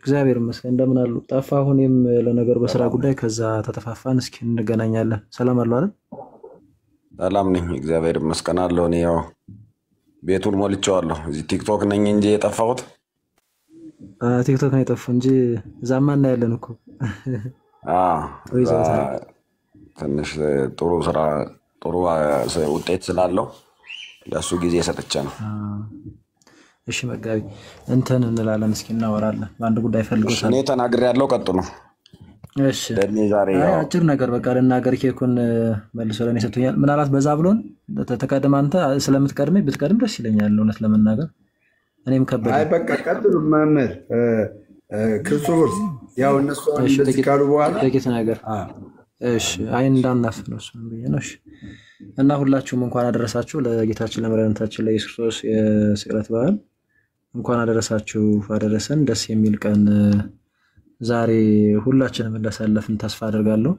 እግዚአብሔር ይመስገን። እንደምን አሉ? ጠፋሁ። እኔም ለነገሩ በስራ ጉዳይ ከዛ ተጠፋፋን። እስኪ እንገናኛለን። ሰላም አሉ አይደል? ሰላም ነኝ፣ እግዚአብሔር ይመስገን አለሁ። እኔ ያው ቤቱን ሞልቼዋለሁ። እዚህ ቲክቶክ ነኝ እንጂ የጠፋሁት። ቲክቶክ ነው የጠፋሁ እንጂ እዛማ እናያለን እኮ። ትንሽ ጥሩ ስራ ጥሩ ውጤት ስላለው ለሱ ጊዜ ሰጥቼ ነው። እሺ መጋቢ እንትን እንላለን፣ እስኪ እናወራለን። በአንድ ጉዳይ ፈልጎታል። እኔ ተናግሬያለሁ፣ ቀጥሉ። እሺ አጭር ነገር በቃ ልናገር። ኬኩን መልሶ ለእኔ ሰጥቶኛል። ምናልባት በዛ ብሎን ተቀድም፣ አንተ ስለምትቀድመኝ ብትቀድም ደስ ይለኛል እውነት ለመናገር። እኔም ከበደ። አይ በቃ ቀጥሉ መምህር ክርስቶፎርስ። ያው እነሱ እንደዚህ ካሉ በኋላ ጥቂት ነገር እሺ፣ አይ እንዳናፍ ነው እሱ ብዬ ነው። እሺ እና ሁላችሁም እንኳን አደረሳችሁ ለጌታችን ለመድኃኒታችን ለኢየሱስ ክርስቶስ የስቅለት በዓል እንኳን አደረሳችሁ አደረሰን። ደስ የሚል ቀን ዛሬ ሁላችንም እንዳሳለፍን ተስፋ አደርጋለሁ።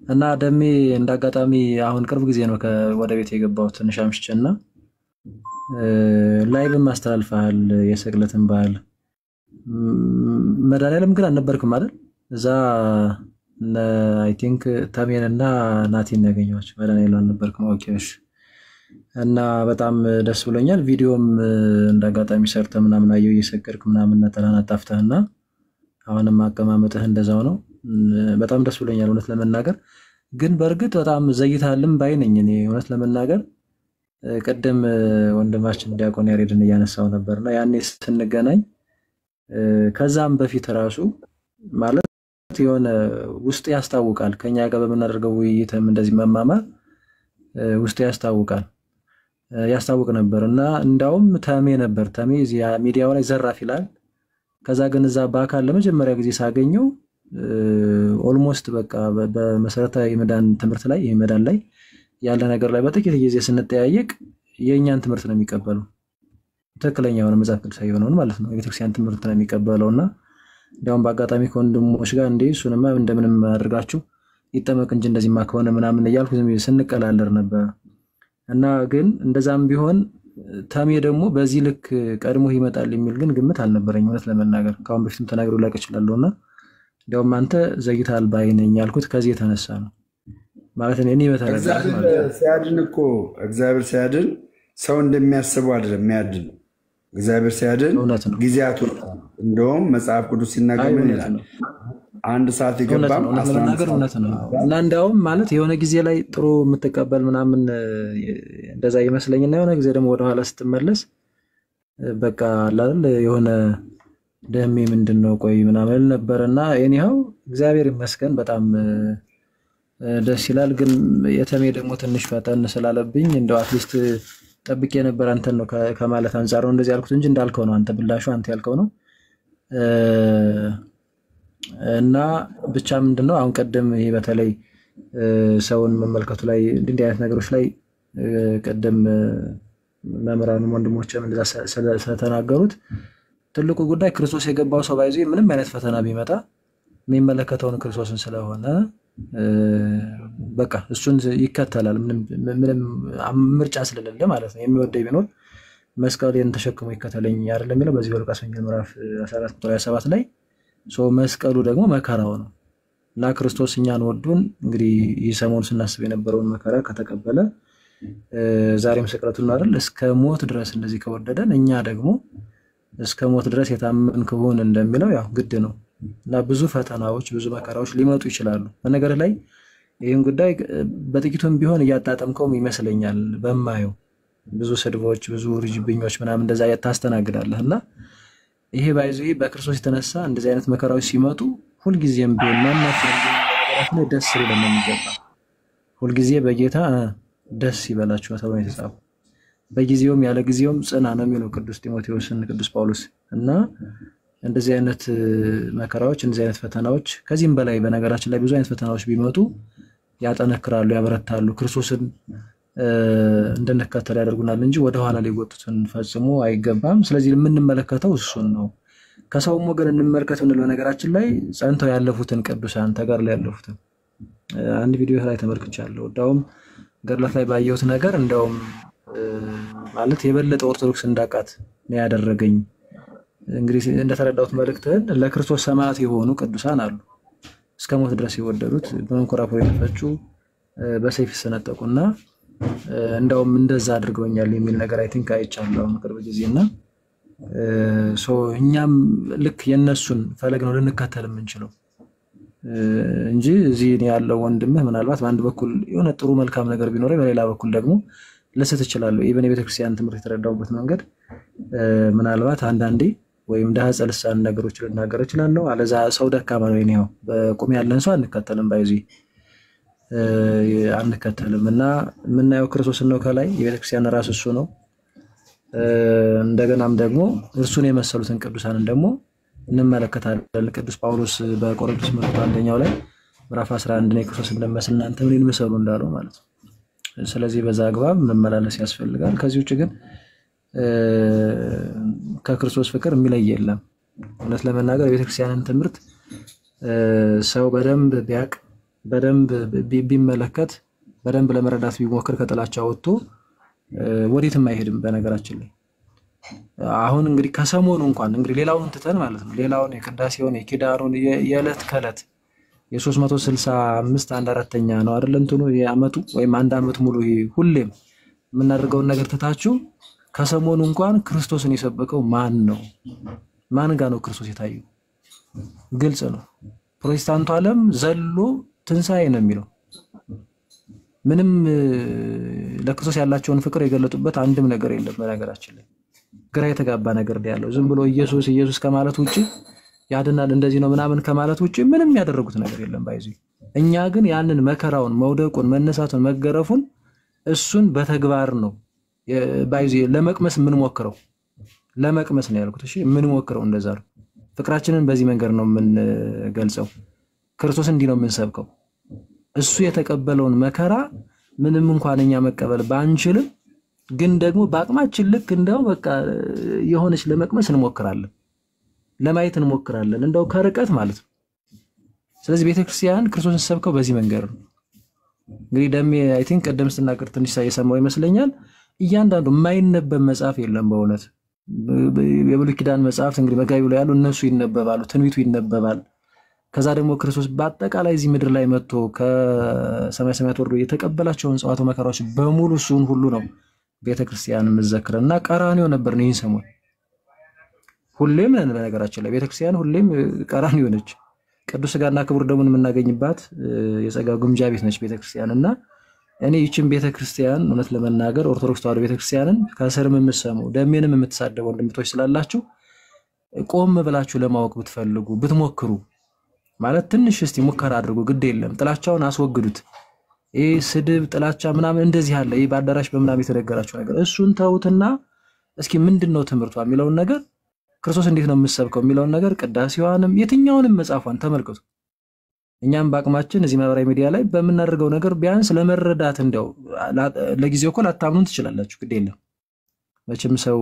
እና ደሜ እንዳጋጣሚ አሁን ቅርብ ጊዜ ነው ወደ ቤት የገባሁት ትንሽ አምሽቼና ላይቭም አስተላልፈሃል የስቅለትን በዓል። መድኃኒዓለም ግን አልነበርክም አይደል? እዛ አይ ቲንክ ታሜንና ናቲን ያገኘኋቸው። መድኃኒዓለም አልነበርክም። ኦኬ እሺ። እና በጣም ደስ ብሎኛል። ቪዲዮም እንዳጋጣሚ ሰርተህ ምናምን አየሁ እየሰገድክ ምናምን ነጠላህን አጣፍተህና አሁንም አቀማመጥህ እንደዛው ነው። በጣም ደስ ብሎኛል እውነት ለመናገር። ግን በእርግጥ በጣም ዘይታልም ባይ ነኝ እኔ እውነት ለመናገር። ቅድም ወንድማችን ዲያቆን ያሬድን እያነሳው ነበርና ያኔ ስንገናኝ ከዛም በፊት ራሱ ማለት የሆነ ውስጥ ያስታውቃል። ከኛ ጋር በምናደርገው ውይይትም እንደዚህ መማማር ውስጥ ያስታውቅ ነበር እና እንዳውም ተሜ እዚህ ሚዲያው ላይ ዘራፍ ይላል። ከዛ ግን እዛ በአካል ለመጀመሪያ ጊዜ ሳገኘው ኦልሞስት በቃ በመሰረታዊ የመዳን ትምህርት ላይ የመዳን ላይ ያለ ነገር ላይ በጥቂት ጊዜ ስንጠያየቅ የእኛን ትምህርት ነው የሚቀበለው። ትክክለኛ የሆነ መጽሐፍ ቅዱሳዊ የሆነውን ማለት ነው የቤተክርስቲያን ትምህርት ነው የሚቀበለውና እንዲያውም በአጋጣሚ ከወንድሞች ጋር እንዴ እሱንማ እንደምንም አድርጋችሁ ይጠመቅ እንጂ እንደዚህማ ከሆነ ምናምን እያልኩ ስንቀላለር ነበር። እና ግን እንደዛም ቢሆን ተሜ ደግሞ በዚህ ልክ ቀድሞ ይመጣል የሚል ግን ግምት አልነበረኝ እውነት ለመናገር። ካሁን በፊትም ተናግሮ ላቅ እችላለሁና እንዲያውም አንተ ዘይታል ባይ ነኝ ያልኩት ከዚህ የተነሳ ነው ማለት ነው። እኔ በተረዳሁት ማለት ነው ሲያድን እኮ እግዚአብሔር ሲያድን ሰው እንደሚያስበው አይደለም የሚያድን። እግዚአብሔር ሲያድን ጊዜያቱ እንደውም መጽሐፍ ቅዱስ ሲናገር ምን ይላል? አንድ ሰዓት ይገባም ነገር እውነት ነው። እና እንዲያውም ማለት የሆነ ጊዜ ላይ ጥሩ የምትቀበል ምናምን እንደዛ ይመስለኝና የሆነ ጊዜ ደግሞ ወደኋላ ስትመለስ በቃ አይደል የሆነ ደሜ ምንድነው ቆይ ምናምን ነበርና ኤኒሃው እግዚአብሔር ይመስገን በጣም ደስ ይላል። ግን የተሜ ደግሞ ትንሽ ፈጠን ስላለብኝ እንደው አትሊስት ጠብቄ ነበር አንተን ነው ከማለት አንፃር ነው እንደዚህ ያልኩት እንጂ እንዳልከው ነው አንተ ብላሹ አንተ ያልከው ነው። እና ብቻ ምንድነው አሁን ቀደም ይሄ በተለይ ሰውን መመልከቱ ላይ እንዲህ አይነት ነገሮች ላይ ቀደም መምህራንም ወንድሞችም እንደዛ ስለተናገሩት ትልቁ ጉዳይ ክርስቶስ የገባው ሰው ባይዞ ምንም አይነት ፈተና ቢመጣ የሚመለከተውን ክርስቶስን ስለሆነ በቃ እሱን ይከተላል። ምንም ምርጫ ስለሌለ ማለት ነው። የሚወደው ቢኖር መስቀሌን ተሸክሞ ይከተለኝ አይደለም የሚለው በዚህ በሉቃስ ወንጌል ምዕራፍ 14 ቁጥር 27 ላይ መስቀሉ ደግሞ መከራው ነው እና ክርስቶስ እኛን ወዱን እንግዲህ ይህ ሰሞኑን ስናስብ የነበረውን መከራ ከተቀበለ ዛሬም ስቅለቱን አይደል እስከ ሞት ድረስ እንደዚህ ከወደደን እኛ ደግሞ እስከ ሞት ድረስ የታመን ከሆነ እንደሚለው ያው ግድ ነው እና ብዙ ፈተናዎች ብዙ መከራዎች ሊመጡ ይችላሉ። በነገር ላይ ይህን ጉዳይ በጥቂቱም ቢሆን እያጣጠምከውም ይመስለኛል በማየው ብዙ ስድቦች፣ ብዙ ርጅብኞች ምናምን እንደዛ ታስተናግዳለህ እና ይሄ ባይዞ በክርስቶስ የተነሳ እንደዚህ አይነት መከራዎች ሲመጡ ሁልጊዜም ቢሆን ማናቸው ነገራችን ላይ ደስ ሊለን የሚገባ ሁልጊዜ በጌታ ደስ ይበላችሁ ተብሎ የተጻፈው በጊዜውም ያለ ጊዜውም ጽና ነው የሚለው ቅዱስ ጢሞቴዎስን ቅዱስ ጳውሎስ እና እንደዚህ አይነት መከራዎች እንደዚህ አይነት ፈተናዎች ከዚህም በላይ በነገራችን ላይ ብዙ አይነት ፈተናዎች ቢመጡ ያጠነክራሉ፣ ያበረታሉ፣ ክርስቶስን እንድንከተል ያደርጉናል እንጂ ወደ ኋላ ሊጎቱትን ፈጽሞ አይገባም። ስለዚህ የምንመለከተው እሱን ነው። ከሰውም ወገን እንመልከት ብንል በነገራችን ላይ ጸንተው ያለፉትን ቅዱሳን ተጋድለው ያለፉትን አንድ ቪዲዮ ላይ ተመልክቻለሁ። እንዳውም ገድላት ላይ ባየሁት ነገር እንዳውም ማለት የበለጠ ኦርቶዶክስ እንዳቃት ነው ያደረገኝ። እንግዲህ እንደተረዳሁት መልእክትን ለክርስቶስ ሰማዕት የሆኑ ቅዱሳን አሉ፣ እስከ ሞት ድረስ የወደዱት በመንኮራኩር የተፈጩ በሰይፍ ሰነጠቁና እንዳውም እንደዛ አድርገውኛል የሚል ነገር አይ ቲንክ አይቻለሁ ቅርብ ጊዜና እኛም ልክ የነሱን ፈለግ ነው ልንከተል የምንችለው እንጂ እዚህ ያለው ወንድምህ ምናልባት በአንድ በኩል የሆነ ጥሩ መልካም ነገር ቢኖረኝ በሌላ በኩል ደግሞ ልስት እችላለሁ። ኢቭን የቤተክርስቲያን ትምህርት የተረዳሁበት መንገድ ምናልባት አንዳንዴ ወይም ዳህጸ ልሳን ነገሮች ልናገር እችላለሁ። አለዛ ሰው ደካማ ነው ነው በቁም ያለን ሰው አንከተልም ባይዚ አንከተልም እና የምናየው ክርስቶስን ነው። ከላይ የቤተክርስቲያን ራስ እሱ ነው። እንደገናም ደግሞ እርሱን የመሰሉትን ቅዱሳንን ደግሞ እንመለከታለን። ቅዱስ ጳውሎስ በቆሮንቶስ ምዕራፍ 1 ላይ ምዕራፍ 11 ላይ ክርስቶስ እንደመስል እናንተ ምን ይመስሉ እንዳለው ማለት ነው። ስለዚህ በዛ አግባብ መመላለስ ያስፈልጋል። ከዚህ ውጭ ግን ከክርስቶስ ፍቅር የሚለይ የለም። እውነት ለመናገር የቤተክርስቲያንን ትምህርት ሰው በደንብ ቢያቅ በደንብ ቢመለከት በደንብ ለመረዳት ቢሞክር ከጥላቻ ወጥቶ ወዴትም አይሄድም። በነገራችን ላይ አሁን እንግዲህ ከሰሞኑ እንኳን እንግዲህ ሌላውን ትተን ማለት ነው ሌላውን የቅዳሴውን የኪዳኑን የዕለት ከዕለት የ365 አንድ አራተኛ ነው አይደል እንትኑ የዓመቱ ወይም አንድ ዓመት ሙሉ ሁሌም የምናደርገውን ነገር ትታችሁ ከሰሞኑ እንኳን ክርስቶስን የሰበከው ማን ነው? ማን ጋር ነው ክርስቶስ የታየው? ግልጽ ነው። ፕሮቴስታንቱ ዓለም ዘሎ ትንሳኤ ነው የሚለው። ምንም ለክርስቶስ ያላቸውን ፍቅር የገለጡበት አንድም ነገር የለም። በነገራችን ላይ ግራ የተጋባ ነገር ያለው ዝም ብሎ ኢየሱስ ኢየሱስ ከማለት ውጪ ያድናል እንደዚህ ነው ምናምን ከማለት ውጪ ምንም ያደረጉት ነገር የለም። ባይዚ እኛ ግን ያንን መከራውን መውደቁን መነሳቱን መገረፉን እሱን በተግባር ነው ባይዚ ለመቅመስ ምን ሞክረው ለመቅመስ ነው ያልኩት። እሺ ምን ሞክረው እንደዛ ነው። ፍቅራችንን በዚህ መንገድ ነው ምን ገልጸው ክርስቶስ እንዲህ ነው የምንሰብከው። እሱ የተቀበለውን መከራ ምንም እንኳን እኛ መቀበል ባንችልም ግን ደግሞ በአቅማችን ልክ እንደው በቃ የሆነች ለመቅመስ እንሞክራለን፣ ለማየት እንሞክራለን እንደው ከርቀት ማለት ነው። ስለዚህ ቤተክርስቲያን ክርስቶስን ሰብከው በዚህ መንገድ ነው። እንግዲህ ደሜ አይ ቲንክ ቀደም ስናገር ትንሽ ሳይሰማው ይመስለኛል እያንዳንዱ የማይነበብ መጽሐፍ የለም በእውነት የብሉይ ኪዳን መጽሐፍት እንግዲህ መጋቢው ላይ ያሉ እነሱ ይነበባሉ፣ ትንቢቱ ይነበባል። ከዛ ደግሞ ክርስቶስ በአጠቃላይ እዚህ ምድር ላይ መጥቶ ከሰማይ ሰማያት ወርዶ የተቀበላቸውን ጽዋቱ መከራዎች በሙሉ እሱን ሁሉ ነው ቤተክርስቲያን መዘክረና ቀራንዮ ነበር ነው ይህን ሰሞን ሁሌም ነን። በነገራችን ላይ ቤተክርስቲያን ሁሌም ቀራንዮ ነች። ቅዱስ ሥጋና ክቡር ደሙን የምናገኝባት የጸጋ ግምጃ ቤት ነች ቤተክርስቲያንና እኔ ይህችን ቤተክርስቲያን እውነት ለመናገር ኦርቶዶክስ ተዋሕዶ ቤተክርስቲያንን ከስርም የምትሰሙ ደሜንም የምትሳደቡ ወንድሞች ስላላችሁ ቆም ብላችሁ ለማወቅ ብትፈልጉ ብትሞክሩ ማለት ትንሽ እስቲ ሙከራ አድርጉ። ግድ የለም ጥላቻውን አስወግዱት። ይሄ ስድብ ጥላቻ ምናምን እንደዚህ አለ ይሄ በአዳራሽ በምናምን የተነገራችሁ ነገር እሱን ተውትና እስኪ ምንድነው ትምህርቷ የሚለውን ነገር ክርስቶስ እንዴት ነው የምሰብከው የሚለውን ነገር ቅዳሴዋንም የትኛውንም መጽሐፏን ተመልከቱ። እኛም በአቅማችን እዚህ ማህበራዊ ሚዲያ ላይ በመናደርገው ነገር ቢያንስ ለመረዳት እንደው ለጊዜው እኮ ላታምኑን ትችላላችሁ። ግድ የለም መቼም ሰው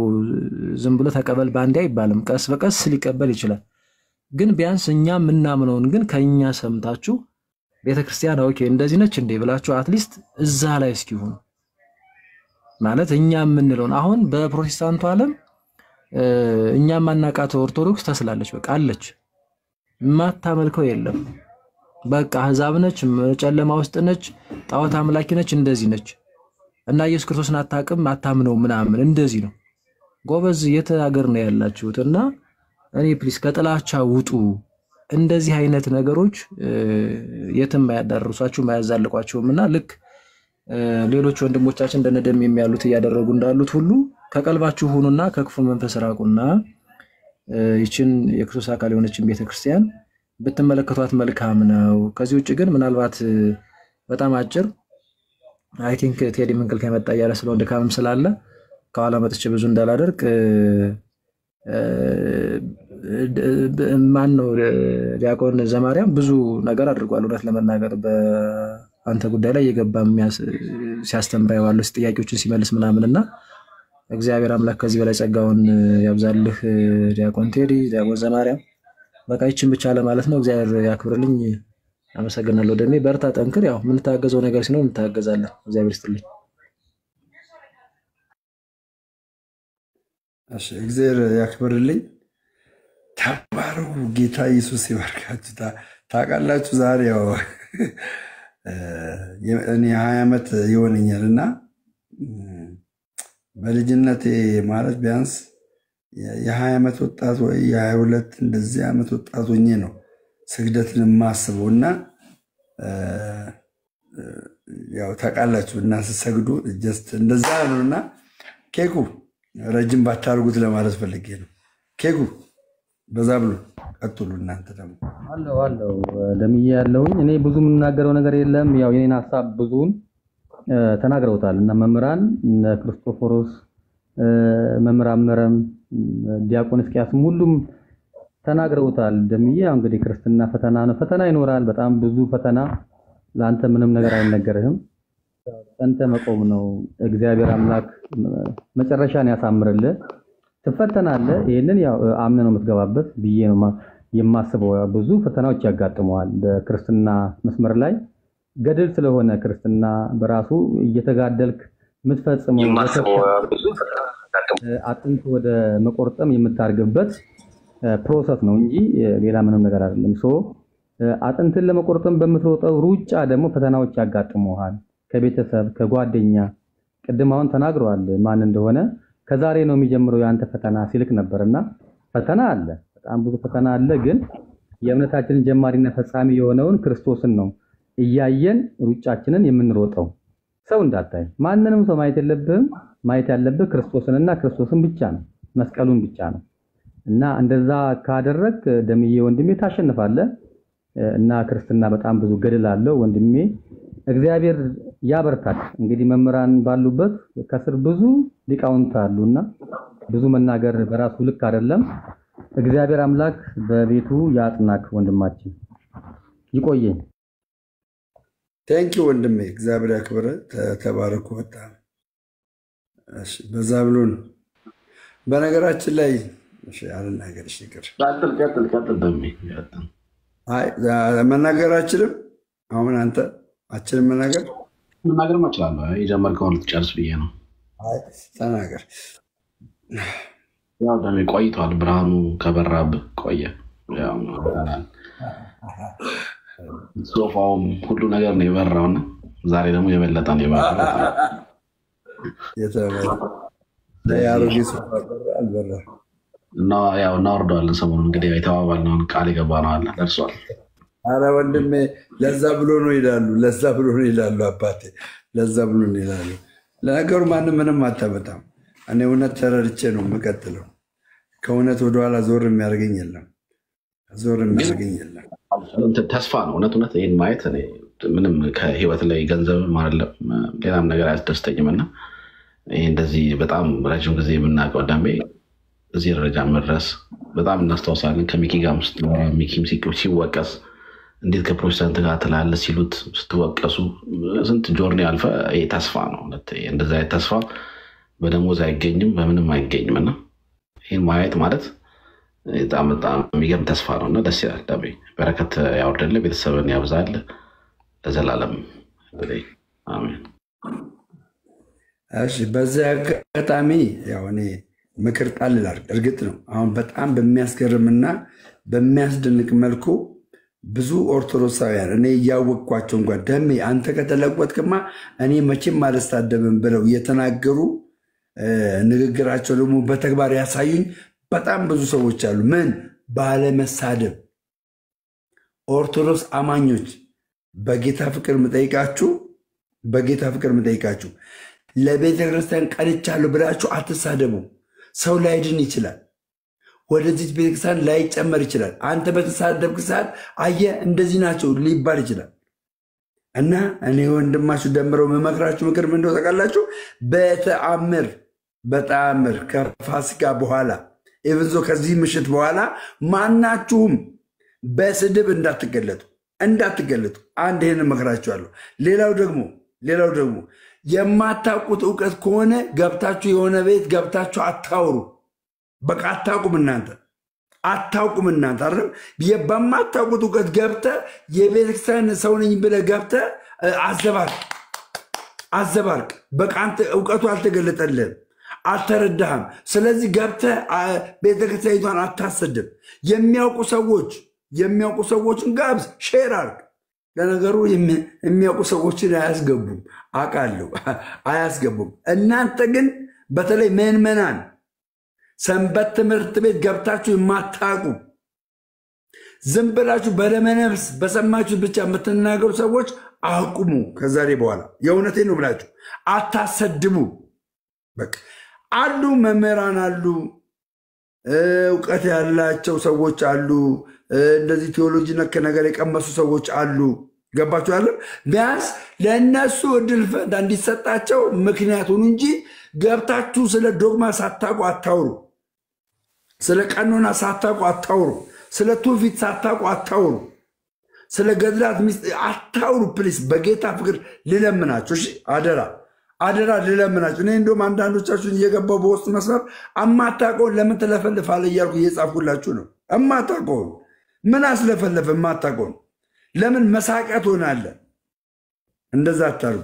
ዝም ብሎ ተቀበል ባንዴ አይባልም፣ ቀስ በቀስ ሊቀበል ይችላል። ግን ቢያንስ እኛ ምናምነውን ግን ከኛ ሰምታችሁ ቤተክርስቲያን ኦኬ እንደዚህ ነች እንዴ ብላችሁ አትሊስት እዛ ላይ እስኪሆኑ ማለት እኛ የምንለውን አሁን በፕሮቴስታንቱ ዓለም እኛ ማናቃተ ኦርቶዶክስ ተስላለች። በቃ አለች፣ ማታመልከው የለም። በቃ አህዛብ ነች፣ ጨለማ ውስጥ ነች፣ ጣዖት አምላኪ ነች፣ እንደዚህ ነች እና ኢየሱስ ክርስቶስን አታውቅም አታምነው ምናምን እንደዚህ ነው። ጎበዝ የት ሀገር ነው ያላችሁት? እና እኔ ፕሊስ ከጥላቻ ውጡ። እንደዚህ አይነት ነገሮች የትም ማያዳርሷችሁ ማያዛልቋችሁም እና ልክ ሌሎች ወንድሞቻችን እንደነደም የሚያሉት እያደረጉ እንዳሉት ሁሉ ከቀልባችሁ ሁኑና ከክፉ መንፈስ ራቁና ይችን የክርስቶስ አካል የሆነችን ቤተክርስቲያን ብትመለከቷት መልካም ነው። ከዚህ ውጭ ግን ምናልባት በጣም አጭር አይ ቲንክ ቴዲ መንከል ከመጣ ያለ ስለሆነ ድካምም ስላለ ከኋላ መጥቼ ብዙ እንዳላደርግ ማን ነው ዲያቆን ዘማርያም ብዙ ነገር አድርጓል። እውነት ለመናገር በአንተ ጉዳይ ላይ የገባ ሲያስተምር ያለው ጥያቄዎችን ሲመልስ ምናምንና እግዚአብሔር አምላክ ከዚህ በላይ ጸጋውን ያብዛልህ ዲያቆን ቴዲ፣ ዲያቆን ዘማርያም። በቃ ይችን ብቻ ለማለት ነው። እግዚአብሔር ያክብርልኝ። አመሰግናለሁ። ደሜ በርታ፣ ጠንክር። ያው የምንታገዘው ነገር ሲኖር እንታገዛለን። እግዚአብሔር ይስጥልኝ። እሺ፣ እግዚአብሔር ያክብርልኝ። ተባረኩ። ጌታ ኢየሱስ ይባርካችሁ። ታውቃላችሁ ዛሬ ያው እኔ 20 ዓመት ይሆነኛልና በልጅነቴ ማለት ቢያንስ የ20 ዓመት ወጣት ወይ የ22 እንደዚህ ዓመት ወጣት ሆኜ ነው ስግደትን የማስበውና ያው ታውቃላችሁ እና ስትሰግዱ ጀስት እንደዛ ነውና ኬኩ ረጅም ባታርጉት ለማለት ፈልጌ ነው። ኬኩ በዛ ብሎ ቀጥሉ። እናንተ ደግሞ አለው ደምዬ ያለውኝ እኔ ብዙ የምናገረው ነገር የለም። ያው የኔን ሐሳብ ብዙን ተናግረውታል እና መምህራን ክርስቶፎሮስ መምህራን ዲያቆን እስቂያስም ሁሉም ተናግረውታል። ደምዬ ያው እንግዲህ ክርስትና ፈተና ነው። ፈተና ይኖራል፣ በጣም ብዙ ፈተና። ለአንተ ምንም ነገር አይነገርህም። አንተ መቆም ነው። እግዚአብሔር አምላክ መጨረሻን ያሳምርልህ። ትፈተናለህ። ይሄንን ያው አምነህ ነው የምትገባበት ብዬ ነው የማስበው። ብዙ ፈተናዎች ያጋጥመዋል በክርስትና መስመር ላይ ገድል ስለሆነ ክርስትና በራሱ እየተጋደልክ የምትፈጽመው አጥንት ወደ መቆርጠም የምታርግበት ፕሮሰስ ነው እንጂ ሌላ ምንም ነገር አይደለም። አጥንትን ለመቆርጠም በምትሮጠው ሩጫ ደግሞ ፈተናዎች ያጋጥመዋል። ከቤተሰብ ከጓደኛ ቅድም አሁን ተናግረዋል ማን እንደሆነ። ከዛሬ ነው የሚጀምረው ያንተ ፈተና ሲልክ ነበርና ፈተና አለ፣ በጣም ብዙ ፈተና አለ። ግን የእምነታችንን ጀማሪና ፈጻሚ የሆነውን ክርስቶስን ነው እያየን ሩጫችንን የምንሮጠው። ሰው እንዳታይ ማንንም ሰው ማየት የለብህም። ማየት ያለብህ ክርስቶስንና ክርስቶስን ብቻ ነው፣ መስቀሉን ብቻ ነው። እና እንደዛ ካደረክ ደምዬ ወንድሜ ታሸንፋለህ። እና ክርስትና በጣም ብዙ ገድል አለው ወንድሜ። እግዚአብሔር ያበርታል። እንግዲህ መምህራን ባሉበት ከስር ብዙ ሊቃውንት አሉና ብዙ መናገር በራሱ ልክ አይደለም። እግዚአብሔር አምላክ በቤቱ ያጽናክ ወንድማችን። ይቆየኝ። ቴንኪ ወንድሜ፣ እግዚአብሔር ያክብረ። ተባረኩ። በጣም እሺ። በዛ ብሎ ነው በነገራችን ላይ እሺ፣ አልናገርሽ ይቅር። ቀጥል ደሜ። አይ መናገራችንም አሁን አንተ አችልም መናገር እችላለሁ። የጀመርከውን ልትጨርስ ብዬ ነው። አይ ተናገር። ያው ደሜ ቆይቷል። ብርሃኑ ከበራብህ ቆየ። ያው ሶፋውም ሁሉ ነገር ነው የበራውና ዛሬ ደግሞ የበለጠ ነው የበራው። ያሮጌ ሶፋ አልበራ እና ያው እናወርደዋለን ሰሞኑን። እንግዲህ የተባባልነውን ቃል የገባነው አለ ደርሷል። አረ ወንድሜ ለዛ ብሎ ነው ይላሉ፣ ለዛ ብሎ ነው ይላሉ። አባቴ ለዛ ብሎ ነው ይላሉ። ለነገሩ ማንም ምንም አታመጣም። እኔ እውነት ተረድቼ ነው የምቀጥለው። ከእውነት ወደኋላ ዞር የሚያደርገኝ የለም፣ ዞር የሚያደርገኝ የለም። ተስፋ ነው እውነት ይህን ማየት። እኔ ምንም ከህይወት ላይ ገንዘብ አይደለም ሌላም ነገር አያስደስተኝም። እና ይህ እንደዚህ በጣም ረጅም ጊዜ የምናውቀው ደሜ እዚህ ደረጃ መድረስ በጣም እናስታውሳለን። ከሚኪ ጋር ሚኪም ሲወቀስ እንዴት ከፕሮቴስታንት ጋር ትላለህ ሲሉት ስትወቀሱ ስንት ጆርኒ አልፈ። ይሄ ተስፋ ነው። እንደዛ አይነት ተስፋ በደሞዝ አይገኝም፣ በምንም አይገኝም። እና ይህን ማየት ማለት በጣም የሚገርም ተስፋ ነው እና ደስ ይላል። ደሜ በረከት ያወርድልህ፣ ቤተሰብን ያብዛል ለዘላለም። አሜን። እሺ፣ በዚህ አጋጣሚ ያው እኔ ምክር ጣል ላድርግ። እርግጥ ነው አሁን በጣም በሚያስገርምና በሚያስደንቅ መልኩ ብዙ ኦርቶዶክሳውያን እኔ እያወቅኳቸው እንኳን ደሜ አንተ ከተለወጥክማ እኔ መቼም አልሳደብም ብለው እየተናገሩ ንግግራቸው ደግሞ በተግባር ያሳዩኝ በጣም ብዙ ሰዎች አሉ። ምን ባለመሳደብ ኦርቶዶክስ አማኞች በጌታ ፍቅር የምጠይቃችሁ በጌታ ፍቅር የምጠይቃችሁ ለቤተ ክርስቲያን ቀንቻለሁ ብላችሁ አትሳደቡ። ሰው ላይድን ይችላል። ወደዚህ ቤተክርስቲያን ላይጨመር ይችላል። አንተ በተሳደብክ ሰዓት አየህ እንደዚህ ናቸው ሊባል ይችላል። እና እኔ ወንድማችሁ ደምረው መመክራችሁ ምክር ምን እንደሆነ ታውቃላችሁ? በተአምር ከፋሲካ በኋላ ኢቭንዞ ከዚህ ምሽት በኋላ ማናችሁም በስድብ እንዳትገለጡ አንድ ይሄን መክራችኋለሁ። ሌላው ደግሞ የማታውቁት ዕውቀት ከሆነ ገብታችሁ የሆነ ቤት ገብታችሁ አታውሩ። በቃ አታውቁም እናንተ አይደል? በማታውቁት ዕውቀት ገብተህ የቤተክርስቲያን ሰው ነኝ ብለህ ገብተህ አዘባርቅ። በቃ አንተ ዕውቀቱ አልተገለጠልህም፣ አልተረዳህም። ስለዚህ ገብተህ ቤተክርስቲያኒቷን አታሰድብ። የሚያውቁ ሰዎችን ጋብዝ፣ ሼር አድርግ። ለነገሩ የሚያውቁ ሰዎችን አያስገቡም፣ አውቃለሁ፣ አያስገቡም። እናንተ ግን በተለይ ምዕመናን ሰንበት ትምህርት ቤት ገብታችሁ የማታውቁ ዝም ብላችሁ በደመነፍስ በሰማችሁ ብቻ የምትናገሩ ሰዎች አቁሙ። ከዛሬ በኋላ የእውነቴን ነው ብላችሁ አታሰድቡ። በቃ አሉ መምህራን አሉ፣ እውቀት ያላቸው ሰዎች አሉ፣ እንደዚህ ቴዎሎጂ ነክ ነገር የቀመሱ ሰዎች አሉ። ገባችሁ አለ። ቢያንስ ለእነሱ እድል ፈንታ እንዲሰጣቸው ምክንያቱን እንጂ ገብታችሁ ስለ ዶግማ ሳታውቁ አታውሩ። ስለ ቀኖና ሳታውቁ አታውሩ። ስለ ትውፊት ሳታውቁ አታውሩ። ስለ ገድላት አታውሩ። ፕሊስ በጌታ ፍቅር ልለምናችሁ፣ እሺ? አደራ ልለምናችሁ። እኔ እንደውም አንዳንዶቻችሁን እየገባው በውስጥ መስመር እማታውቀውን ለምን ትለፈልፋለህ እያልኩ እየጻፍኩላችሁ ነው። እማታውቀውን ምን አስለፈለፈ? እማታውቀውን ለምን መሳቂያ ትሆናለህ? እንደዛ አታርጉ።